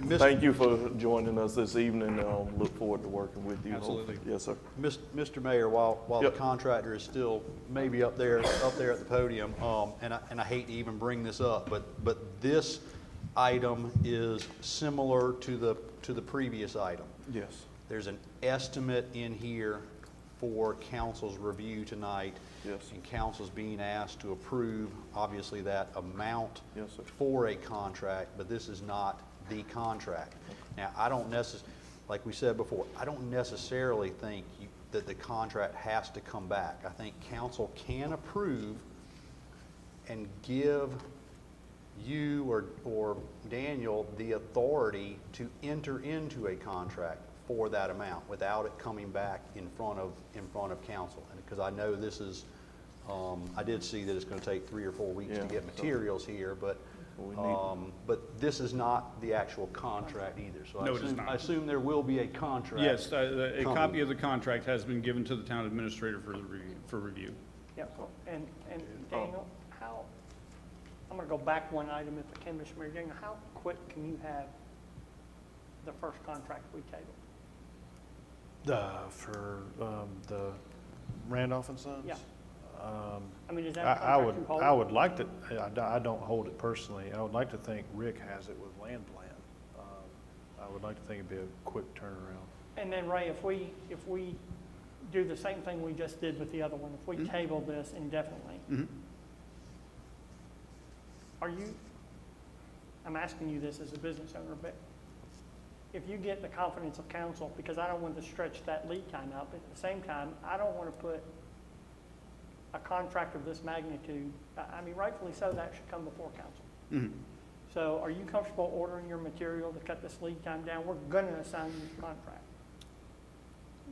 [SPEAKER 1] Thank you for joining us this evening. Look forward to working with you.
[SPEAKER 13] Absolutely.
[SPEAKER 1] Yes, sir.
[SPEAKER 5] Mr. Mayor, while
[SPEAKER 1] Yep.
[SPEAKER 5] the contractor is still maybe up there at the podium, and I hate to even bring this up, but this item is similar to the previous item.
[SPEAKER 1] Yes.
[SPEAKER 5] There's an estimate in here for council's review tonight.
[SPEAKER 1] Yes.
[SPEAKER 5] And council's being asked to approve, obviously, that amount
[SPEAKER 1] Yes, sir.
[SPEAKER 5] for a contract, but this is not the contract. Now, I don't like we said before, I don't necessarily think that the contract has to come back. I think council can approve and give you or Daniel the authority to enter into a contract for that amount without it coming back in front of council. And because I know this is, I did see that it's going to take 3 or 4 weeks to get materials here, but this is not the actual contract either. So
[SPEAKER 13] No, it is not.
[SPEAKER 5] I assume there will be a contract.
[SPEAKER 13] Yes, a
[SPEAKER 5] coming.
[SPEAKER 13] copy of the contract has been given to the town administrator for review.
[SPEAKER 4] Yeah, and Daniel, I'm going to go back one item if I can, Mr. Mayor. Daniel, how quick can you have the first contract we tabled?
[SPEAKER 7] For the Randolph and Sons?
[SPEAKER 4] Yeah. I mean, is that a
[SPEAKER 7] I
[SPEAKER 4] contract
[SPEAKER 7] would,
[SPEAKER 4] you hold?
[SPEAKER 7] I would like to, I don't hold it personally. I would like to think Rick has it with land plan. I would like to think it'd be a quick turnaround.
[SPEAKER 4] And then Ray, if we do the same thing we just did with the other one, if we table this indefinitely, are you, I'm asking you this as a business owner, but if you get the confidence of council, because I don't want to stretch that lead time out, but at the same time, I don't want to put a contract of this magnitude, I mean, rightfully so, that should come before council. So are you comfortable ordering your material to cut this lead time down? We're going to assign you the contract.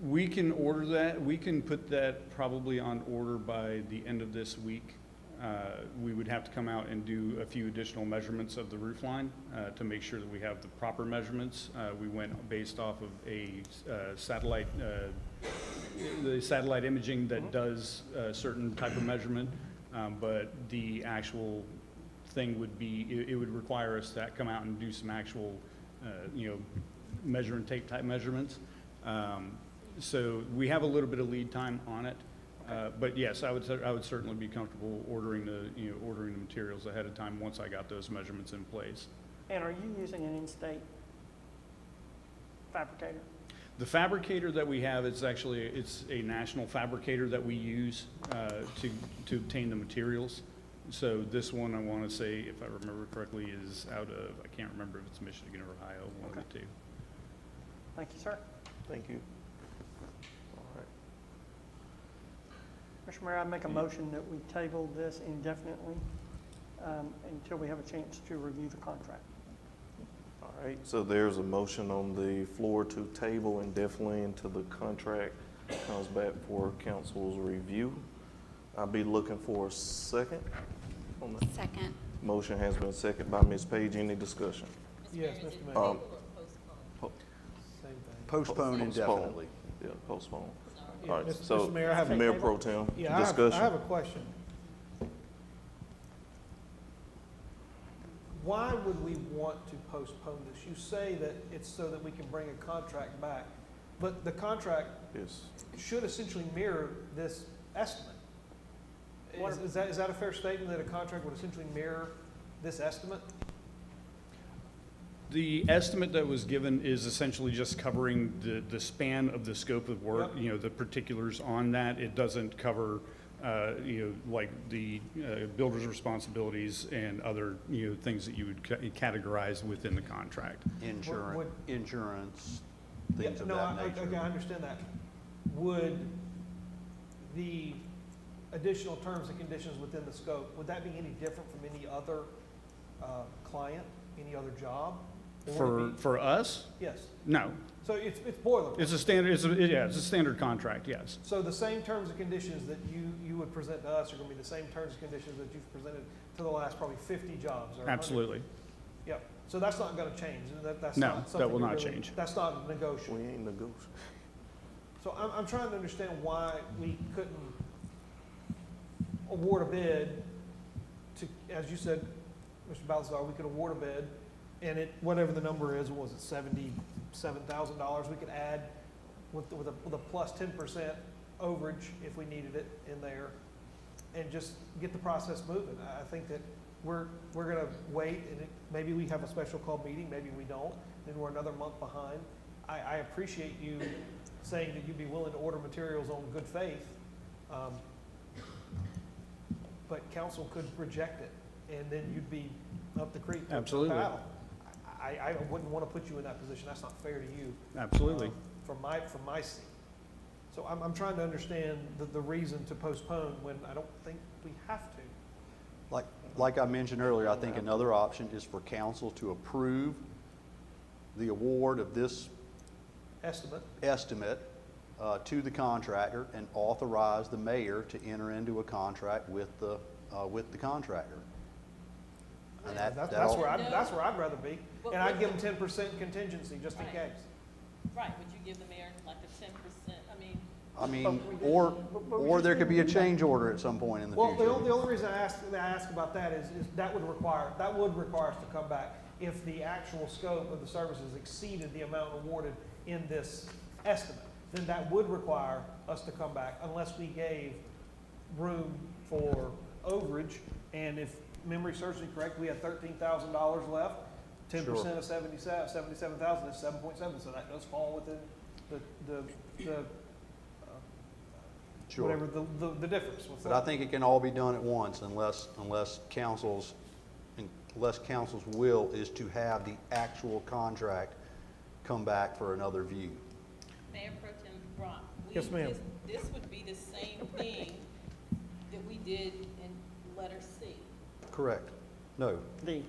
[SPEAKER 13] We can order that. We can put that probably on order by the end of this week. We would have to come out and do a few additional measurements of the roof line to make sure that we have the proper measurements. We went based off of a satellite, the satellite imaging that does a certain type of measurement, but the actual thing would be, it would require us to come out and do some actual, measure and tape type measurements. So we have a little bit of lead time on it. But yes, I would certainly be comfortable ordering the materials ahead of time once I got those measurements in place.
[SPEAKER 4] And are you using an in-state fabricator?
[SPEAKER 13] The fabricator that we have, it's a national fabricator that we use to obtain the materials. So this one, I want to say, if I remember correctly, is out of, I can't remember if it's Michigan or Ohio, one of the two.
[SPEAKER 4] Thank you, sir.
[SPEAKER 1] Thank you. All right.
[SPEAKER 4] Mr. Mayor, I make a motion that we table this indefinitely until we have a chance to review the contract.
[SPEAKER 1] All right, so there's a motion on the floor to table indefinitely until the contract comes back for council's review. I'll be looking for a second on that.
[SPEAKER 8] Second.
[SPEAKER 1] Motion has been seconded by Ms. Page. Any discussion?
[SPEAKER 3] Yes, Mr. Mayor.
[SPEAKER 1] Um,
[SPEAKER 3] Same thing.
[SPEAKER 5] Postpone indefinitely.
[SPEAKER 1] Yeah, postpone.
[SPEAKER 3] Yeah,
[SPEAKER 1] All right,
[SPEAKER 3] Mr.
[SPEAKER 1] so
[SPEAKER 3] Mayor, I have a-
[SPEAKER 1] Mayor Pro Tem,
[SPEAKER 3] Yeah, I
[SPEAKER 1] discussion.
[SPEAKER 3] have a question. Why would we want to postpone this? You say that it's so that we can bring a contract back, but the contract
[SPEAKER 1] Yes.
[SPEAKER 3] should essentially mirror this estimate. Is that a fair statement, that a contract would essentially mirror this estimate?
[SPEAKER 13] The estimate that was given is essentially just covering the span of the scope of work,
[SPEAKER 3] Yep.
[SPEAKER 13] the particulars on that. It doesn't cover, like the builder's responsibilities and other, things that you would categorize within the contract.
[SPEAKER 5] Insurance,
[SPEAKER 3] Yeah,
[SPEAKER 5] things of
[SPEAKER 3] no,
[SPEAKER 5] that nature.
[SPEAKER 3] okay, I understand that. Would the additional terms and conditions within the scope, would that be any different from any other client, any other job? Or would it be-
[SPEAKER 13] For us?
[SPEAKER 3] Yes.
[SPEAKER 13] No.
[SPEAKER 3] So it's boilerplate.
[SPEAKER 13] It's a standard, it's a standard contract, yes.
[SPEAKER 3] So the same terms and conditions that you would present to us are going to be the same terms and conditions that you've presented to the last probably 50 jobs or 100.
[SPEAKER 13] Absolutely.
[SPEAKER 3] Yep. So that's not going to change. That's
[SPEAKER 13] No,
[SPEAKER 3] not
[SPEAKER 13] that
[SPEAKER 3] something
[SPEAKER 13] will
[SPEAKER 3] you
[SPEAKER 13] not
[SPEAKER 3] really-
[SPEAKER 13] change.
[SPEAKER 3] That's not negotiable.
[SPEAKER 1] We ain't negotiating.
[SPEAKER 3] So I'm trying to understand why we couldn't award a bid to, as you said, Mr. Balthazar, we could award a bid, and it, whatever the number is, was it $77,000? We could add with a plus 10% overage if we needed it in there, and just get the process moving. I think that we're gonna wait, and maybe we have a special call meeting, maybe we don't, then we're another month behind. I appreciate you saying that you'd be willing to order materials on good faith, but council could reject it, and then you'd be up the creek. with the
[SPEAKER 13] Absolutely.
[SPEAKER 3] paddle. I wouldn't want to put you in that position. That's not fair to you.
[SPEAKER 13] Absolutely.
[SPEAKER 3] From my seat. So I'm trying to understand the reason to postpone when I don't think we have to.
[SPEAKER 5] Like I mentioned earlier, I think another option is for council to approve the award of this estimate to the contractor and authorize the mayor to enter into a contract with the contractor. And
[SPEAKER 3] That's where I'd rather be. And I'd give them 10% contingency just in case.
[SPEAKER 6] Right, would you give the mayor like a 10%, I mean,
[SPEAKER 5] or there could be a change order at some point in the
[SPEAKER 3] Well,
[SPEAKER 5] future.
[SPEAKER 3] the only reason I ask about that is that would require us to come back if the actual scope of the services exceeded the amount awarded in this estimate. Then that would require us to come back unless we gave room for overage, and if memory serves me correct, we had $13,000 left. 10% of 77,000 is 7.7, so that does fall within the
[SPEAKER 5] Sure.
[SPEAKER 3] whatever the difference. What's
[SPEAKER 5] But
[SPEAKER 3] that?
[SPEAKER 5] I think it can all be done at once unless council's will is to have the actual contract come back for another view.
[SPEAKER 6] Mayor Pro Tem Brock,
[SPEAKER 3] Yes, ma'am.
[SPEAKER 6] This would be the same thing that we did in letter C.
[SPEAKER 5] Correct. No.
[SPEAKER 4] D.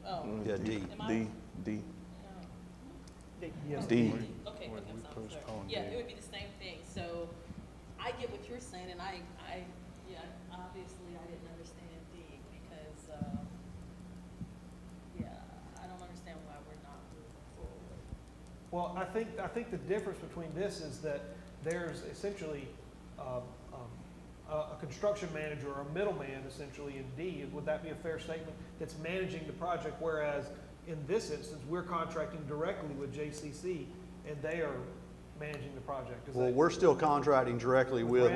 [SPEAKER 6] Oh.
[SPEAKER 5] Yeah, D.
[SPEAKER 6] Am I-
[SPEAKER 1] D.
[SPEAKER 4] D.
[SPEAKER 3] Yes.
[SPEAKER 1] D.
[SPEAKER 6] Okay,
[SPEAKER 7] Where
[SPEAKER 6] okay,
[SPEAKER 7] we
[SPEAKER 6] I'm sorry.
[SPEAKER 7] postpone
[SPEAKER 6] Yeah,
[SPEAKER 7] D.
[SPEAKER 6] it would be the same thing. So I get what you're saying, and yeah, obviously I didn't understand D because, yeah, I don't understand why we're not moving forward.
[SPEAKER 3] Well, I think the difference between this is that there's essentially a construction manager or a middleman essentially in D. Would that be a fair statement? That's managing the project, whereas in this instance, we're contracting directly with JCC and they are managing the project. Is
[SPEAKER 5] Well,
[SPEAKER 3] that-
[SPEAKER 5] we're still contracting directly with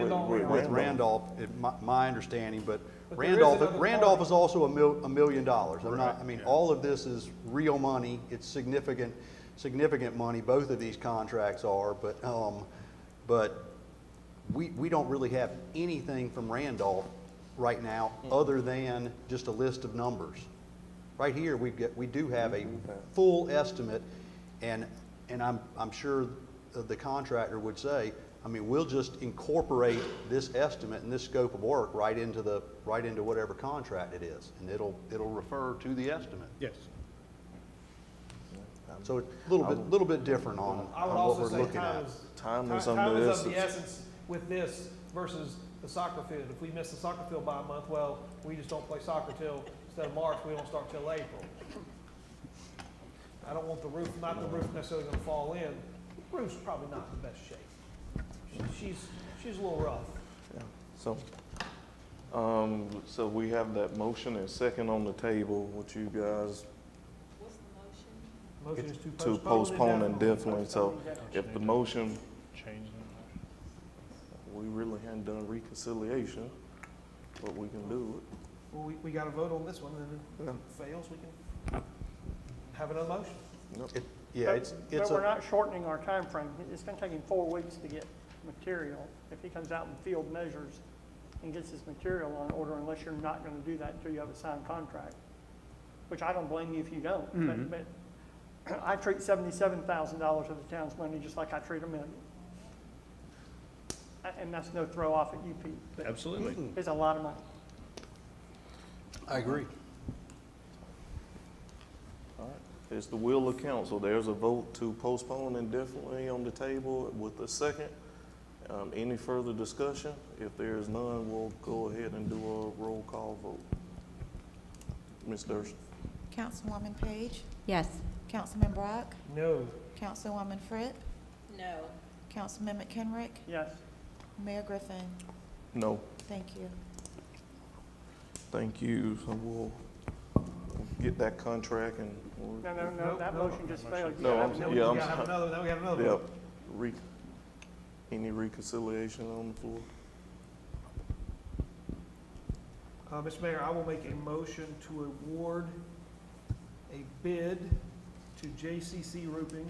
[SPEAKER 5] Randolph, my understanding, but
[SPEAKER 3] But there is another
[SPEAKER 5] Randolph
[SPEAKER 3] party.
[SPEAKER 5] is also $1 million. All of this is real money. It's significant money. Both of these contracts are, but we don't really have anything from Randolph right now other than just a list of numbers. Right here, we do have a full estimate, and I'm sure the contractor would say, I mean, we'll just incorporate this estimate and this scope of work right into whatever contract it is, and it'll refer to the estimate.
[SPEAKER 13] Yes.
[SPEAKER 5] So it's a little bit different on
[SPEAKER 3] I would
[SPEAKER 5] what
[SPEAKER 3] also
[SPEAKER 5] we're
[SPEAKER 3] say
[SPEAKER 5] looking
[SPEAKER 3] time
[SPEAKER 5] at.
[SPEAKER 3] is,
[SPEAKER 1] Time is
[SPEAKER 3] time
[SPEAKER 1] of the
[SPEAKER 3] is of the
[SPEAKER 1] essence.
[SPEAKER 3] essence with this versus the soccer field. If we miss the soccer field by a month, well, we just don't play soccer till, instead of March, we don't start till April. I don't want the roof necessarily gonna fall in. The roof's probably not in the best shape. She's a little rough.
[SPEAKER 1] Yeah. So we have that motion and second on the table. What you guys
[SPEAKER 6] What's the motion?
[SPEAKER 3] Motion is
[SPEAKER 1] to postpone indefinitely. So if the motion,
[SPEAKER 7] Change
[SPEAKER 1] we really hadn't done reconciliation, but we can do it.
[SPEAKER 3] Well, we gotta vote on this one, and if it fails, we can have another motion.
[SPEAKER 4] But we're not shortening our time frame. It's gonna take him 4 weeks to get material. If he comes out and field measures and gets his material on order, unless you're not gonna do that until you have a signed contract, which I don't blame you if you don't. But I treat $77,000 of the town's money just like I treat $1 million. And that's no throw off at UP, but
[SPEAKER 13] Absolutely.
[SPEAKER 4] it's a lot of money.
[SPEAKER 5] I agree.
[SPEAKER 1] All right. It's the will of council. There's a vote to postpone indefinitely on the table with a second. Any further discussion? If there is none, we'll go ahead and do a roll call vote. Ms. Durst?
[SPEAKER 2] Councilwoman Page,
[SPEAKER 8] Yes.
[SPEAKER 2] Councilman Brock,
[SPEAKER 3] No.
[SPEAKER 2] Councilwoman Fripp,
[SPEAKER 6] No.
[SPEAKER 2] Councilman McKenrick,
[SPEAKER 4] Yes.
[SPEAKER 2] Mayor Griffin.
[SPEAKER 1] No.
[SPEAKER 2] Thank you.
[SPEAKER 1] Thank you. So we'll get that contract and we'll.
[SPEAKER 4] No, that motion just failed. You
[SPEAKER 1] No,
[SPEAKER 4] gotta
[SPEAKER 1] I'm
[SPEAKER 4] have
[SPEAKER 1] sorry.
[SPEAKER 4] another-
[SPEAKER 1] Yeah, I'm
[SPEAKER 3] We gotta have
[SPEAKER 1] sorry.
[SPEAKER 3] another, now we have another
[SPEAKER 1] Yep.
[SPEAKER 3] vote.
[SPEAKER 1] Any reconciliation on the floor?
[SPEAKER 3] Mr. Mayor, I will make a motion to award a bid to JCC Roofing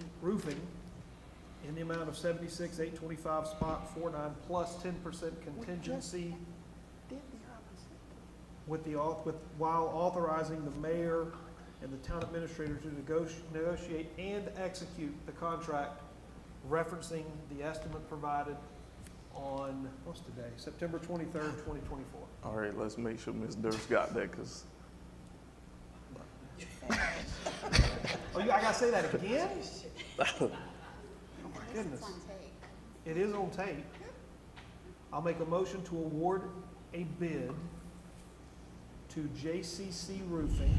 [SPEAKER 3] in the amount of $76,825 spot 49 plus 10% contingency while authorizing the mayor and the town administrator to negotiate and execute the contract referencing the estimate provided on, what's today, September 23rd, 2024.
[SPEAKER 1] All right, let's make sure Ms. Durst got that, because
[SPEAKER 3] Oh, I gotta say that again? Oh my goodness. It is on tape. I'll make a motion to award a bid to JCC Roofing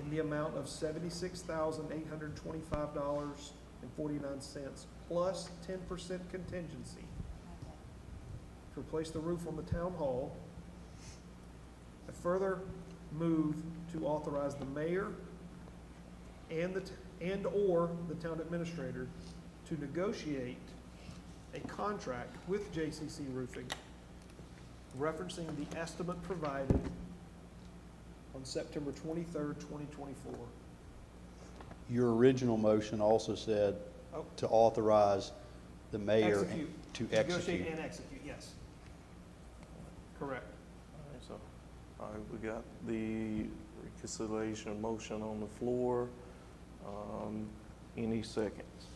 [SPEAKER 3] in the amount of $76,825.49 plus 10% contingency to replace the roof on the town hall. A further move to authorize the mayor and/or the town administrator to negotiate a contract with JCC Roofing referencing the estimate provided on September 23rd, 2024.
[SPEAKER 5] Your original motion also said
[SPEAKER 3] Oh.
[SPEAKER 5] to authorize the mayor
[SPEAKER 3] Execute.
[SPEAKER 5] to
[SPEAKER 3] Negotiate
[SPEAKER 5] execute.
[SPEAKER 3] and execute, yes. Correct.
[SPEAKER 1] All right, so, all right, we got the reconciliation motion on the floor. Any seconds?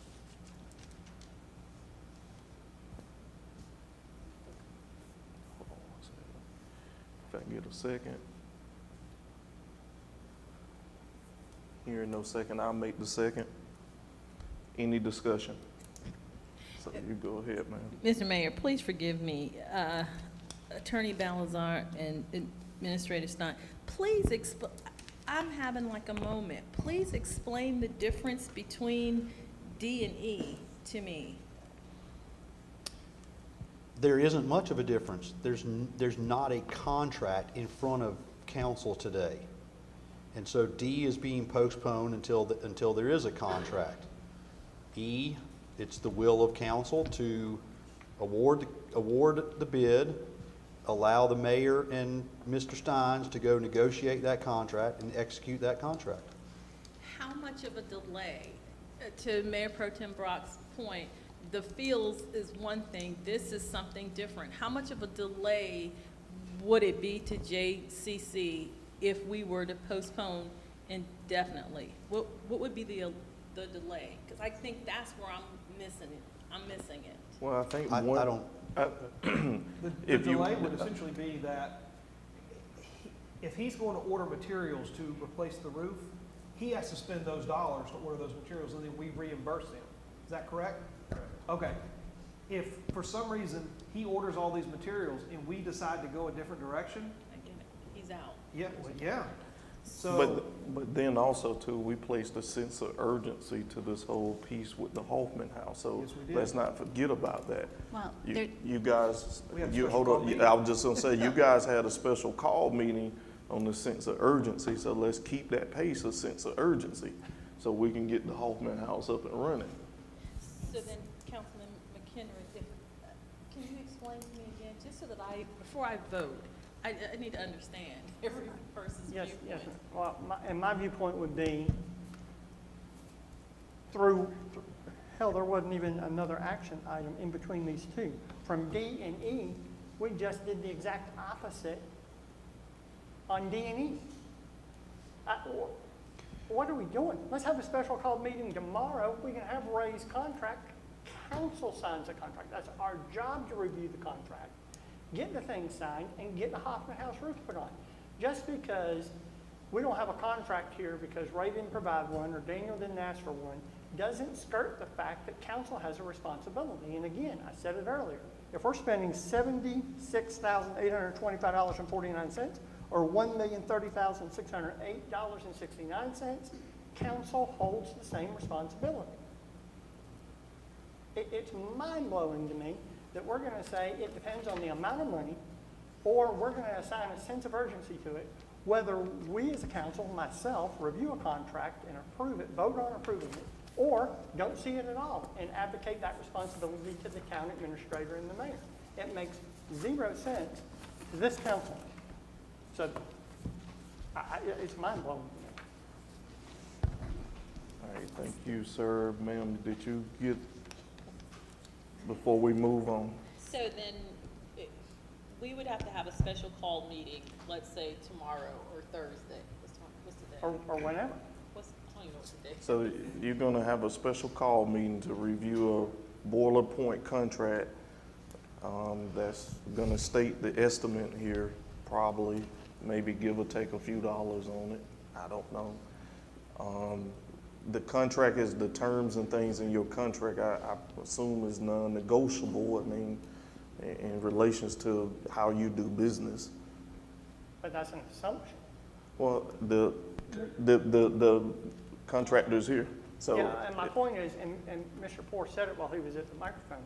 [SPEAKER 1] Hold on one second. If I can get a second. Hearing no second, I'll make the second. Any discussion? So you go ahead, ma'am.
[SPEAKER 6] Mr. Mayor, please forgive me. Attorney Balazar and Administrator Stein, please I'm having like a moment. Please explain the difference between D and E to me.
[SPEAKER 5] There isn't much of a difference. There's not a contract in front of council today. And so D is being postponed until there is a contract. E, it's the will of council to award the bid, allow the mayor and Mr. Steins to go negotiate that contract and execute that contract.
[SPEAKER 6] How much of a delay, to Mayor Pro Tem Brock's point, the fields is one thing, this is something different. How much of a delay would it be to JCC if we were to postpone indefinitely? What would be the delay? Because I think that's where I'm missing it.
[SPEAKER 1] Well, I think
[SPEAKER 5] I don't.
[SPEAKER 3] The delay would essentially be that if he's going to order materials to replace the roof, he has to spend those dollars to order those materials, and then we reimburse him. Is that correct? Correct. Okay. If for some reason he orders all these materials and we decide to go a different direction,
[SPEAKER 6] I get it. He's out.
[SPEAKER 3] yeah, well, yeah. So,
[SPEAKER 1] but then also too, we placed a sense of urgency to this whole piece with the Hoffman House. So
[SPEAKER 3] Yes, we did.
[SPEAKER 1] let's not forget about that.
[SPEAKER 8] Well, there,
[SPEAKER 1] You guys,
[SPEAKER 3] We had a
[SPEAKER 1] you
[SPEAKER 3] special
[SPEAKER 1] hold
[SPEAKER 3] call
[SPEAKER 1] on.
[SPEAKER 3] meeting.
[SPEAKER 1] I was just gonna say, you guys had a special call meeting on the sense of urgency. So let's keep that pace of sense of urgency, so we can get the Hoffman House up and running.
[SPEAKER 6] So then, Councilman McHenry, can you explain to me again, just so that before I vote, I need to understand every person's
[SPEAKER 4] Yes,
[SPEAKER 6] viewpoint.
[SPEAKER 4] yes, sir. Well, my viewpoint would be hell, there wasn't even another action item in between these two. From D and E, we just did the exact opposite on D and E. What are we doing? Let's have a special call meeting tomorrow. We can have Ray's contract. Council signs the contract. That's our job, to review the contract, get the thing signed, and get the Hoffman House roof put on. Just because we don't have a contract here because Ray didn't provide one or Daniel didn't ask for one, doesn't skirt the fact that council has a responsibility. And again, I said it earlier, if we're spending $76,825.49 or $1,030,608.69, council holds the same responsibility. It's mind-blowing to me that we're going to say it depends on the amount of money, or we're going to assign a sense of urgency to it, whether we as a council, myself, review a contract and approve it, vote on approving it, or don't see it at all and advocate that responsibility to the town administrator and the mayor. It makes zero sense to this council. So it's mind-blowing to me.
[SPEAKER 1] All right, thank you, sir. Ma'am, did you get, before we move on?
[SPEAKER 6] So then, we would have to have a special call meeting, let's say tomorrow or Thursday. What's the day?
[SPEAKER 4] Or whenever.
[SPEAKER 6] I don't even know what the day is.
[SPEAKER 1] So you're gonna have a special call meeting to review a boiler point contract that's gonna state the estimate here, probably, maybe give or take a few dollars on it. I don't know. The contract is the terms and things in your contract, I assume is non-negotiable, I mean, in relations to how you do business.
[SPEAKER 4] But that's an assumption.
[SPEAKER 1] Well, the contractor's here, so.
[SPEAKER 4] Yeah, and my point is, and Mr. Poore said it while he was at the microphone,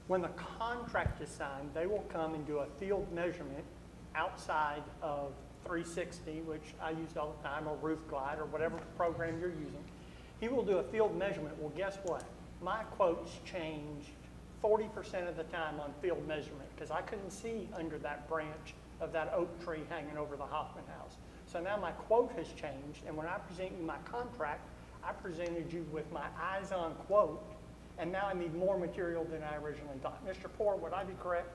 [SPEAKER 4] when the contract is signed, they will come and do a field measurement outside of 360, which I used all the time, or Roof Glide, or whatever program you're using. He will do a field measurement. Well, guess what? My quotes changed 40% of the time on field measurement because I couldn't see under that branch of that oak tree hanging over the Hoffman House. So now my quote has changed, and when I present you my contract, I presented you with my eyes-on quote, and now I need more material than I originally thought. Mr. Poor, would I be correct?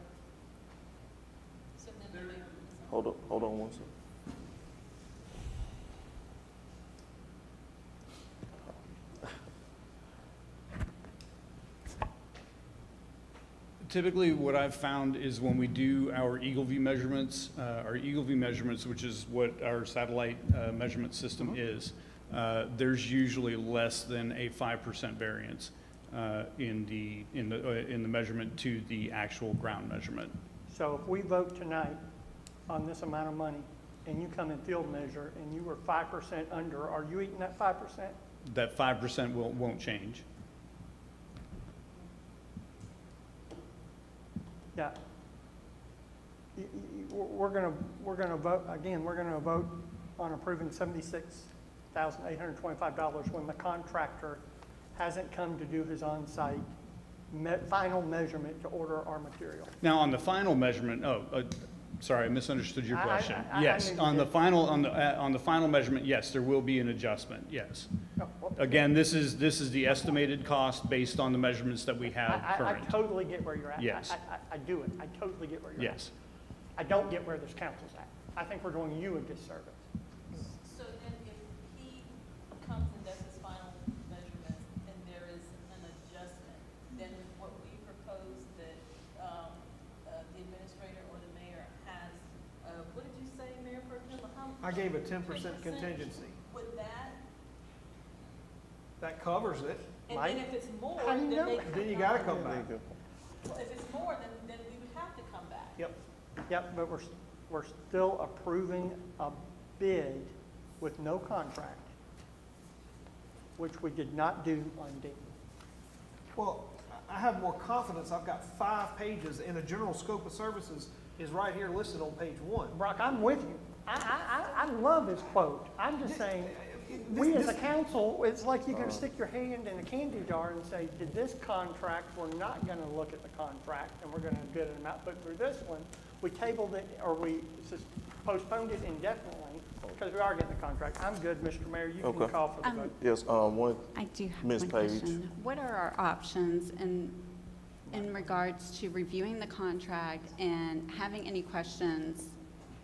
[SPEAKER 6] So then the mayor-
[SPEAKER 1] Hold on one second.
[SPEAKER 13] Typically, what I've found is when we do our Eagle View measurements, which is what our satellite measurement system is, there's usually less than a 5% variance in the measurement to the actual ground measurement.
[SPEAKER 4] So if we vote tonight on this amount of money, and you come in field measure, and you were 5% under, are you eating that 5%?
[SPEAKER 13] That 5% won't change.
[SPEAKER 4] Yeah. We're gonna vote, again, we're gonna vote on approving $76,825 when the contractor hasn't come to do his on-site final measurement to order our material.
[SPEAKER 13] Now, on the final measurement, sorry, I misunderstood your question.
[SPEAKER 4] I
[SPEAKER 13] Yes,
[SPEAKER 4] knew
[SPEAKER 13] on
[SPEAKER 4] you
[SPEAKER 13] the
[SPEAKER 4] did.
[SPEAKER 13] on the final measurement, yes, there will be an adjustment, yes. Again, this is the estimated cost based on the measurements that we have
[SPEAKER 4] I
[SPEAKER 13] current.
[SPEAKER 4] totally get where you're at.
[SPEAKER 13] Yes.
[SPEAKER 4] I do it. I totally get where you're at.
[SPEAKER 13] Yes.
[SPEAKER 4] I don't get where this council's at. I think we're doing you a disservice.
[SPEAKER 6] So then if he comes and does his final measurements and there is an adjustment, then what we propose that the administrator or the mayor has, what did you say, Mayor Pro Tem?
[SPEAKER 3] I gave a 10% contingency.
[SPEAKER 6] Would that,
[SPEAKER 3] That covers it.
[SPEAKER 6] and
[SPEAKER 4] Mike?
[SPEAKER 6] then if it's more,
[SPEAKER 4] How do you
[SPEAKER 6] then
[SPEAKER 4] know
[SPEAKER 6] they.
[SPEAKER 4] that?
[SPEAKER 3] Then you gotta come back.
[SPEAKER 6] Well, if it's more, then we would have to come back.
[SPEAKER 3] Yep.
[SPEAKER 4] Yep, but we're still approving a bid with no contract, which we did not do on D.
[SPEAKER 3] Well, I have more confidence. I've got 5 pages, and the general scope of services is right here listed on page 1.
[SPEAKER 4] Brock, I'm with you. I love his quote. I'm just saying, we as a council, it's like you can stick your hand in a candy jar and say, did this contract, we're not gonna look at the contract, and we're gonna bid them out, but for this one, we tabled it, or we postponed it indefinitely, because we are getting the contract. I'm good, Mr. Mayor, you can
[SPEAKER 1] Okay.
[SPEAKER 4] call for the vote.
[SPEAKER 1] Yes,
[SPEAKER 8] I do have
[SPEAKER 1] Ms.
[SPEAKER 8] one
[SPEAKER 1] Page.
[SPEAKER 8] question. What are our options in regards to reviewing the contract and having any questions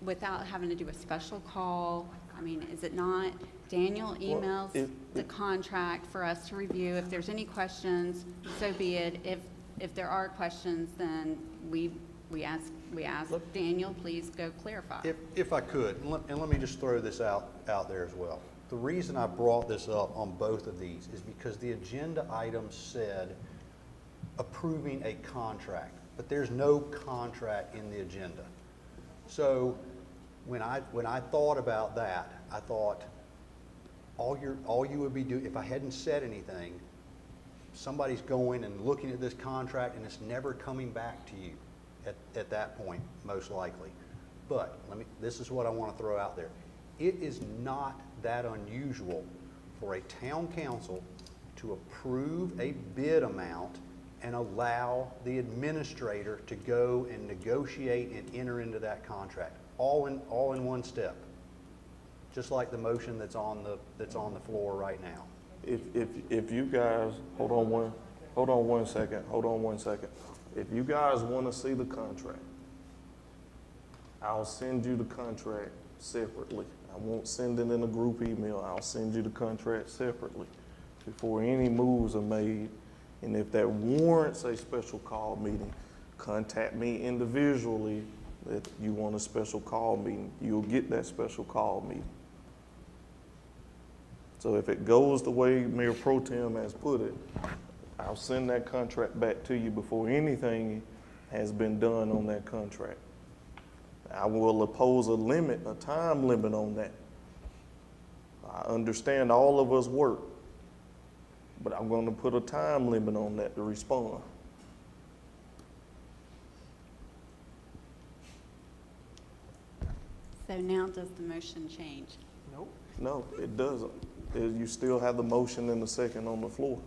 [SPEAKER 8] without having to do a special call? I mean, is it not? Daniel emails the contract for us to review. If there's any questions, so be it. If there are questions, then we ask Daniel, please go clarify.
[SPEAKER 5] If I could, and let me just throw this out there as well. The reason I brought this up on both of these is because the agenda item said approving a contract, but there's no contract in the agenda. So when I thought about that, I thought all you would be doing, if I hadn't said anything, somebody's going and looking at this contract and it's never coming back to you at that point, most likely. But this is what I want to throw out there. It is not that unusual for a town council to approve a bid amount and allow the administrator to go and negotiate and enter into that contract, all in one step. Just like the motion that's on the floor right now.
[SPEAKER 1] if you guys, hold on one second. If you guys want to see the contract, I'll send you the contract separately. I won't send it in a group email. I'll send you the contract separately before any moves are made. And if that warrants a special call meeting, contact me individually that you want a special call meeting. You'll get that special call meeting. So if it goes the way Mayor Pro Tem has put it, I'll send that contract back to you before anything has been done on that contract. I will oppose a time limit on that. I understand all of us work, but I'm going to put a time limit on that to respond.
[SPEAKER 8] So now does the motion change?
[SPEAKER 3] Nope.
[SPEAKER 1] No, it doesn't. You still have the motion and the second on the floor.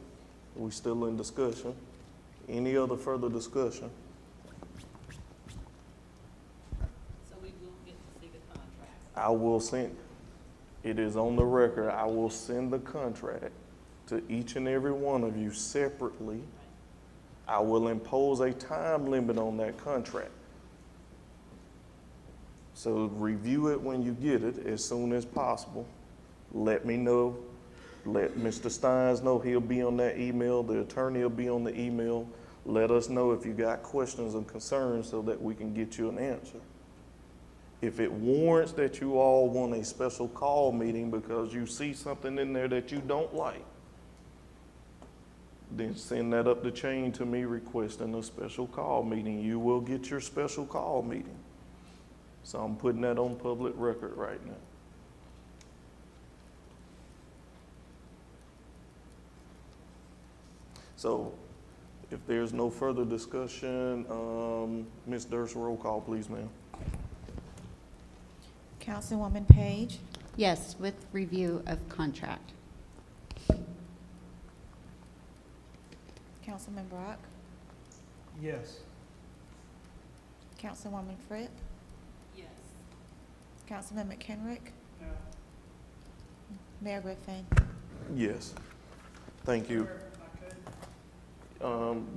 [SPEAKER 1] We're still in discussion. Any other further discussion?
[SPEAKER 6] So we will get to see the contract.
[SPEAKER 1] I will send, it is on the record, I will send the contract to each and every one of you separately. I will impose a time limit on that contract. So review it when you get it as soon as possible. Let me know. Let Mr. Steins know, he'll be on that email. The attorney will be on the email. Let us know if you got questions and concerns so that we can get you an answer. If it warrants that you all want a special call meeting because you see something in there that you don't like, then send that up the chain to me requesting a special call meeting. You will get your special call meeting. So I'm putting that on public record right now. So if there's no further discussion, Ms. Durst, roll call, please, ma'am.
[SPEAKER 2] Councilwoman Page,
[SPEAKER 8] Yes, with review of contract.
[SPEAKER 2] Councilman Brock,
[SPEAKER 3] Yes.
[SPEAKER 2] Councilwoman Fripp,
[SPEAKER 6] Yes.
[SPEAKER 2] Councilman McKenrick, Mayor Griffin.
[SPEAKER 1] Yes. Thank you.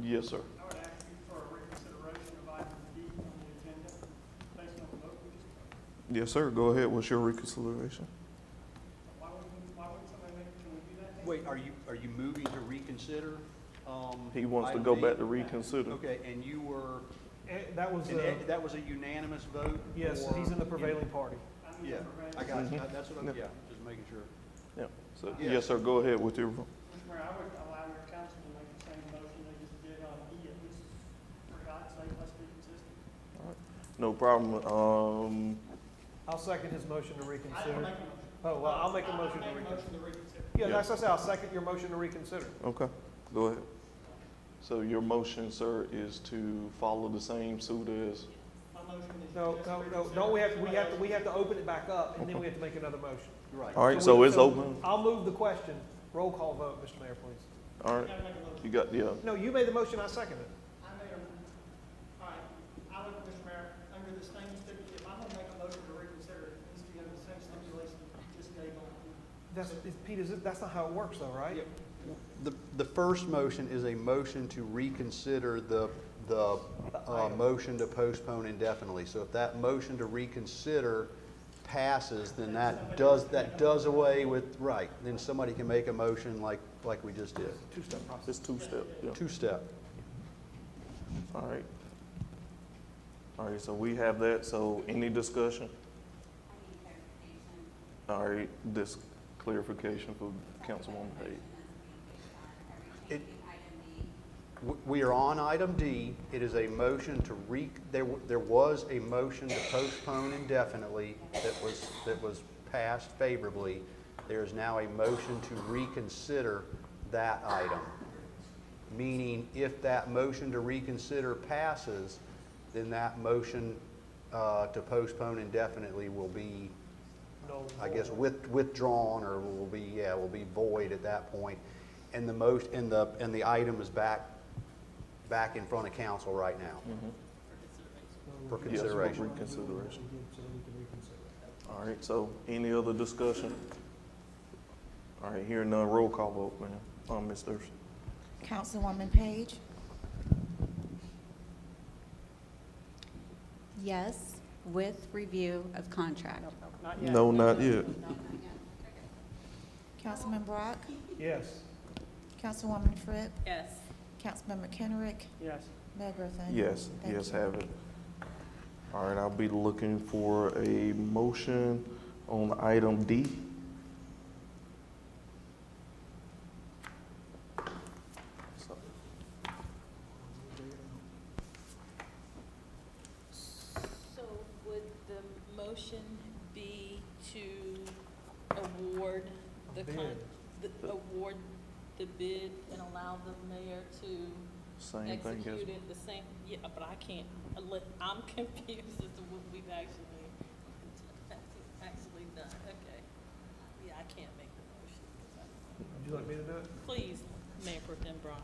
[SPEAKER 1] Yes, sir.
[SPEAKER 4] I would ask you for a reconsideration of item D on the agenda, based on the vote we just took.
[SPEAKER 1] Yes, sir. Go ahead. What's your reconsideration?
[SPEAKER 4] Why wouldn't somebody make, can we do that?
[SPEAKER 5] Wait, are you moving to reconsider?
[SPEAKER 1] He wants to
[SPEAKER 5] item
[SPEAKER 1] go
[SPEAKER 5] D?
[SPEAKER 1] back to reconsider.
[SPEAKER 5] Okay, and you were,
[SPEAKER 3] That was,
[SPEAKER 5] that was a unanimous vote?
[SPEAKER 3] yes,
[SPEAKER 5] or-
[SPEAKER 3] he's in the prevailing party.
[SPEAKER 5] Yeah, I got you.
[SPEAKER 1] Mhm.
[SPEAKER 5] That's what I'm,
[SPEAKER 1] Yep.
[SPEAKER 5] yeah, just making sure.
[SPEAKER 1] Yeah. So,
[SPEAKER 5] Yeah.
[SPEAKER 1] yes, sir. Go ahead with your,
[SPEAKER 4] Mr. Mayor, I would allow your council to make the same motion they just did on E, at least, for God's sake, let's be consistent.
[SPEAKER 1] no problem.
[SPEAKER 3] I'll second his motion to
[SPEAKER 4] I didn't
[SPEAKER 3] reconsider.
[SPEAKER 4] make a motion.
[SPEAKER 3] Oh, well, I'll make a motion to
[SPEAKER 4] I made a
[SPEAKER 3] reconsider.
[SPEAKER 4] motion to reconsider.
[SPEAKER 3] Yeah,
[SPEAKER 1] Yeah.
[SPEAKER 3] that's what I said, I'll second your motion to reconsider.
[SPEAKER 1] Okay. Go ahead. So your motion, sir, is to follow the same suit as,
[SPEAKER 4] My motion is.
[SPEAKER 3] No,
[SPEAKER 4] just
[SPEAKER 3] no, no,
[SPEAKER 4] reconsider.
[SPEAKER 3] no, we have to open it back up, and then we have to make another motion.
[SPEAKER 5] Right.
[SPEAKER 1] all right, so it's open.
[SPEAKER 3] I'll move the question. Roll call vote, Mr. Mayor, please.
[SPEAKER 1] All
[SPEAKER 4] You
[SPEAKER 1] right.
[SPEAKER 4] gotta make a motion.
[SPEAKER 1] You got, yeah.
[SPEAKER 3] No, you made the motion, I seconded it.
[SPEAKER 4] I made a, all right, I would, Mr. Mayor, under the same if I'm gonna make a motion to reconsider, it needs to be under the same stipulation you just gave on.
[SPEAKER 3] Pete, that's not how it works though, right?
[SPEAKER 5] Yep. The first motion is a motion to reconsider the motion to postpone indefinitely. So if that motion to reconsider passes, then that does away with, right, then somebody can make a motion like we just did.
[SPEAKER 3] Two-step process.
[SPEAKER 1] It's two-step, yeah.
[SPEAKER 5] Two-step.
[SPEAKER 1] All right. All right, so we have that. So any discussion? All right, this clarification for Councilwoman Page.
[SPEAKER 5] We are on item D. It is a motion to there was a motion to postpone indefinitely that was passed favorably. There is now a motion to reconsider that item. Meaning, if that motion to reconsider passes, then that motion to postpone indefinitely will be,
[SPEAKER 3] No.
[SPEAKER 5] I guess, withdrawn, or will be void at that point. And the item is back in front of council right now for
[SPEAKER 1] Yes, for
[SPEAKER 5] consideration.
[SPEAKER 1] reconsideration. All right, so any other discussion? All right, hearing none, roll call vote, ma'am. Ms. Durst.
[SPEAKER 2] Councilwoman Page,
[SPEAKER 8] Yes, with review of contract.
[SPEAKER 4] Not yet.
[SPEAKER 1] No, not yet.
[SPEAKER 2] Councilman Brock,
[SPEAKER 3] Yes.
[SPEAKER 2] Councilwoman Fripp,
[SPEAKER 6] Yes.
[SPEAKER 2] Councilman McKenrick,
[SPEAKER 4] Yes.
[SPEAKER 2] Mayor Griffin.
[SPEAKER 1] Yes,
[SPEAKER 2] Thank
[SPEAKER 1] yes,
[SPEAKER 2] you.
[SPEAKER 1] have it. All right, I'll be looking for a motion on item D. So,
[SPEAKER 6] So would the motion be to award award the bid and allow the mayor to
[SPEAKER 1] Same thing as,
[SPEAKER 6] execute it the same, yeah, but I can't, I'm confused as to what we've actually done, okay. Yeah, I can't make the motion.
[SPEAKER 3] Would you like me to do it?
[SPEAKER 6] Please, Mayor Pro Tem Brock.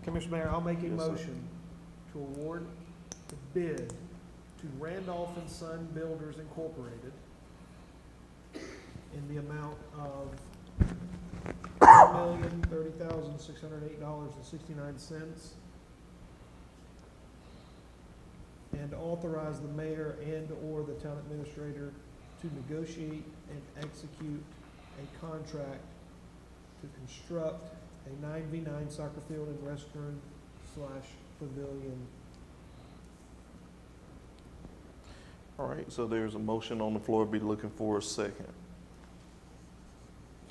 [SPEAKER 3] Commissioner Mayor, I'll make a
[SPEAKER 1] Yes, sir.
[SPEAKER 3] motion to award the bid to Randolph and Son Builders Incorporated in the amount of $1,030,608.69, and authorize the mayor and/or the town administrator to negotiate and execute a contract to construct a 9v9 soccer field and restroom / pavilion.
[SPEAKER 1] All right, so there's a motion on the floor. Be looking for a second.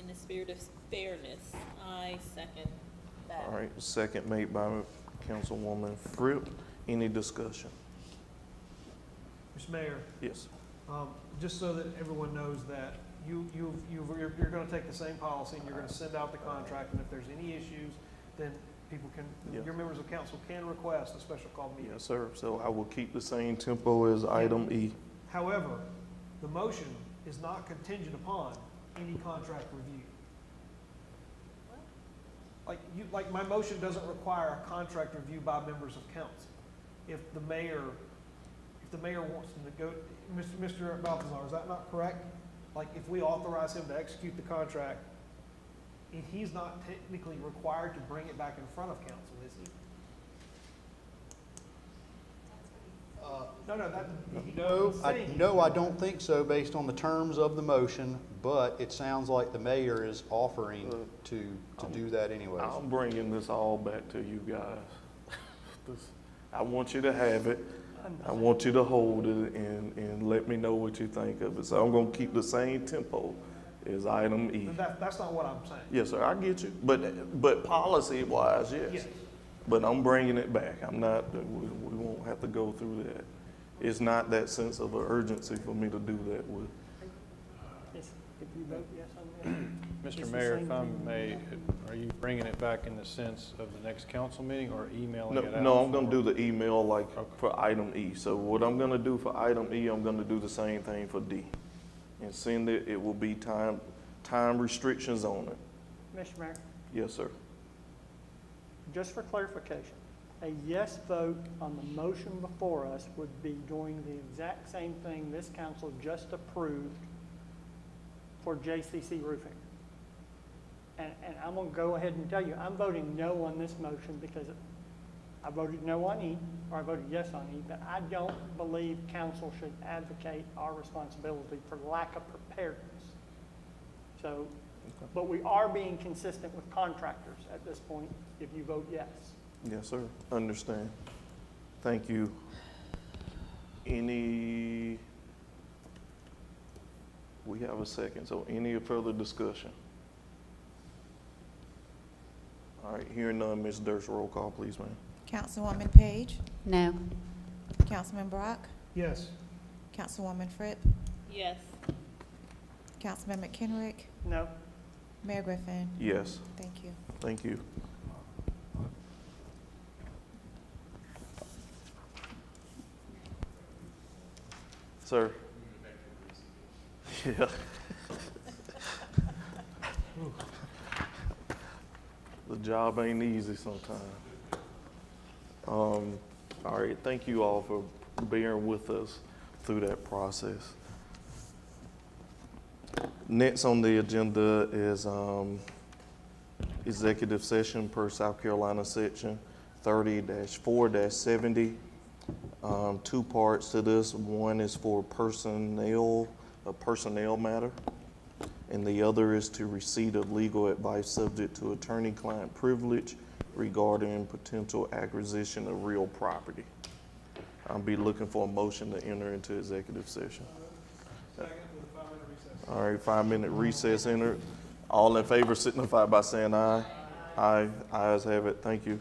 [SPEAKER 6] In the spirit of fairness, I second that.
[SPEAKER 1] All right, second made by Councilwoman Fripp. Any discussion?
[SPEAKER 3] Mr. Mayor,
[SPEAKER 1] Yes.
[SPEAKER 3] just so that everyone knows that you're gonna take the same policy and you're gonna send out the contract, and if there's any issues, then people can,
[SPEAKER 1] Yeah.
[SPEAKER 3] your members of council can request a special call meeting.
[SPEAKER 1] Yes, sir. So I will keep the same tempo as item E.
[SPEAKER 3] However, the motion is not contingent upon any contract review. Like my motion doesn't require a contract review by members of council. If the mayor wants to Mr. Balthazar, is that not correct? Like, if we authorize him to execute the contract, he's not technically required to bring it back in front of council, is he?
[SPEAKER 5] No, I don't think so, based on the terms of the motion, but it sounds like the mayor is offering to do that anyways.
[SPEAKER 1] I'm bringing this all back to you guys. I want you to have it. I want you to hold it and let me know what you think of it. So I'm going to keep the same tempo as item E.
[SPEAKER 3] That's not what I'm saying.
[SPEAKER 1] Yes, sir, I get you. But policy-wise, yes.
[SPEAKER 3] Yes.
[SPEAKER 1] But I'm bringing it back. I'm not, we won't have to go through that. It's not that sense of urgency for me to do that with.
[SPEAKER 4] If you vote yes on that.
[SPEAKER 7] Mr.
[SPEAKER 4] It's the
[SPEAKER 7] Mayor,
[SPEAKER 4] same
[SPEAKER 7] if I
[SPEAKER 4] thing.
[SPEAKER 7] may, are you bringing it back in the sense of the next council meeting or emailing
[SPEAKER 1] No,
[SPEAKER 7] it out?
[SPEAKER 1] no, I'm gonna do the email like
[SPEAKER 7] Okay.
[SPEAKER 1] for item E. So what I'm gonna do for item E, I'm gonna do the same thing for D. And send it, it will be time restrictions on it.
[SPEAKER 4] Mr. Mayor,
[SPEAKER 1] Yes, sir.
[SPEAKER 4] just for clarification, a yes vote on the motion before us would be doing the exact same thing this council just approved for JCC roofing. And I'm gonna go ahead and tell you, I'm voting no on this motion because I voted no on E, or I voted yes on E, but I don't believe council should advocate our responsibility for lack of preparedness. So, but we are being consistent with contractors at this point if you vote yes.
[SPEAKER 1] Yes, sir. Understand. Thank you. We have a second, so any further discussion? All right, hearing none, Ms. Durst, roll call, please, ma'am.
[SPEAKER 2] Councilwoman Page,
[SPEAKER 8] No.
[SPEAKER 2] Councilman Brock,
[SPEAKER 3] Yes.
[SPEAKER 2] Councilwoman Fripp,
[SPEAKER 6] Yes.
[SPEAKER 2] Councilman McKenrick,
[SPEAKER 4] No?
[SPEAKER 2] Mayor Griffin.
[SPEAKER 1] Yes,
[SPEAKER 2] Thank you.
[SPEAKER 1] thank you. Sir? Yeah. The job ain't easy sometimes. All right, thank you all for bearing with us through that process. Next on the agenda is executive session per South Carolina section 30-4-70. Two parts to this. One is for personnel, a personnel matter, and the other is to receipt of legal advice subject to attorney-client privilege regarding potential acquisition of real property. I'll be looking for a motion to enter into executive session.
[SPEAKER 3] Second with a 5-minute recess.
[SPEAKER 1] All right, 5-minute recess entered. All in favor signify by saying aye. Aye. Ayes have it. Thank you.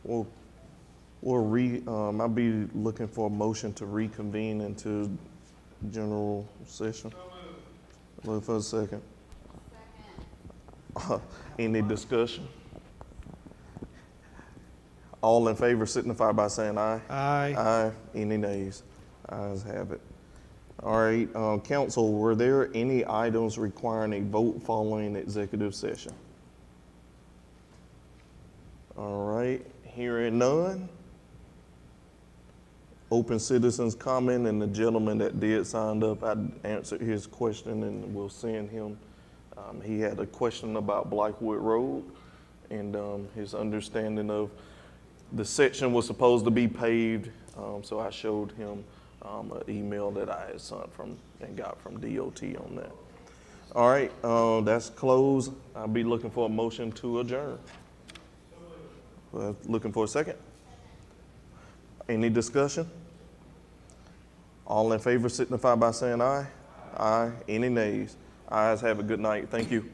[SPEAKER 1] I'll be looking for a motion to reconvene into general session. Look for a second. Any discussion? All in favor signify by saying aye.
[SPEAKER 3] Aye.
[SPEAKER 1] Aye. Any nays? Ayes have it. All right, council, were there any items requiring a vote following executive session? All right, hearing none. Open citizens comment, and the gentleman that did sign up, I answered his question and we'll send him. He had a question about Blythewood Road and his understanding of the section was supposed to be paved, so I showed him an email that I had sent from and got from DOT on that. All right, that's closed. I'll be looking for a motion to adjourn. Looking for a second. Any discussion? All in favor signify by saying aye. Aye. Any nays? Ayes have a good night. Thank you.